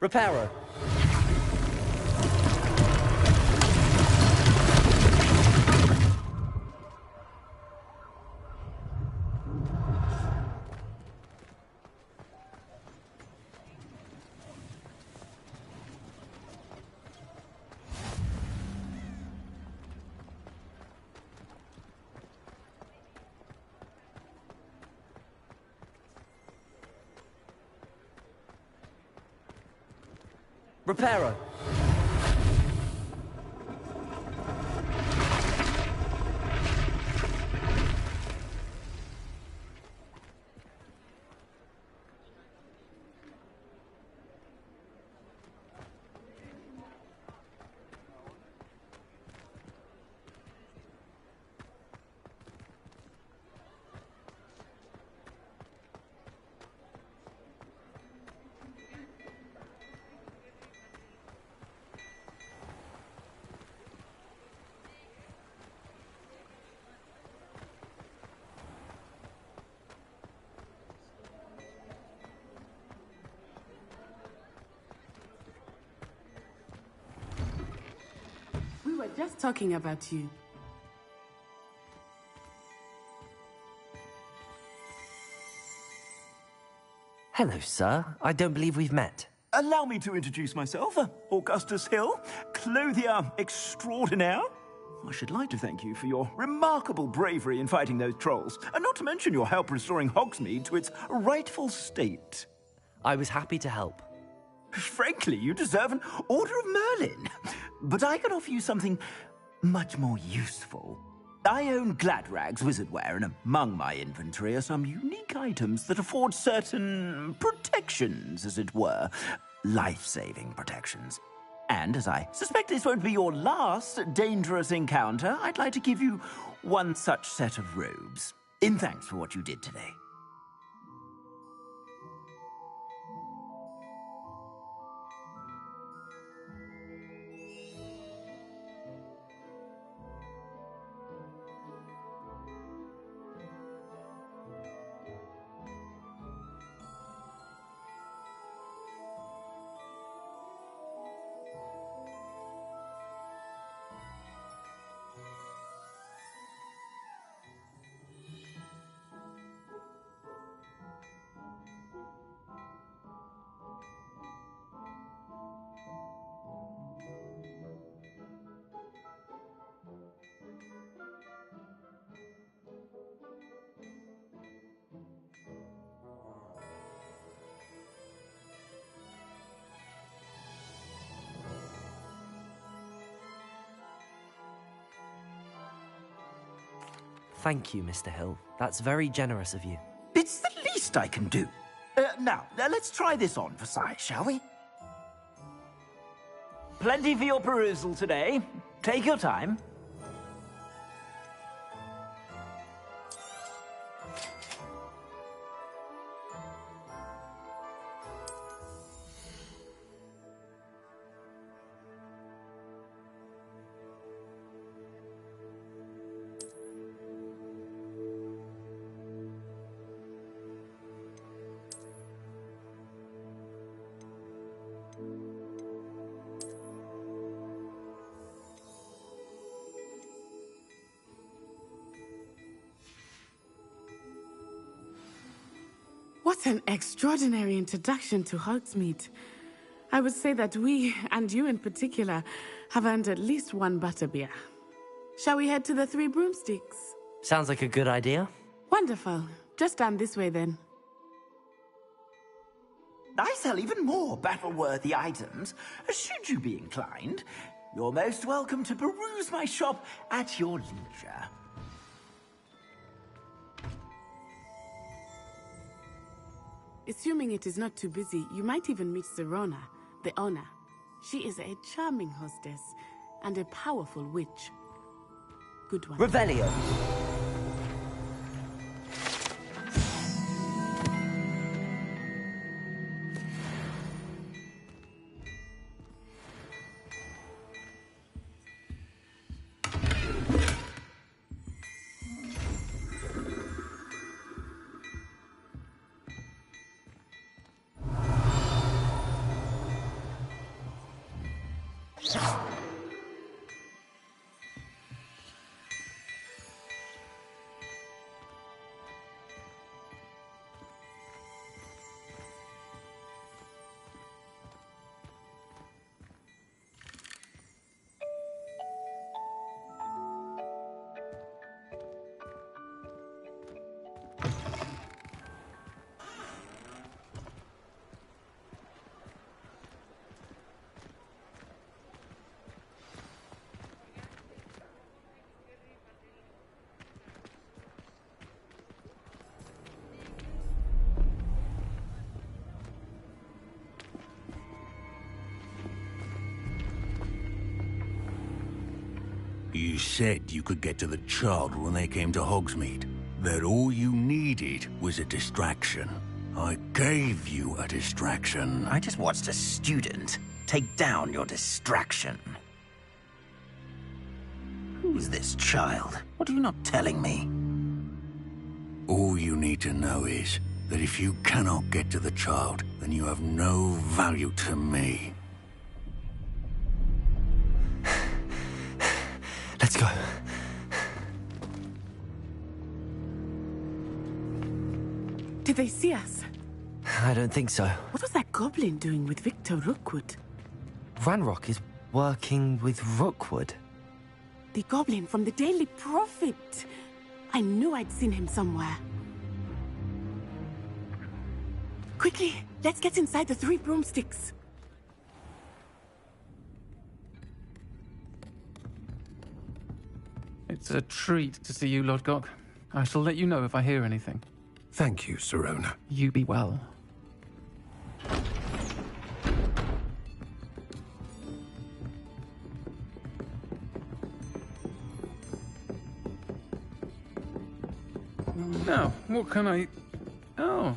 Reparo! Reparo! We were just talking about you. Hello, sir. I don't believe we've met. Allow me to introduce myself, Augustus Hill, clothier extraordinaire. I should like to thank you for your remarkable bravery in fighting those trolls, and not to mention your help restoring Hogsmeade to its rightful state. I was happy to help. Frankly, you deserve an Order of Merlin. But I can offer you something much more useful. I own Gladrag's wizardware, and among my inventory are some unique items that afford certain protections, as it were. Life-saving protections. And as I suspect this won't be your last dangerous encounter, I'd like to give you one such set of robes, in thanks for what you did today. Thank you, Mr. Hill. That's very generous of you. It's the least I can do. Now, let's try this on for size, shall we? Plenty for your perusal today. Take your time. What an extraordinary introduction to Hogsmeade. I would say that we, and you in particular, have earned at least one butterbeer. Shall we head to the Three Broomsticks? Sounds like a good idea. Wonderful. Just down this way then. I sell even more battle-worthy items. Should you be inclined, you're most welcome to peruse my shop at your leisure. Assuming it is not too busy, you might even meet Serona, the owner. She is a charming hostess and a powerful witch. Good one. Revelio. You said you could get to the child when they came to Hogsmeade. That all you needed was a distraction. I gave you a distraction. I just watched a student take down your distraction. Who's this child? What are you not telling me? All you need to know is that if you cannot get to the child, then you have no value to me. Let's go. Did they see us? I don't think so. What was that goblin doing with Victor Rookwood? Ranrock is working with Rookwood. The goblin from the Daily Prophet. I knew I'd seen him somewhere. Quickly, let's get inside the 3 broomsticks. It's a treat to see you, Lodgok. I shall let you know if I hear anything. Thank you, Serona. You be well. Now, what can I... Oh,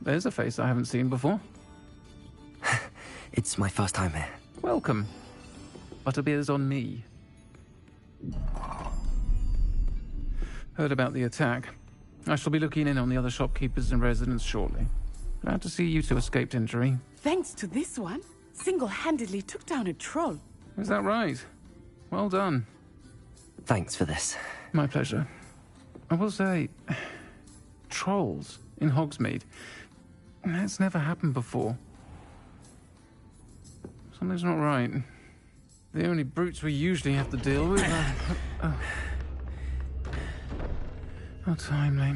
there's a face I haven't seen before. It's my first time here. Welcome. Butterbeer's on me. Heard about the attack. I shall be looking in on the other shopkeepers and residents shortly. Glad to see you two escaped injury. Thanks to this one, single-handedly took down a troll. Is that right? Well done. Thanks for this. My pleasure. I will say, trolls in Hogsmeade. That's never happened before. Something's not right. The only brutes we usually have to deal with are... How timely.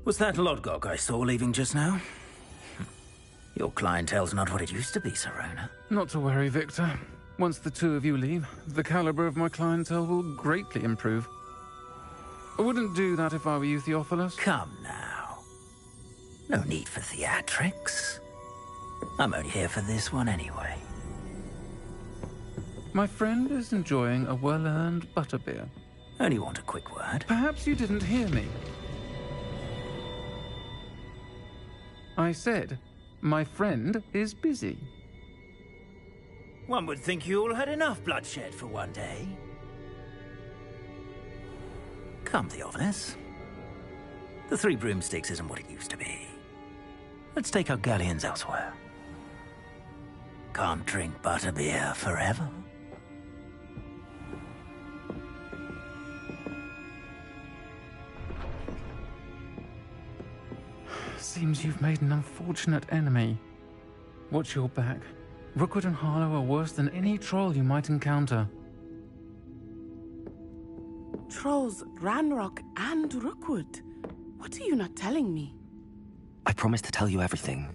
Was that Lodgok I saw leaving just now? Your clientele's not what it used to be, Serona. Not to worry, Victor. Once the two of you leave, the caliber of my clientele will greatly improve. I wouldn't do that if I were you, Theophilus. Come now. No need for theatrics. I'm only here for this one anyway. My friend is enjoying a well-earned butterbeer. Only want a quick word. Perhaps you didn't hear me. I said, my friend is busy. One would think you all had enough bloodshed for one day. Come, Theophilus. The 3 broomsticks isn't what it used to be. Let's take our galleons elsewhere. Can't drink butterbeer forever. Seems you've made an unfortunate enemy. Watch your back. Rookwood and Harlow are worse than any troll you might encounter. Trolls, Ranrock, and Rookwood. What are you not telling me? I promised to tell you everything,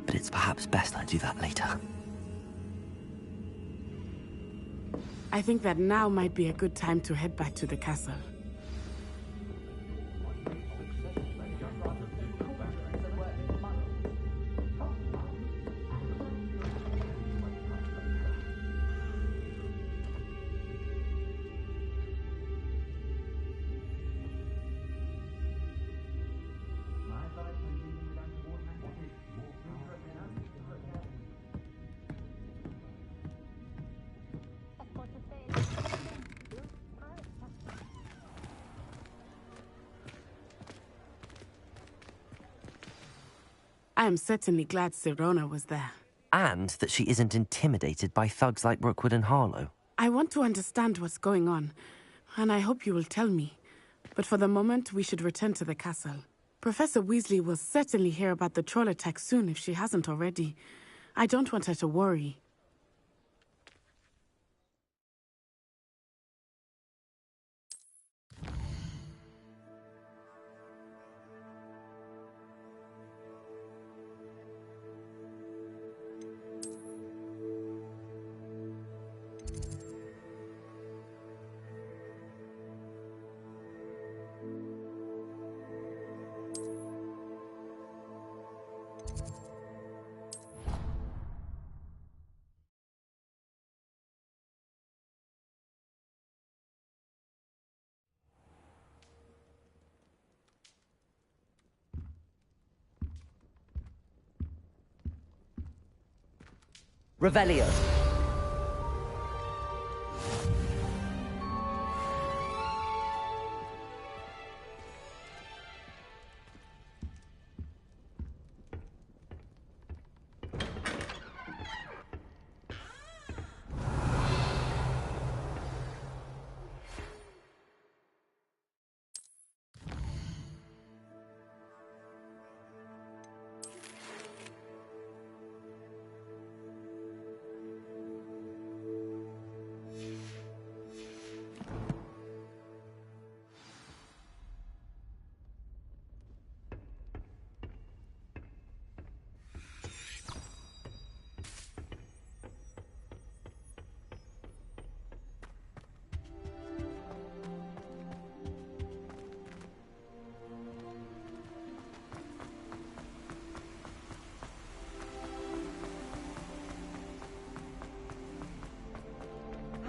but it's perhaps best I do that later. I think that now might be a good time to head back to the castle. I am certainly glad Sirona was there. And that she isn't intimidated by thugs like Rookwood and Harlow. I want to understand what's going on, and I hope you will tell me. But for the moment, we should return to the castle. Professor Weasley will certainly hear about the troll attack soon if she hasn't already. I don't want her to worry. Revelio.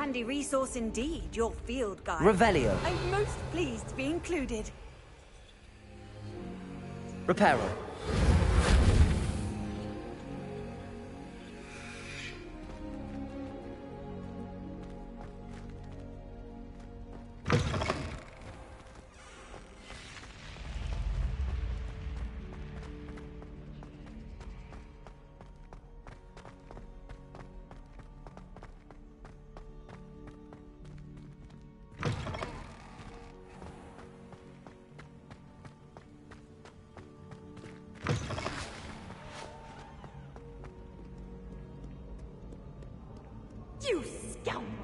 Handy resource indeed, your field guide. Revelio. I'm most pleased to be included. Reparo. You scoundrel!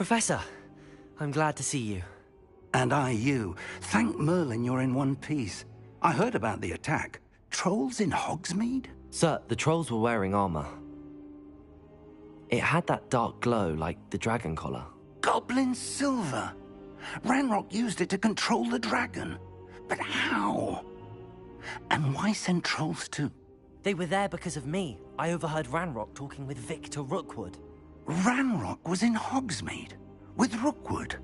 Professor, I'm glad to see you. And I you. Thank Merlin you're in one piece. I heard about the attack. Trolls in Hogsmeade? Sir, the trolls were wearing armor. It had that dark glow like the dragon collar. Goblin silver. Ranrock used it to control the dragon. But how? And why send trolls too? They were there because of me. I overheard Ranrock talking with Victor Rookwood. Ranrock was in Hogsmeade? With Rookwood?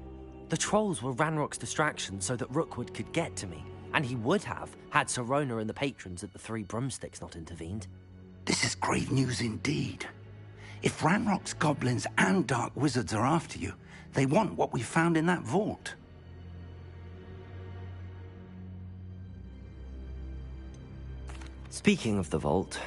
The trolls were Ranrock's distraction so that Rookwood could get to me. And he would have, had Sirona and the patrons at the Three Broomsticks not intervened. This is grave news indeed. If Ranrock's goblins and dark wizards are after you, they want what we found in that vault. Speaking of the vault,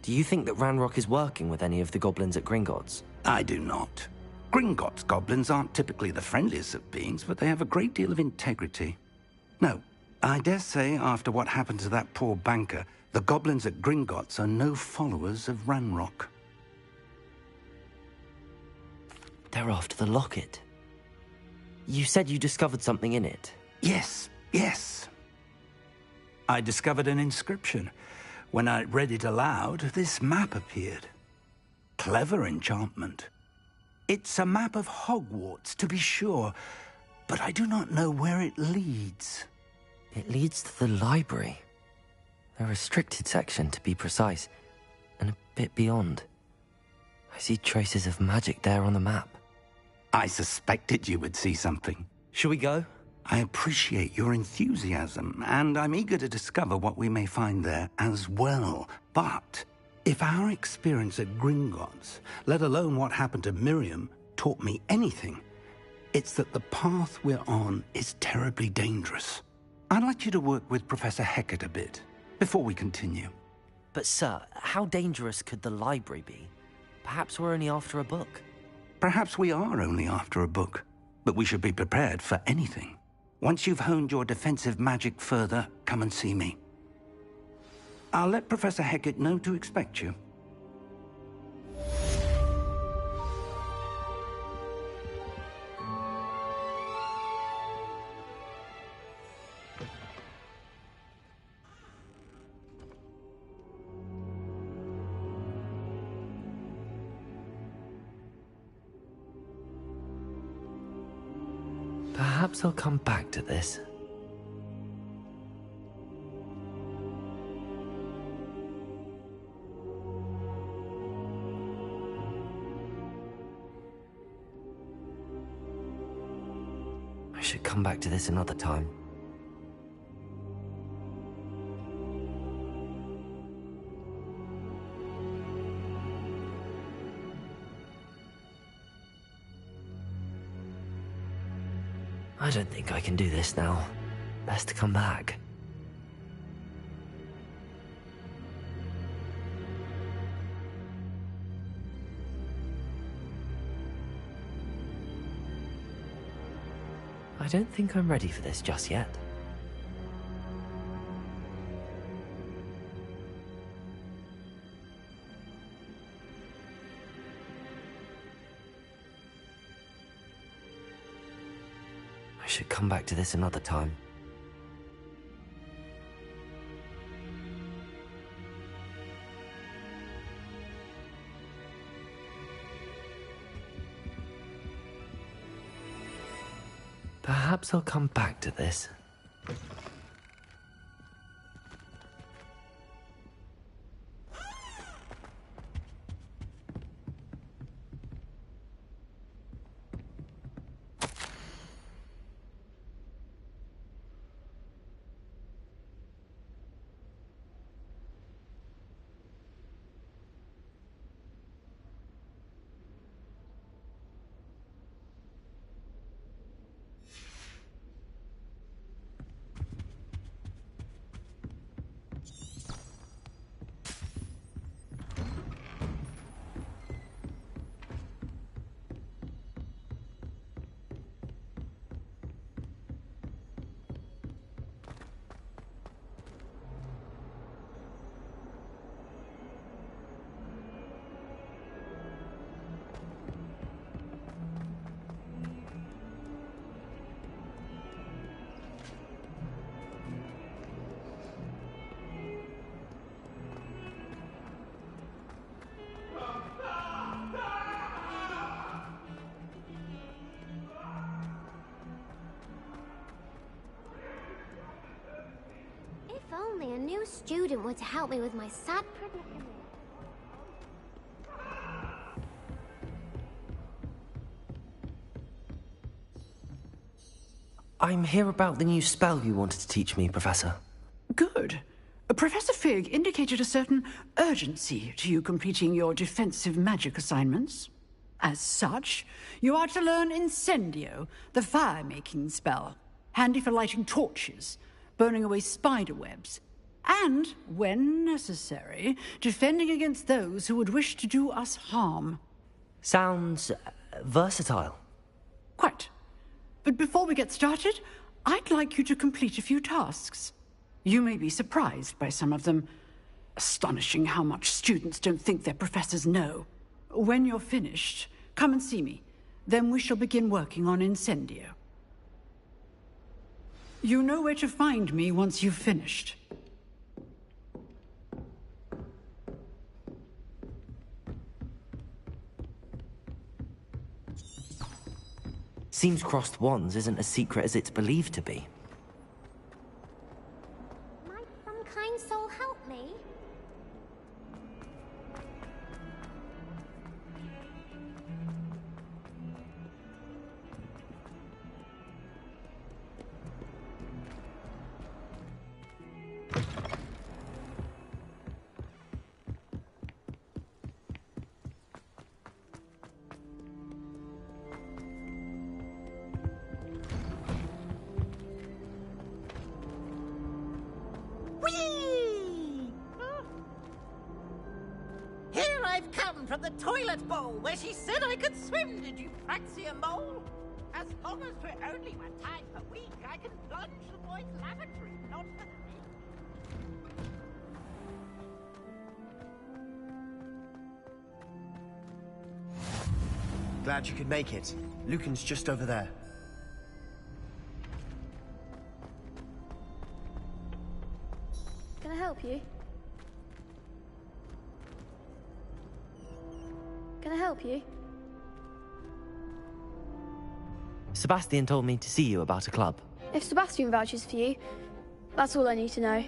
do you think that Ranrock is working with any of the goblins at Gringotts? I do not. Gringotts goblins aren't typically the friendliest of beings, but they have a great deal of integrity. No, I dare say, after what happened to that poor banker, the goblins at Gringotts are no followers of Ranrock. They're after the locket. You said you discovered something in it. Yes, yes. I discovered an inscription. When I read it aloud, this map appeared. Clever enchantment. It's a map of Hogwarts, to be sure, but I do not know where it leads. It leads to the library. A restricted section, to be precise, and a bit beyond. I see traces of magic there on the map. I suspected you would see something. Shall we go? I appreciate your enthusiasm, and I'm eager to discover what we may find there as well. But if our experience at Gringotts, let alone what happened to Miriam, taught me anything, it's that the path we're on is terribly dangerous. I'd like you to work with Professor Hecat a bit before we continue. But sir, how dangerous could the library be? Perhaps we're only after a book. Perhaps we are only after a book, but we should be prepared for anything. Once you've honed your defensive magic further, come and see me. I'll let Professor Hecat know to expect you. Perhaps I'll come back to this. I should come back to this another time. I don't think I can do this now. Best to come back. I don't think I'm ready for this just yet. I should come back to this another time. Perhaps I'll come back to this. Only a new student would help me with my sad predicament. I'm here about the new spell you wanted to teach me, Professor. Good. Professor Fig indicated a certain urgency to you completing your defensive magic assignments. As such, you are to learn Incendio, the fire-making spell, handy for lighting torches, burning away spider webs, and, when necessary, defending against those who would wish to do us harm. Sounds versatile. Quite. But before we get started, I'd like you to complete a few tasks. You may be surprised by some of them. Astonishing how much students don't think their professors know. When you're finished, come and see me. Then we shall begin working on Incendio. You know where to find me once you've finished. Seems crossed wands isn't as secret as it's believed to be. Might some kind soul help me? Here I've come from the toilet bowl where she said I could swim, did you praxia mole? As long as 'twere only 1 time per week, I can plunge the boy's lavatory, not for free. Glad you could make it. Lucan's just over there. Can I help you? Can I help you? Sebastian told me to see you about a club. If Sebastian vouches for you, that's all I need to know.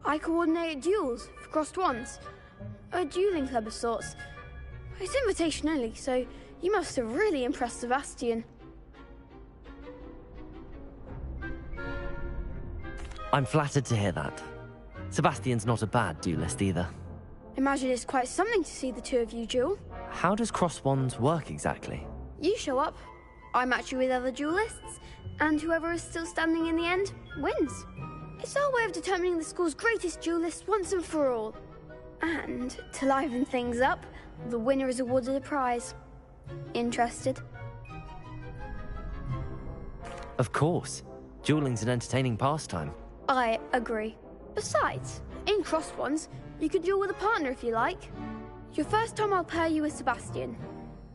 I coordinate duels for crossed wands. A dueling club of sorts. It's invitation only, so you must have really impressed Sebastian. I'm flattered to hear that. Sebastian's not a bad duelist either. Imagine it's quite something to see the two of you duel. How does crossed wands work exactly? You show up, I match you with other duelists, and whoever is still standing in the end wins. It's our way of determining the school's greatest duelist once and for all. And to liven things up, the winner is awarded a prize. Interested? Of course. Dueling's an entertaining pastime. I agree. Besides, in crossed wands, you can duel with a partner if you like. Your first time I'll pair you with Sebastian.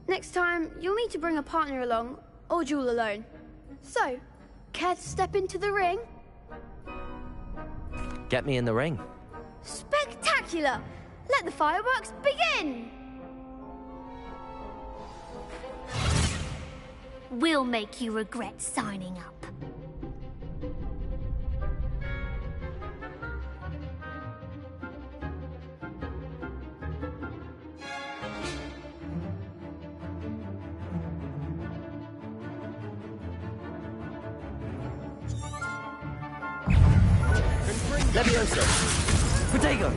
Next time, you'll need to bring a partner along, or duel alone. So, care to step into the ring? Get me in the ring. Spectacular! Let the fireworks begin! We'll make you regret signing up. Levioso! Protego!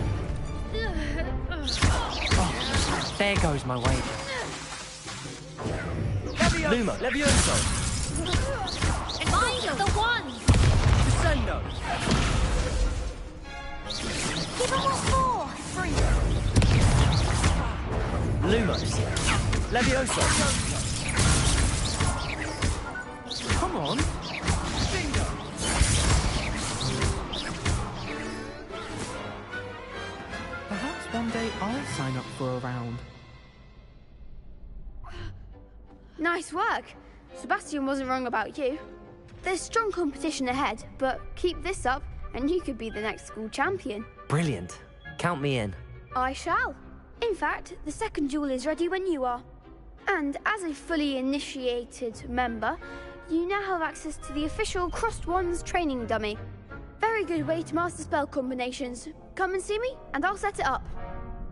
Oh, there goes my wager. Luma! Levioso! Mind the one! Descendo! Give him what for! Free! Lumos! Levioso! Come on! Bingo! Perhaps one day I'll sign up for a round. Nice work. Sebastian wasn't wrong about you. There's strong competition ahead, but keep this up and you could be the next school champion. Brilliant. Count me in. I shall. In fact, the second duel is ready when you are. And as a fully initiated member, you now have access to the official Crossed Wands training dummy. Very good way to master spell combinations. Come and see me, and I'll set it up.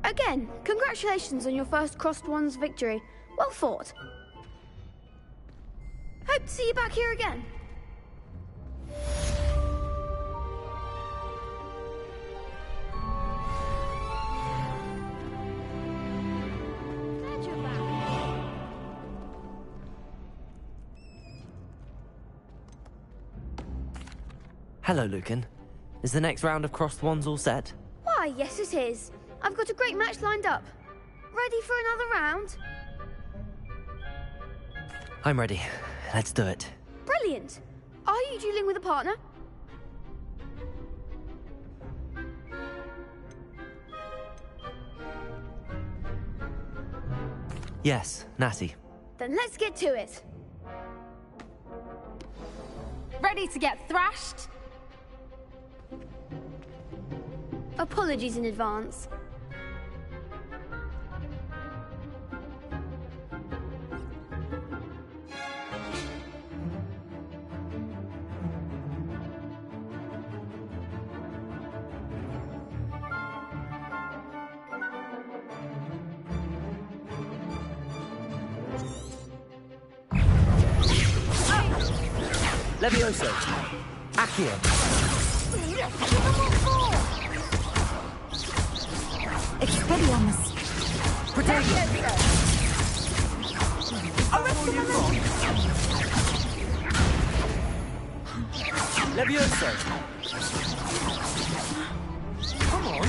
Again, congratulations on your first Crossed Wands victory. Well fought. Hope to see you back here again. Glad you're back. Hello, Lucan. Is the next round of crossed wands all set? Why, yes it is. I've got a great match lined up. Ready for another round? I'm ready. Let's do it. Brilliant. Are you dueling with a partner? Yes, Natty. Then let's get to it. Ready to get thrashed? Apologies in advance. Levioso. Accio. Expelliarmus. Levioso. Come on.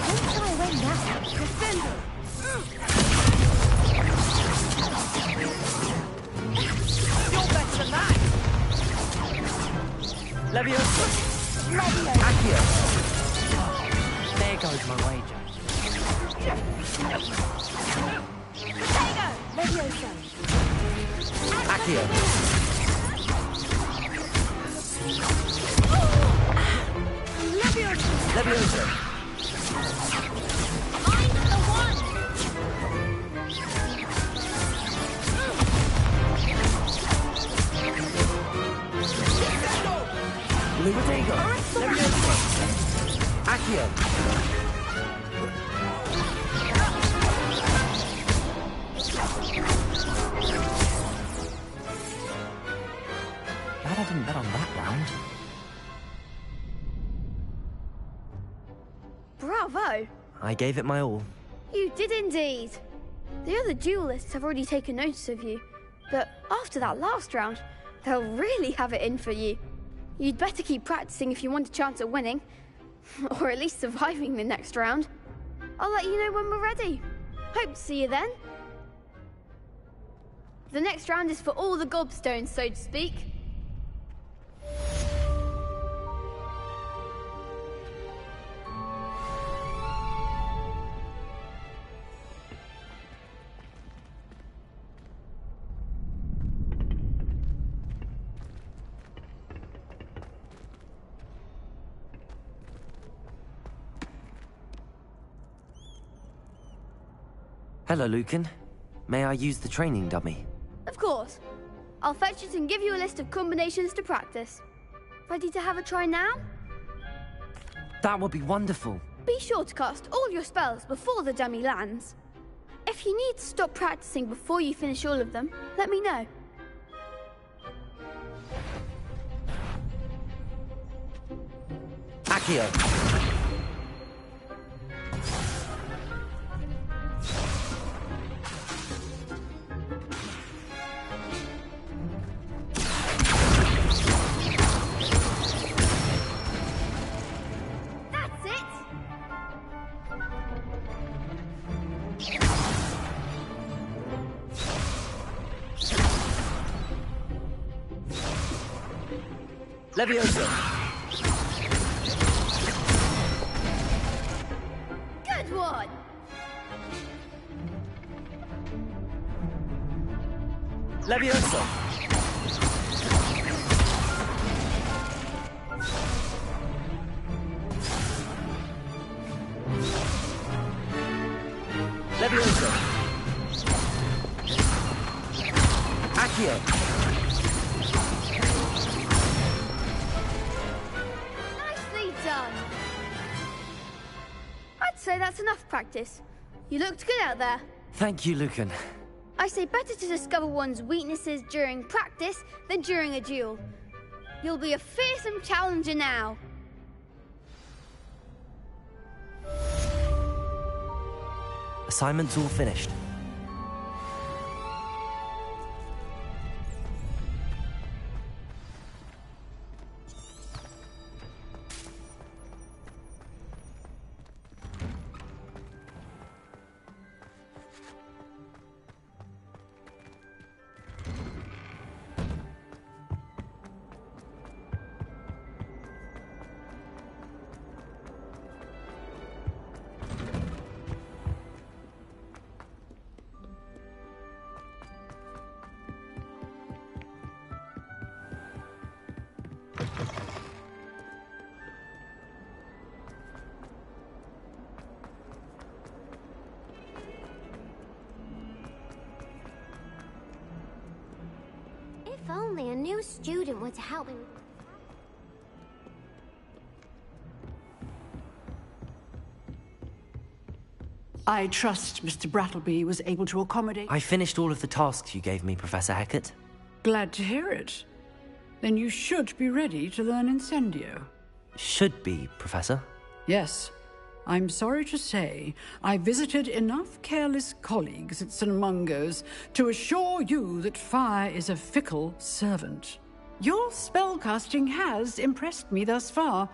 Don't shy away now. Defender. You're better than that. Levioso. Accio. There goes my wager. Potato. Levioso. Accio. Levioso. Levioso. I'm the one. Lumatigo. Levioso. Accio. Glad I didn't bet on that round. Bravo. I gave it my all. You did indeed. The other duelists have already taken notice of you, but after that last round, they'll really have it in for you. You'd better keep practicing if you want a chance at winning, or at least surviving the next round. I'll let you know when we're ready. Hope to see you then. The next round is for all the gobstones, so to speak. Hello, Lucan. May I use the training dummy? Of course. I'll fetch it and give you a list of combinations to practice. Ready to have a try now? That would be wonderful. Be sure to cast all your spells before the dummy lands. If you need to stop practicing before you finish all of them, let me know. Accio. That's it! Levioso. Good one! Levioso. Levioso. Accio. Nicely done! I'd say that's enough practice. You looked good out there. Thank you, Lucan. I say better to discover one's weaknesses during practice than during a duel. You'll be a fearsome challenger now. Assignment's all finished. If only a new student were to help me. I trust Mr. Brattleby was able to accommodate... I finished all of the tasks you gave me, Professor Hecat. Glad to hear it. Then you should be ready to learn Incendio. Should be, Professor. Yes. I'm sorry to say, I visited enough careless colleagues at St. Mungo's to assure you that fire is a fickle servant. Your spellcasting has impressed me thus far,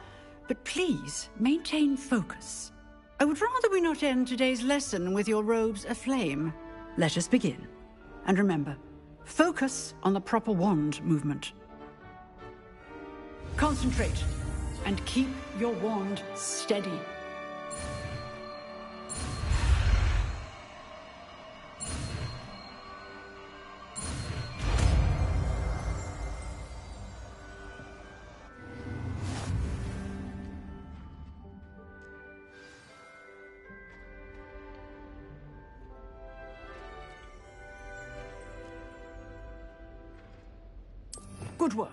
but please maintain focus. I would rather we not end today's lesson with your robes aflame. Let us begin. And remember, focus on the proper wand movement. Concentrate, and keep your wand steady. Good work.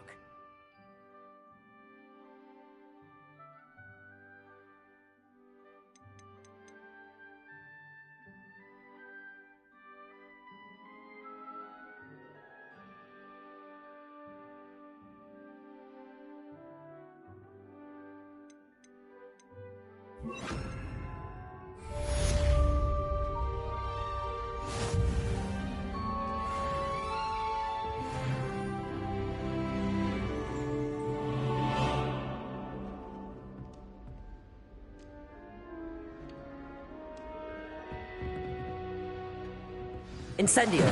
Incendio!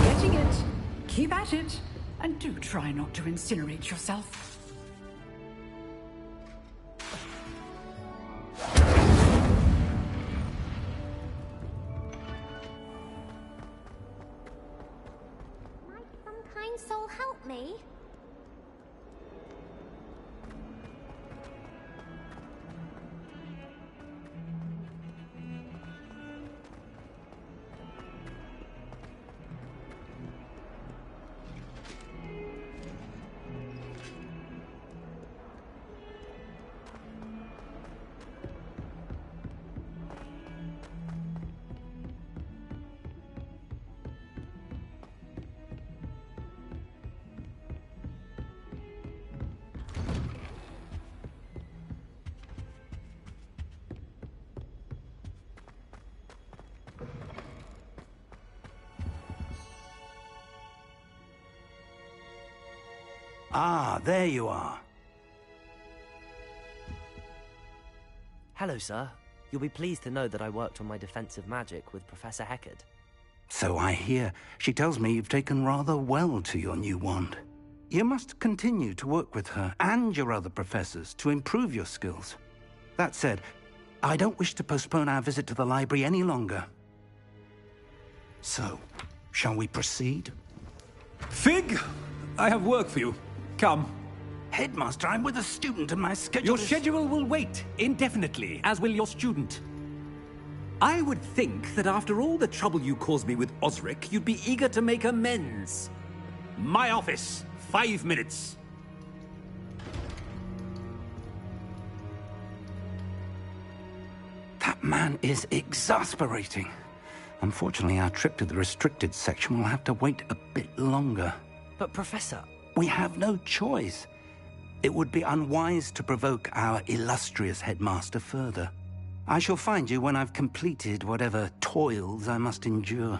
Getting it. Keep at it. And do try not to incinerate yourself. Soul help me? Ah, there you are. Hello, sir. You'll be pleased to know that I worked on my defensive magic with Professor Hecat. So I hear. She tells me you've taken rather well to your new wand. You must continue to work with her and your other professors to improve your skills. That said, I don't wish to postpone our visit to the library any longer. So, shall we proceed? Fig, I have work for you. Come. Headmaster, I'm with a student and my schedule Your schedule will wait indefinitely, as will your student. I would think that after all the trouble you caused me with Osric, you'd be eager to make amends. My office, 5 minutes. That man is exasperating. Unfortunately, our trip to the restricted section will have to wait a bit longer. But, Professor... We have no choice. It would be unwise to provoke our illustrious headmaster further. I shall find you when I've completed whatever toils I must endure.